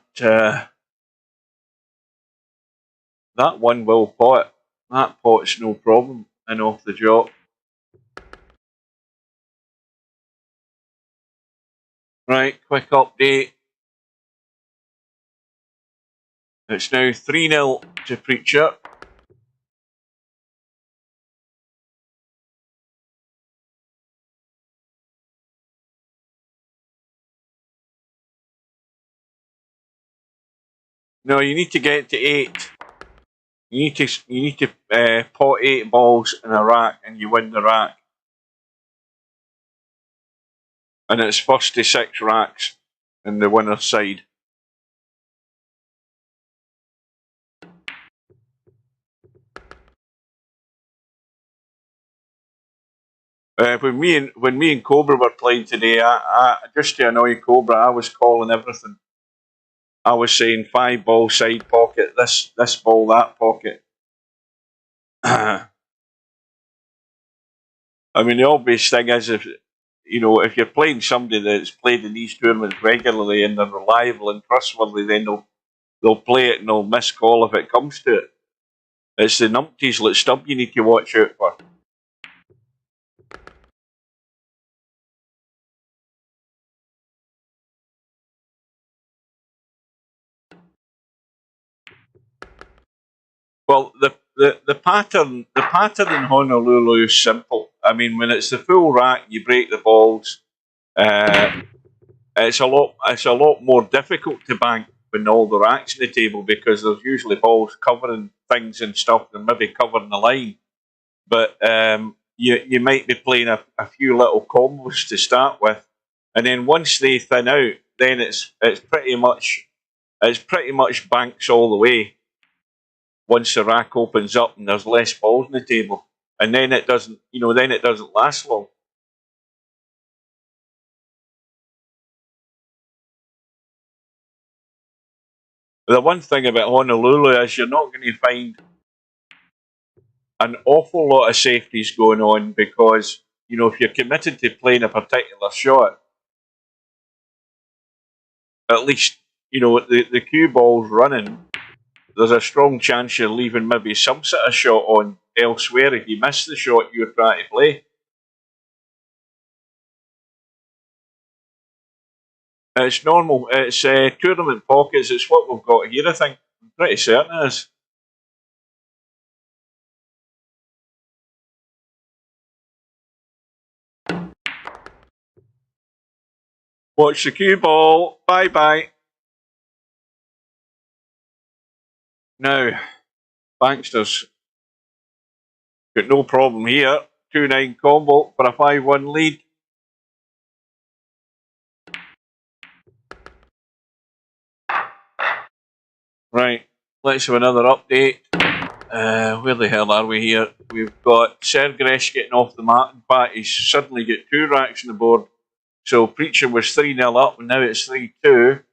that one will pot. That pot's no problem. And off the drop. Right, quick update. It's now 3-0 to Preacher. No, you need to get to 8. You need to pot 8 balls in a rack, and you win the rack. And it's first to 6 racks in the winner's side. When me and Cobra were playing today, I just to annoy Cobra, I was calling everything. I was saying 5 ball side pocket, this ball that pocket. I mean, the obvious thing is if you're playing somebody that's played in these tournaments regularly and they're reliable and trustworthy, then they'll play it and they'll miss call if it comes to it. It's the numpties like Stubb you need to watch out for. Well, the pattern in Honolulu is simple. I mean, when it's the full rack, you break the balls. It's a lot more difficult to bank when all the racks on the table because there's usually balls covering things and stuff and maybe covering the line. But you might be playing a few little combos to start with, and then once they thin out, then it's pretty much banks all the way. Once the rack opens up and there's less balls on the table, and then it doesn't last long. The one thing about Honolulu is you're not going to find an awful lot of safeties going on, because if you're committed to playing a particular shot, at least the cue ball's running. There's a strong chance you're leaving maybe some sort of shot on elsewhere if you miss the shot you're trying to play. It's normal. It's tournament pockets. It's what we've got here, I think. I'm pretty certain it is. Watch the cue ball. Bye-bye. Now, Bankster's got no problem here. 2-9 combo for a 5-1 lead. Right, let's have another update. Where the hell are we here? We've got Sergresh getting off the mat. In fact, he's suddenly got 2 racks on the board. So Preacher was 3-0 up, and now it's 3-2.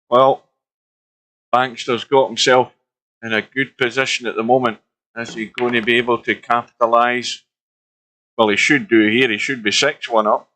Well, Bankster's got himself in a good position at the moment. Is he going to be able to capitalise? Well, he should do here. He should be 6-1 up.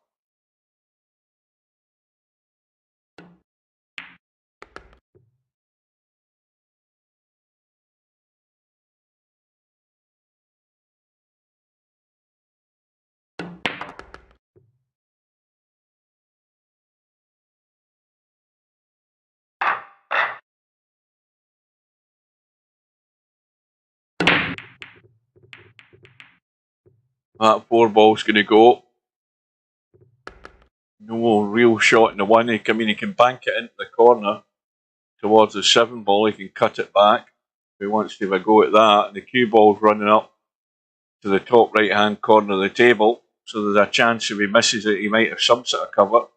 That 4 ball's going to go. No real shot in the 1. He can bank it into the corner towards the 7 ball. He can cut it back if he wants to have a go at that. And the cue ball's running up to the top right hand corner of the table. So there's a chance if he misses it, he might have some sort of cover.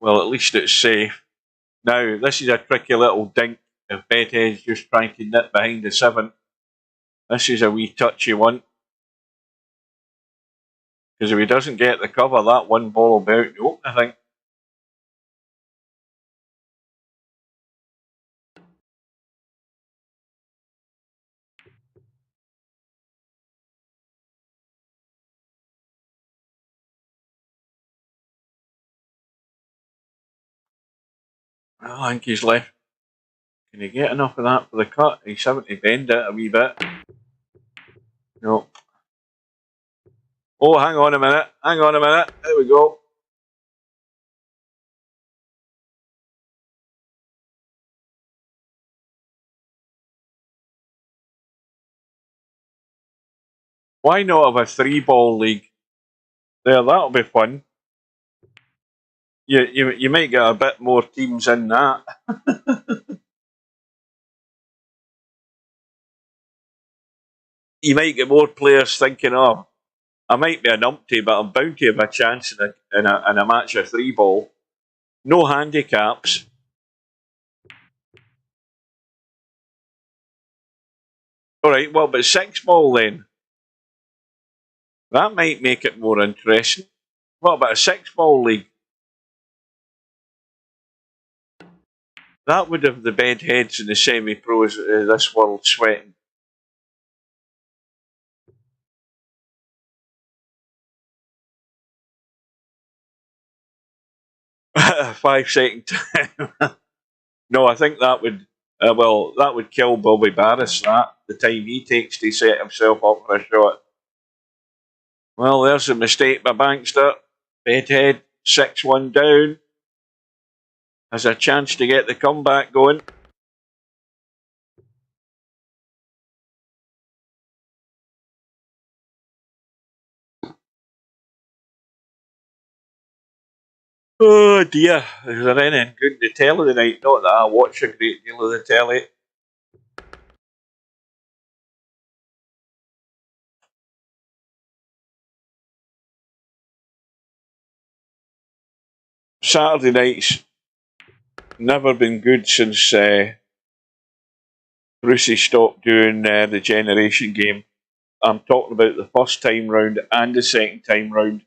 Well, at least it's safe. Now, this is a tricky little dink if Bedhead's just trying to nip behind the 7. This is a wee touchy one. Because if he doesn't get the cover, that 1 ball will be out in the open, I think. I think he's left. Can he get enough of that for the cut? He's having to bend it a wee bit. No. Oh, hang on a minute. Hang on a minute. There we go. Why not have a 3-ball league? There, that'll be fun. You might get a bit more teams in that. You might get more players thinking, oh, I might be an umpty, but I'm bound to have a chance in a match of 3-ball. No handicaps. Alright, well, but 6-ball then. That might make it more interesting. What about a 6-ball league? That would have the bedheads and the semi-pros of this world sweating. A 5-second time. No, I think that would that would kill Bobby Barris. That the time he takes to set himself up for a shot. Well, there's a mistake by Bankster. Bedhead 6-1 down. Has a chance to get the comeback going. Oh dear, is there anything good to tell tonight? Not that I watch a great deal of the telly. Saturday nights never been good since Brucey stopped doing the generation game. I'm talking about the first time round and the second time round.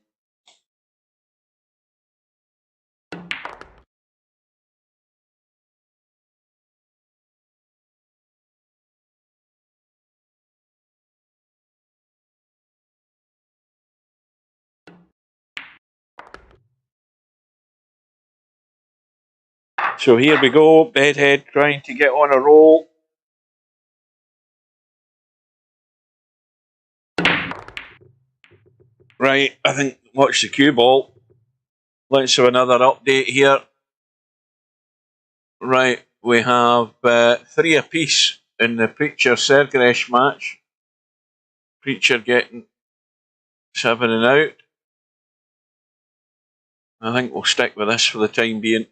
So here we go, Bedhead trying to get on a roll. Right, I think watch the cue ball. Let's have another update here. Right, we have 3 apiece in the Preacher Sergresh match. Preacher getting 7 and out. I think we'll stick with this for the time being.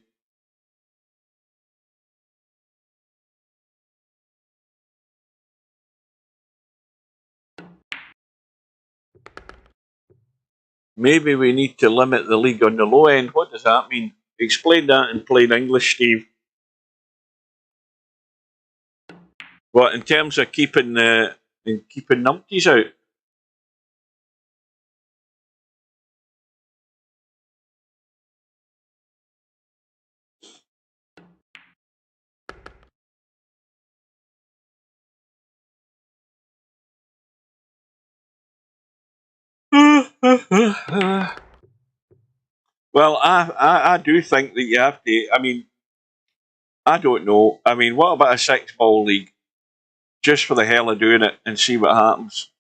Maybe we need to limit the league on the low end. What does that mean? Explain that in plain English, Steve. What, in terms of keeping numpties out? Well, I do think that you have to. I mean, I don't know. I mean, what about a 6-ball league? Just for the hell of doing it and see what happens.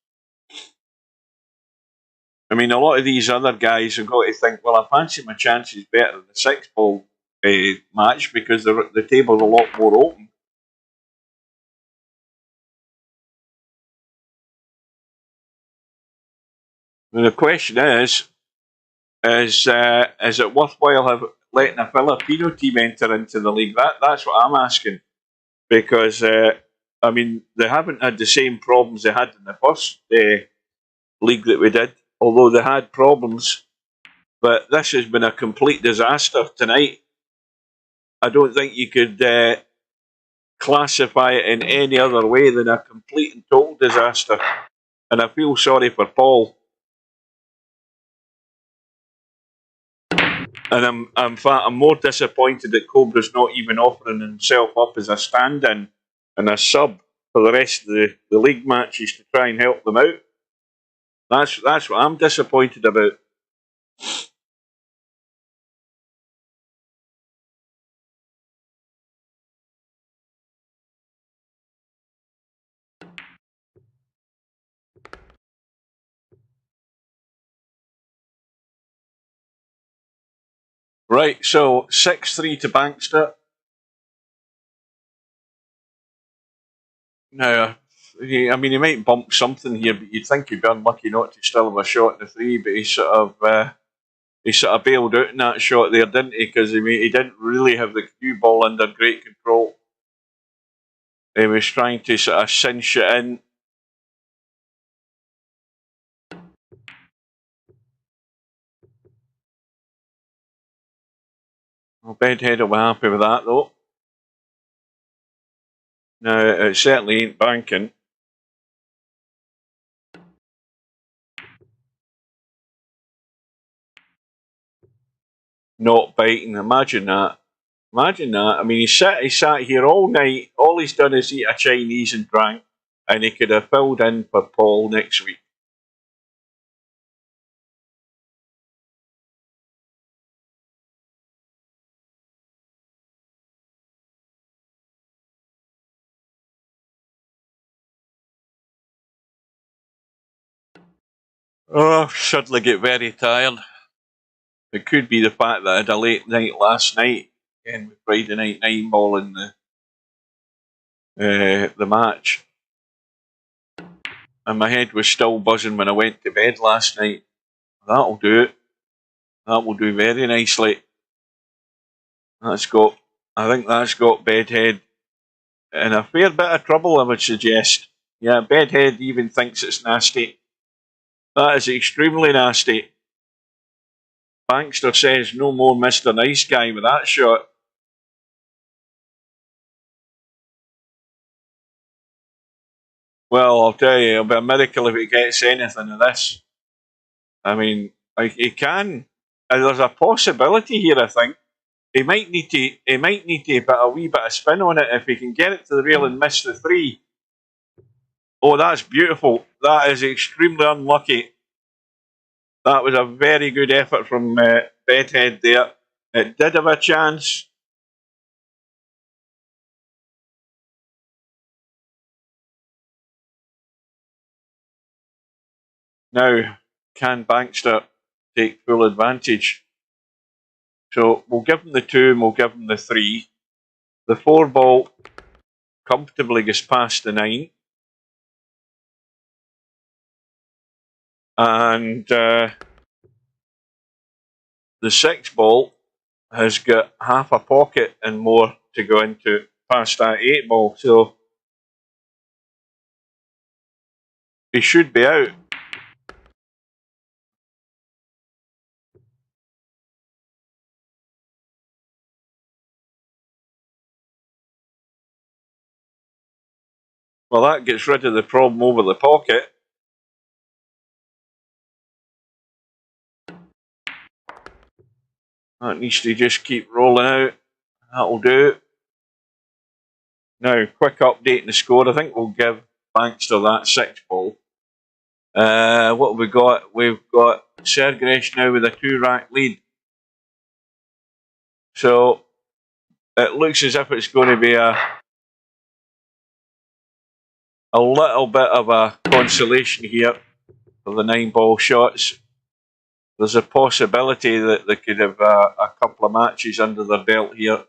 I mean, a lot of these other guys have got to think, well, I fancy my chances better in the 6-ball match because the table's a lot more open. And the question is it worthwhile letting a Filipino team enter into the league? That's what I'm asking. Because, I mean, they haven't had the same problems they had in the first league that we did, although they had problems. But this has been a complete disaster tonight. I don't think you could classify it in any other way than a complete and total disaster. And I feel sorry for Paul. And in fact, I'm more disappointed that Cobra's not even offering himself up as a stand-in and a sub for the rest of the league matches to try and help them out. That's what I'm disappointed about. Right, so 6-3 to Bankster. Now, I mean, he might bump something here, but you'd think he'd be unlucky not to still have a shot in the 3, but he sort of bailed out in that shot there, didn't he? Because he didn't really have the cue ball under great control. He was trying to sort of cinch it in. Well, Bedhead will be happy with that, though. Now, it certainly ain't banking. Not biting. Imagine that. Imagine that. I mean, he sat here all night. All he's done is eat a Chinese and drank, and he could have filled in for Paul next week. Oh, suddenly get very tired. It could be the fact that I had a late night last night, again with Friday Night 9-ball in the match. And my head was still buzzing when I went to bed last night. That'll do it. That will do very nicely. I think that's got Bedhead in a fair bit of trouble, I would suggest. Yeah, Bedhead even thinks it's nasty. That is extremely nasty. Bankster says no more Mr. Nice Guy with that shot. Well, I'll tell you, it'll be a miracle if he gets anything of this. I mean, he can. There's a possibility here, I think. He might need to put a wee bit of spin on it if he can get it to the rail and miss the 3. Oh, that's beautiful. That is extremely unlucky. That was a very good effort from Bedhead there. It did have a chance. Now, can Bankster take full advantage? So we'll give him the 2 and we'll give him the 3. The 4 ball comfortably gets past the 9. And the 6 ball has got half a pocket and more to go into past that 8 ball. So he should be out. Well, that gets rid of the problem over the pocket. That needs to just keep rolling out. That'll do. Now, quick update in the score. I think we'll give Bankster that 6 ball. What have we got? We've got Sergresh now with a 2-rack lead. So it looks as if it's going to be a little bit of a consolation here for the 9 ball shots. There's a possibility that they could have a couple of matches under their belt here.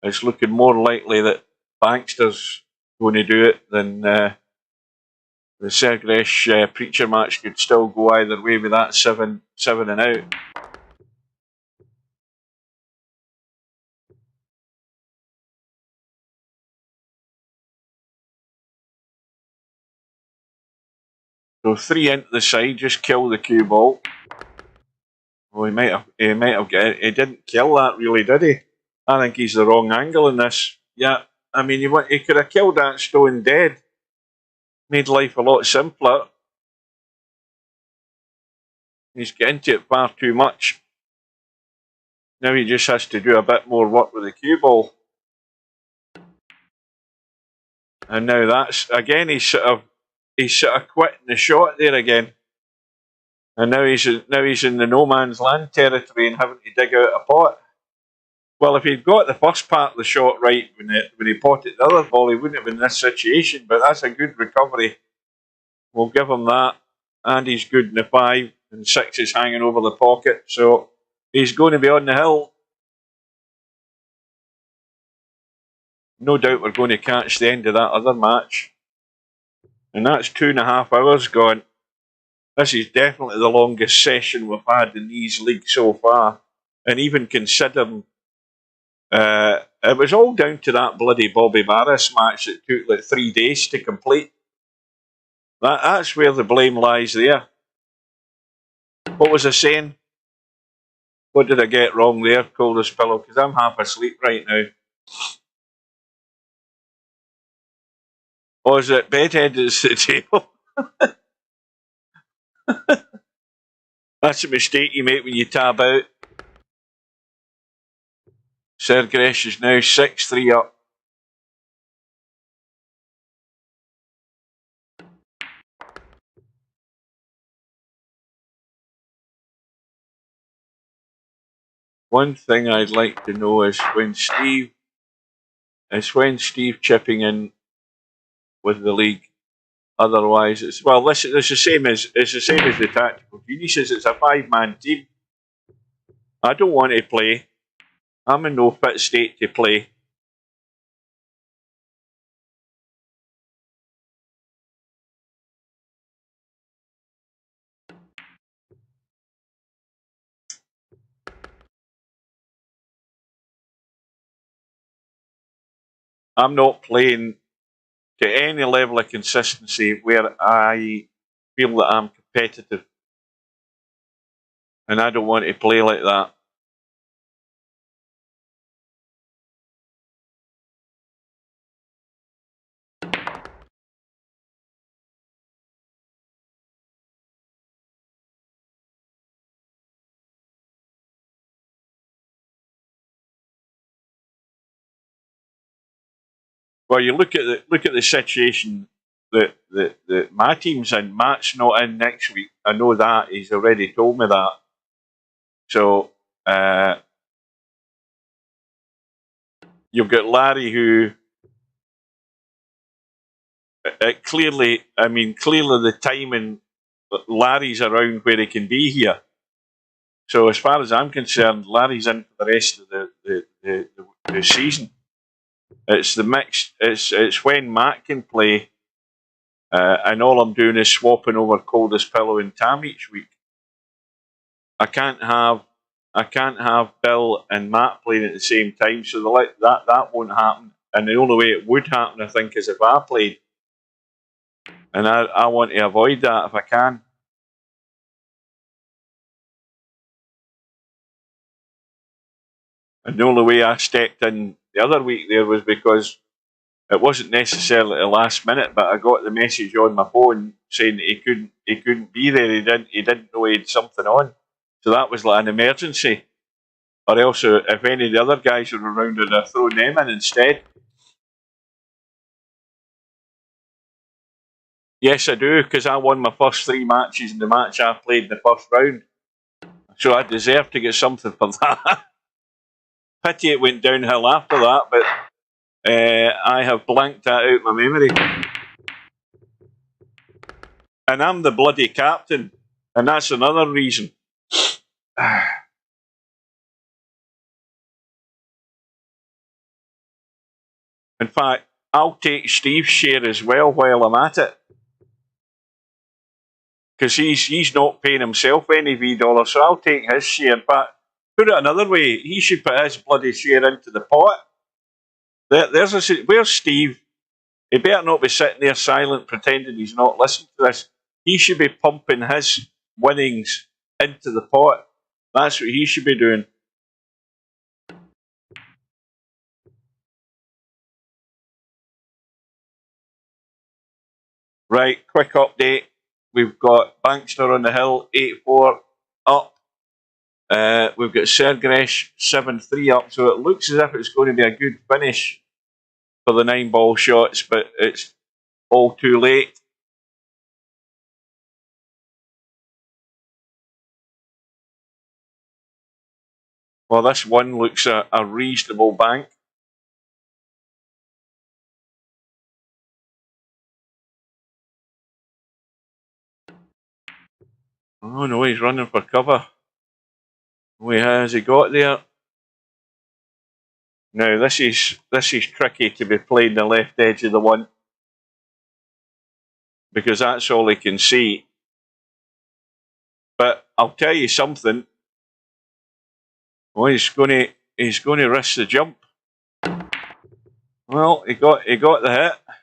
It's looking more likely that Bankster's going to do it than the Sergresh Preacher match could still go either way with that 7 and out. So 3 into the side, just kill the cue ball. Well, he might have got it. He didn't kill that, really, did he? I think he's the wrong angle in this. Yeah, I mean, he could have killed that stone dead. Made life a lot simpler. He's getting to it far too much. Now he just has to do a bit more work with the cue ball. And now that's again he's sort of quitting the shot there again. And now he's in the no man's land territory and having to dig out a pot. Well, if he'd got the first part of the shot right when he potted the other ball, he wouldn't have been in this situation. But that's a good recovery. We'll give him that. And he's good in the 5, and 6 is hanging over the pocket. So he's going to be on the hill. No doubt we're going to catch the end of that other match. And that's 2.5 hours gone. This is definitely the longest session we've had in these leagues so far. And even considering it was all down to that bloody Bobby Barris match that took like 3 days to complete. That's where the blame lies there. What was I saying? What did I get wrong there, Coldest Pillow? Because I'm half asleep right now. Or is it Bedhead is the table? That's a mistake you make when you tab out. Sergresh is now 6-3 up. One thing I'd like to know is when Steve chipping in with the league. Otherwise, it's the same as the Tactical Geniuses. It's a 5-man team. I don't want to play. I'm in no fit state to play. I'm not playing to any level of consistency where I feel that I'm competitive. And I don't want to play like that. Well, you look at the situation that my team's in. Matt's not in next week. I know that. He's already told me that. So you've got Larry, who clearly the timing. Larry's around where he can be here. So as far as I'm concerned, Larry's in for the rest of the season. It's the mix. It's when Matt can play, and all I'm doing is swapping over Coldest Pillow and Tam each week. I can't have Bill and Matt playing at the same time, so that won't happen. And the only way it would happen, I think, is if I played, and I want to avoid that if I can. And the only way I stepped in the other week there was because it wasn't necessarily the last minute, but I got the message on my phone saying that he couldn't be there. He didn't know he had something on, so that was like an emergency. Or else, if any of the other guys were around, I'd have thrown them in instead. Yes, I do, because I won my first 3 matches in the match I played in the first round, so I deserve to get something for that. Pity it went downhill after that, but I have blanked that out my memory. And I'm the bloody captain, and that's another reason. In fact, I'll take Steve's share as well while I'm at it. Because he's not paying himself any $V, so I'll take his share. But put it another way, he should put his bloody share into the pot. Where's Steve? He better not be sitting there silent, pretending he's not listening to this. He should be pumping his winnings into the pot. That's what he should be doing. Right, quick update. We've got Bankster on the hill, 8-4 up. We've got Sergresh 7-3 up. So it looks as if it's going to be a good finish for the 9-ball shots, but it's all too late. Well, this one looks a reasonable bank. Oh no, he's running for cover. Oh, has he got there? Now this is tricky to be playing the left edge of the one, because that's all he can see. But I'll tell you something. Well, he's going to risk the jump. Well, he got the hit,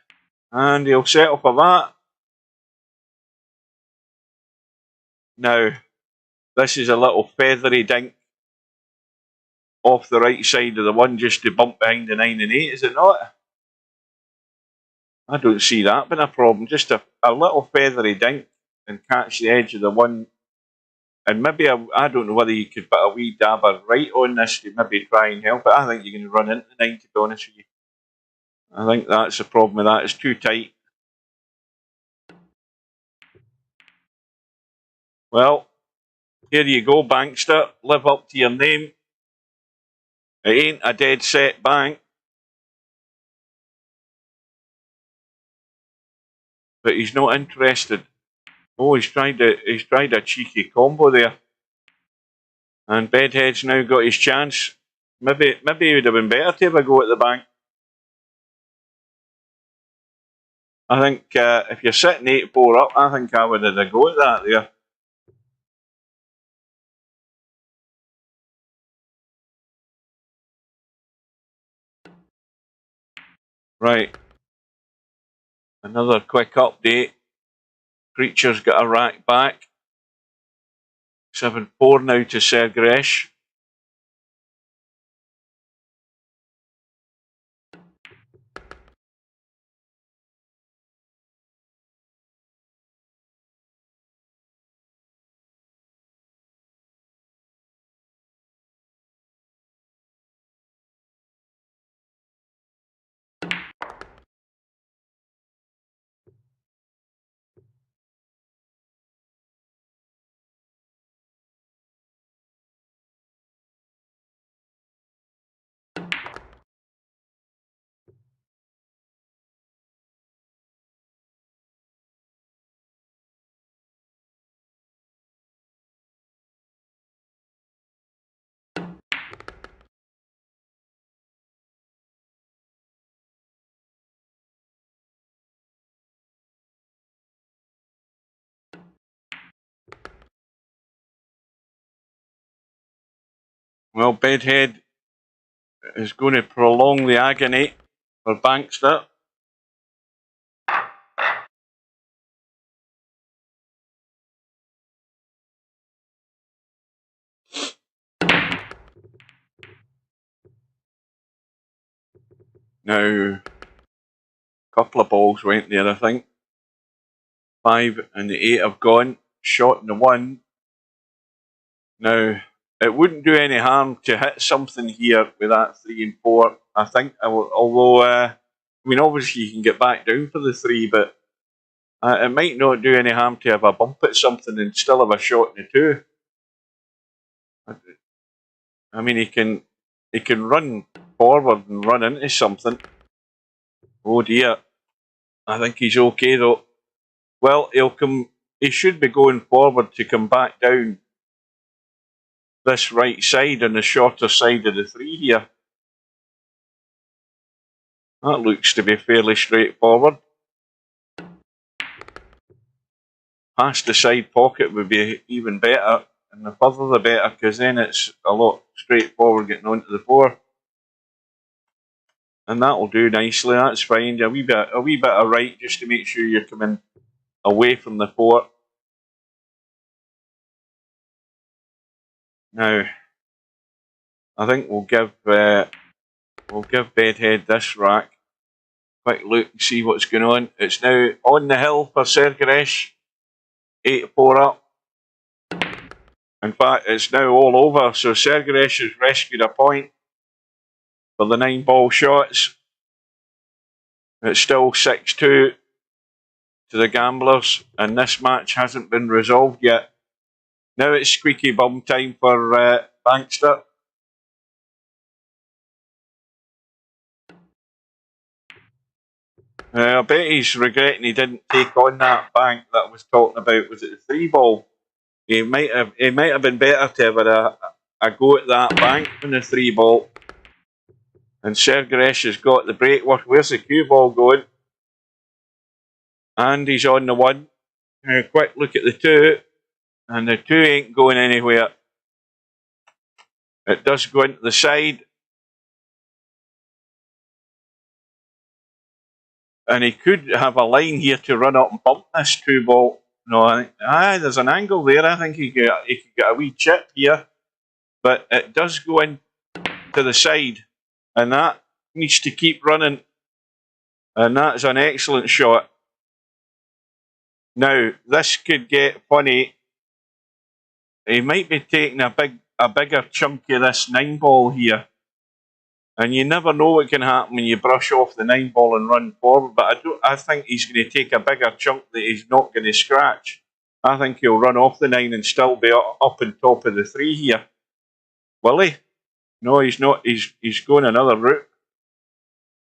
and he'll settle for that. Now, this is a little feathery dink off the right side of the one, just to bump behind the 9 and 8, is it not? I don't see that being a problem. Just a little feathery dink and catch the edge of the one. And maybe, I don't know whether you could put a wee dabber right on this to maybe try and help it. I think you're going to run into the 9, to be honest with you. I think that's the problem with that. It's too tight. Well, here you go, Bankster. Live up to your name. It ain't a dead set bank. But he's not interested. Oh, he's tried a cheeky combo there. And Bedhead's now got his chance. Maybe it would have been better to have a go at the bank. I think if you're sitting 8-4 up, I think I would have a go at that there. Right. Another quick update. Creature's got a rack back. 7-4 now to Sergresh. Well, Bedhead is going to prolong the agony for Bankster. Now, a couple of balls went there, I think. 5 and the 8 have gone. Shot in the 1. Now, it wouldn't do any harm to hit something here with that 3 and 4. I think, although, I mean, obviously you can get back down for the 3, but it might not do any harm to have a bump at something and still have a shot in the 2. I mean, he can run forward and run into something. Oh dear. I think he's okay though. Well, he should be going forward to come back down this right side on the shorter side of the 3 here. That looks to be fairly straightforward. Past the side pocket would be even better, and the further the better, because then it's a lot straightforward getting onto the 4. And that'll do nicely, that's fine. A wee bit of right just to make sure you're coming away from the 4. Now, I think we'll give Bedhead this rack. Quick look and see what's going on. It's now on the hill for Sergresh. 8-4 up. In fact, it's now all over. So Sergresh has rescued a point for the 9-ball shots. It's still 6-2 to the Gamblers, and this match hasn't been resolved yet. Now it's squeaky bum time for Bankster. I bet he's regretting he didn't take on that bank that I was talking about. Was it the 3-ball? It might have been better to have a go at that bank than the 3-ball. And Sergresh has got the breakwork. Where's the cue ball going? And he's on the 1. A quick look at the 2. And the 2 ain't going anywhere. It does go into the side. And he could have a line here to run up and bump this 2-ball. No, there's an angle there. I think he could get a wee chip here. But it does go in to the side. And that needs to keep running. And that's an excellent shot. Now, this could get funny. He might be taking a bigger chunk of this 9-ball here. And you never know what can happen when you brush off the 9-ball and run forward. But I think he's going to take a bigger chunk that he's not going to scratch. I think he'll run off the 9 and still be up on top of the 3 here. Will he? No, he's not. He's going another route.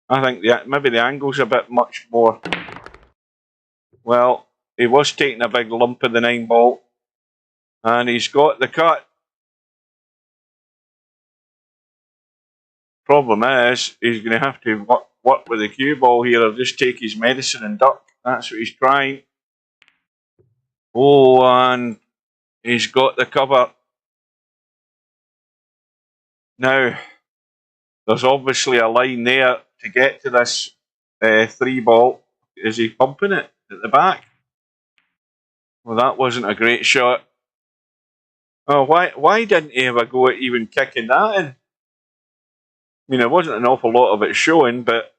I think maybe the angle's a bit much more. Well, he was taking a big lump of the 9-ball. And he's got the cut. Problem is, he's going to have to work with the cue ball here or just take his medicine and duck. That's what he's trying. Oh, and he's got the cover. Now, there's obviously a line there to get to this 3 ball. Is he pumping it at the back? Well, that wasn't a great shot. Oh, why didn't he have a go at even kicking that in? I mean, there wasn't an awful lot of it showing, but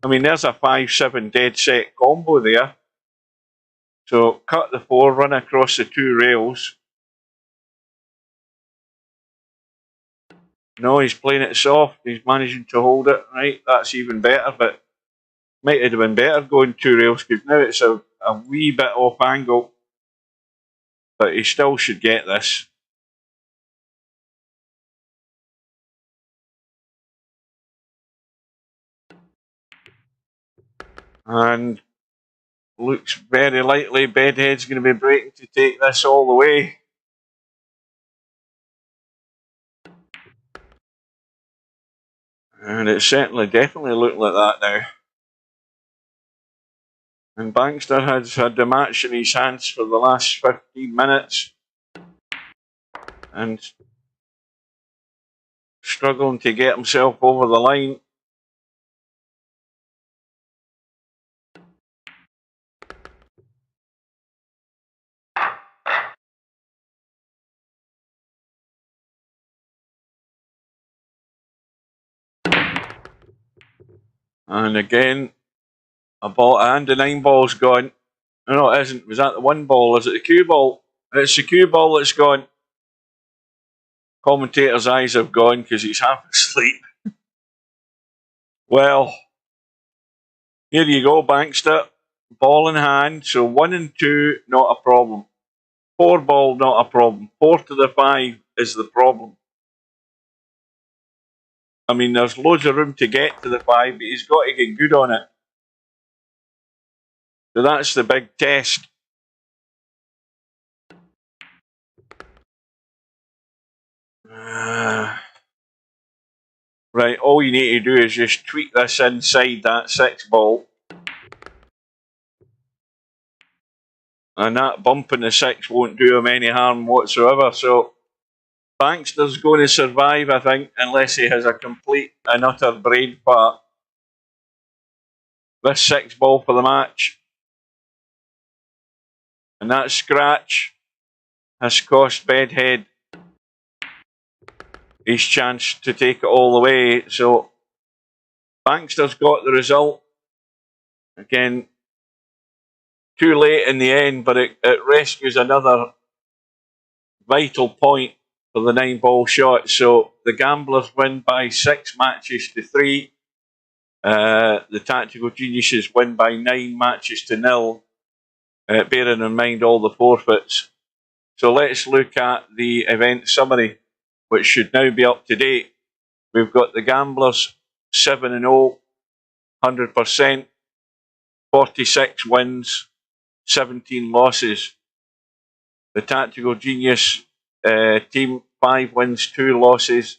I mean, there's a 5-7 dead set combo there. So cut the 4, run across the 2 rails. No, he's playing it soft. He's managing to hold it. Right, that's even better, but might have been better going 2 rails because now it's a wee bit off angle. But he still should get this. And looks very likely Bedhead's going to be breaking to take this all the way. And it's certainly definitely looked like that now. And Bankster has had the match in his hands for the last 15 minutes. And struggling to get himself over the line. And again, a ball and the 9 ball's gone. No, it isn't. Was that the 1 ball? Is it the cue ball? It's the cue ball that's gone. Commentator's eyes have gone because he's half asleep. Well, here you go, Bankster. Ball in hand. So 1 and 2, not a problem. 4 ball, not a problem. 4 to the 5 is the problem. I mean, there's loads of room to get to the 5, but he's got to get good on it. So that's the big test. Right, all you need to do is just tweak this inside that 6 ball. And that bump in the 6 won't do him any harm whatsoever. So Bankster's going to survive, I think, unless he has a complete and utter brain fart. This 6 ball for the match. And that scratch has cost Bedhead his chance to take it all the way. So Bankster's got the result. Again, too late in the end, but it rescues another vital point for the 9 ball shot. So the Gamblers win by 6 matches to 3. The Tactical Geniuses win by 9 matches to 0. Bearing in mind all the forfeits. So let's look at the event summary, which should now be up to date. We've got the Gamblers 7-0, 100%, 46 wins, 17 losses. The Tactical Genius team 5 wins, 2 losses,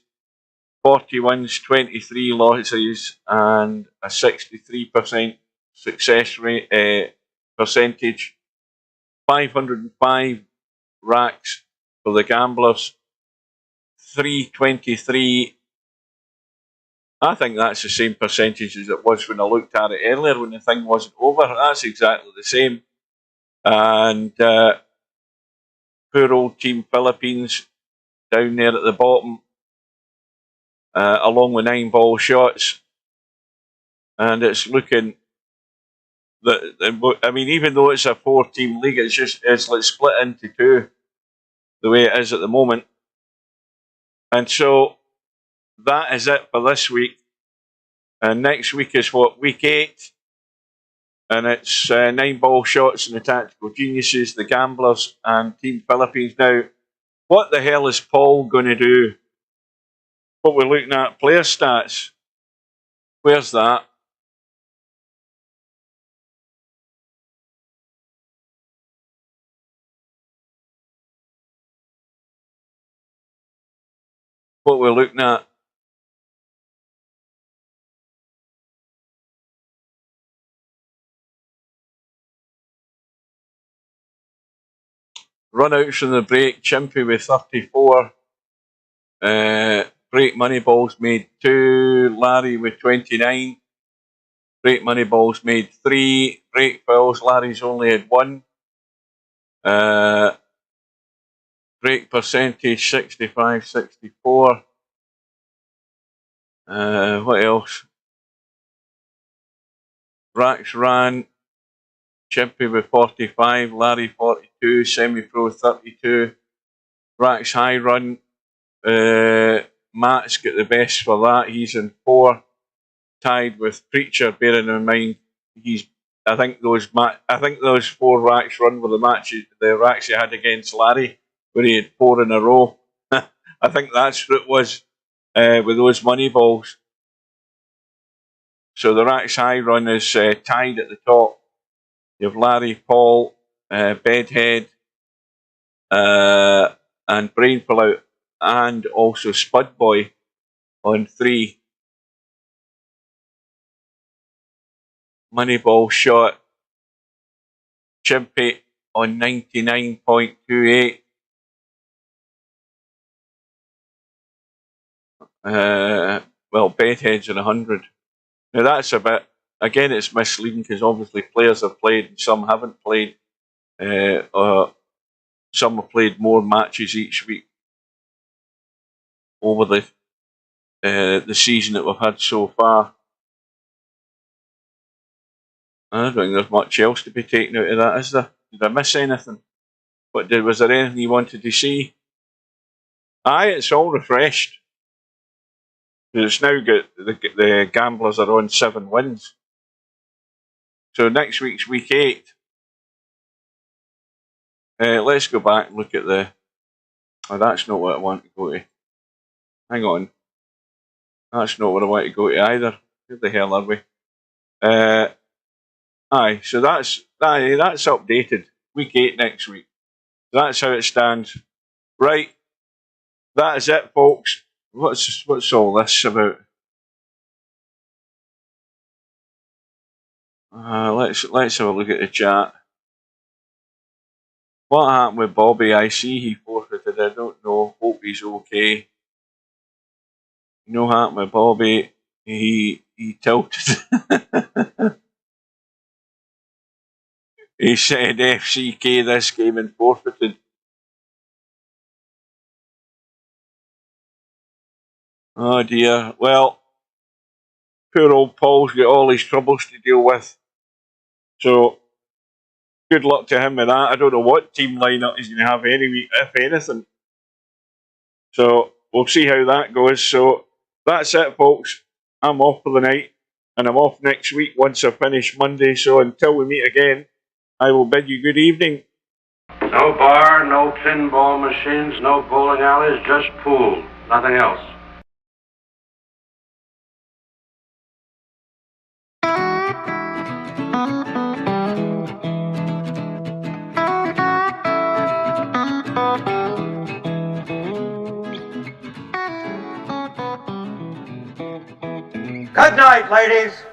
40 wins, 23 losses, and a 63% success rate percentage. 505 racks for the Gamblers. 323. I think that's the same percentage as it was when I looked at it earlier when the thing wasn't over. That's exactly the same. And poor old Team Philippines down there at the bottom, along with 9 ball shots. And it's looking that, I mean, even though it's a 4-team league, it's like split into 2 the way it is at the moment. And so that is it for this week. And next week is what, week 8? And it's 9 ball shots and the Tactical Geniuses, the Gamblers, and Team Philippines. Now, what the hell is Paul going to do? What we're looking at, player stats. Where's that? What we're looking at. Run outs from the break, Chimpy with 34. Break money balls made 2. Larry with 29. Break Moneyball's made 3. Break Bills, Larry's only had 1. Break percentage 65-64. What else? Rax ran. Chimpy with 45. Larry 42. Semi-Pro 32. Rax high run. Matt's got the best for that. He's in 4. Tied with Preacher, bearing in mind I think those 4 racks run were the racks he had against Larry, where he had 4 in a row. I think that's what it was with those money balls. So the racks high run is tied at the top. You have Larry, Paul, Bedhead, and Brain Pullout, and also Spud Boy on 3. Moneyball shot Chimpy on 99.28. Well, Bedhead's on 100. Now that's a bit, again, it's misleading because obviously players have played and some haven't played. Some have played more matches each week over the season that we've had so far. I don't think there's much else to be taken out of that, is there? Did I miss anything? Was there anything you wanted to see? Aye, it's all refreshed. It's now got the gamblers are on 7 wins. So next week's week 8. Let's go back and look at the. Oh, that's not what I want to go to. Hang on. That's not what I want to go to either. Where the hell are we? Aye, so that's updated. Week 8 next week. So that's how it stands. Right. That is it, folks. What's all this about? Let's have a look at the chat. What happened with Bobby? I see he forfeited. I don't know. Hope he's okay. No happened with Bobby. He tilted. He said FCK this game and forfeited. Oh dear. Well, poor old Paul's got all his troubles to deal with. So, good luck to him with that. I don't know what team lineup he's going to have any week, if anything. So, we'll see how that goes. So, that's it, folks. I'm off for the night. And I'm off next week once I finish Monday. So, until we meet again, I will bid you good evening. No bar, no pinball machines, no bowling alleys, just pool. Nothing else. Good night, ladies.